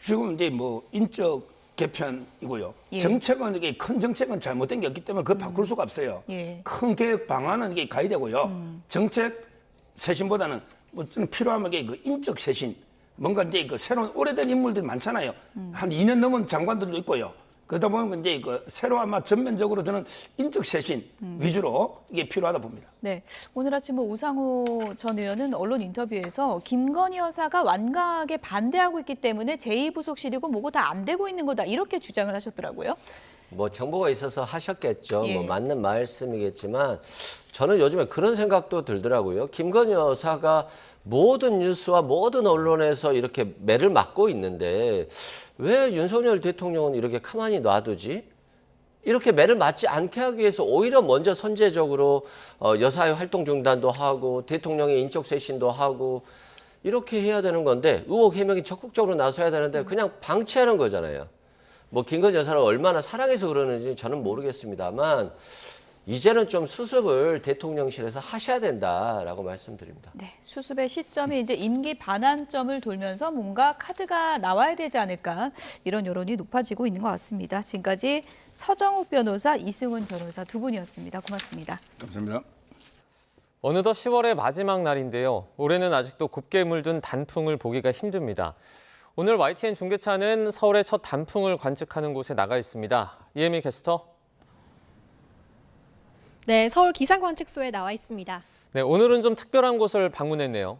지금 이제 뭐 인적 개편이고요. 예. 정책은 이게 큰 정책은 잘못된 게 없기 때문에 그걸 바꿀 수가 없어요. 예. 큰 계획 방안은 이게 가야 되고요. 정책 쇄신보다는 뭐 좀 필요하면 이게 그 인적 쇄신, 뭔가 이제 그 새로운 오래된 인물들이 많잖아요. 한 2년 넘은 장관들도 있고요. 그러다 보면 이제 그 새로 아마 전면적으로 저는 인적 쇄신 위주로 이게 필요하다 봅니다. 네, 오늘 아침 뭐 우상호 전 의원은 언론 인터뷰에서 김건희 여사가 완강하게 반대하고 있기 때문에 제2부속실이고 뭐고 다 안 되고 있는 거다 이렇게 주장을 하셨더라고요. 뭐 정보가 있어서 하셨겠죠. 예. 뭐 맞는 말씀이겠지만 저는 요즘에 그런 생각도 들더라고요. 김건희 여사가 모든 뉴스와 모든 언론에서 이렇게 매를 맞고 있는데 왜 윤석열 대통령은 이렇게 가만히 놔두지? 이렇게 매를 맞지 않게 하기 위해서 오히려 먼저 선제적으로 여사의 활동 중단도 하고 대통령의 인적 쇄신도 하고 이렇게 해야 되는 건데 의혹 해명이 적극적으로 나서야 되는데 그냥 방치하는 거잖아요. 뭐 김건희 여사를 얼마나 사랑해서 그러는지 저는 모르겠습니다만 이제는 좀 수습을 대통령실에서 하셔야 된다라고 말씀드립니다. 네, 수습의 시점이 이제 임기 반환점을 돌면서 뭔가 카드가 나와야 되지 않을까 이런 여론이 높아지고 있는 것 같습니다. 지금까지 서정욱 변호사, 이승훈 변호사 두 분이었습니다. 고맙습니다. 감사합니다. 어느덧 10월의 마지막 날인데요. 올해는 아직도 곱게 물든 단풍을 보기가 힘듭니다. 오늘 YTN 중계차는 서울의 첫 단풍을 관측하는 곳에 나가 있습니다. 이혜미 캐스터. 네, 서울 기상관측소에 나와 있습니다. 네, 오늘은 좀 특별한 곳을 방문했네요.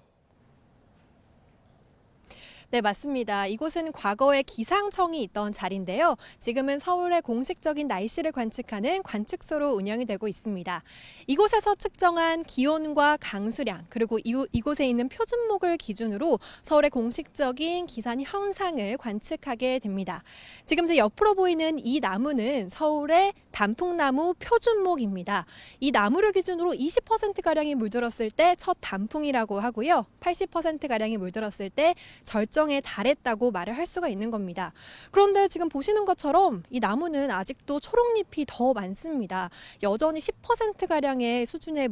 네, 맞습니다. 이곳은 과거에 기상청이 있던 자리인데요. 지금은 서울의 공식적인 날씨를 관측하는 관측소로 운영이 되고 있습니다. 이곳에서 측정한 기온과 강수량, 그리고 이곳에 있는 표준목을 기준으로 서울의 공식적인 기상 현상을 관측하게 됩니다. 지금 제 옆으로 보이는 이 나무는 서울의 단풍나무 표준목입니다. 이 나무를 기준으로 20%가량이 물들었을 때 첫 단풍이라고 하고요. 80%가량이 물들었을 때 절정에 달했다고 말을 할 수가 있는 겁니다. 그런데 지금 보시는 것처럼 이 나무는 아직도 초록잎이 더 많습니다. 여전히 10%가량의 수준에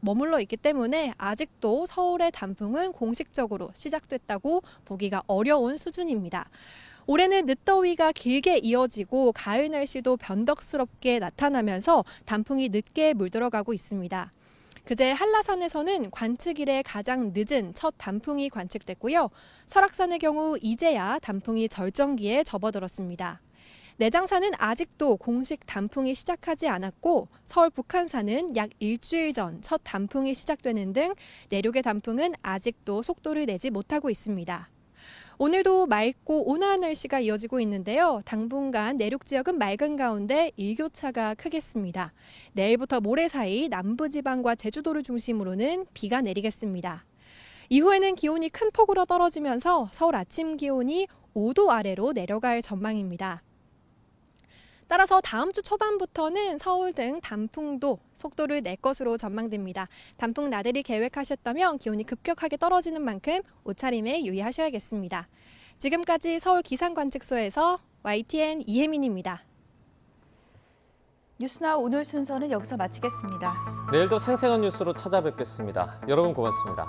머물러 있기 때문에 아직도 서울의 단풍은 공식적으로 시작됐다고 보기가 어려운 수준입니다. 올해는 늦더위가 길게 이어지고 가을 날씨도 변덕스럽게 나타나면서 단풍이 늦게 물들어가고 있습니다. 그제 한라산에서는 관측 이래 가장 늦은 첫 단풍이 관측됐고요. 설악산의 경우 이제야 단풍이 절정기에 접어들었습니다. 내장산은 아직도 공식 단풍이 시작하지 않았고 서울 북한산은 약 일주일 전 첫 단풍이 시작되는 등 내륙의 단풍은 아직도 속도를 내지 못하고 있습니다. 오늘도 맑고 온화한 날씨가 이어지고 있는데요. 당분간 내륙 지역은 맑은 가운데 일교차가 크겠습니다. 내일부터 모레 사이 남부지방과 제주도를 중심으로는 비가 내리겠습니다. 이후에는 기온이 큰 폭으로 떨어지면서 서울 아침 기온이 5도 아래로 내려갈 전망입니다. 따라서 다음 주 초반부터는 서울 등 단풍도 속도를 낼 것으로 전망됩니다. 단풍 나들이 계획하셨다면 기온이 급격하게 떨어지는 만큼 옷차림에 유의하셔야겠습니다. 지금까지 서울 기상관측소에서 YTN 이혜민입니다. 뉴스나우 오늘 순서는 여기서 마치겠습니다. 내일도 생생한 뉴스로 찾아뵙겠습니다. 여러분 고맙습니다.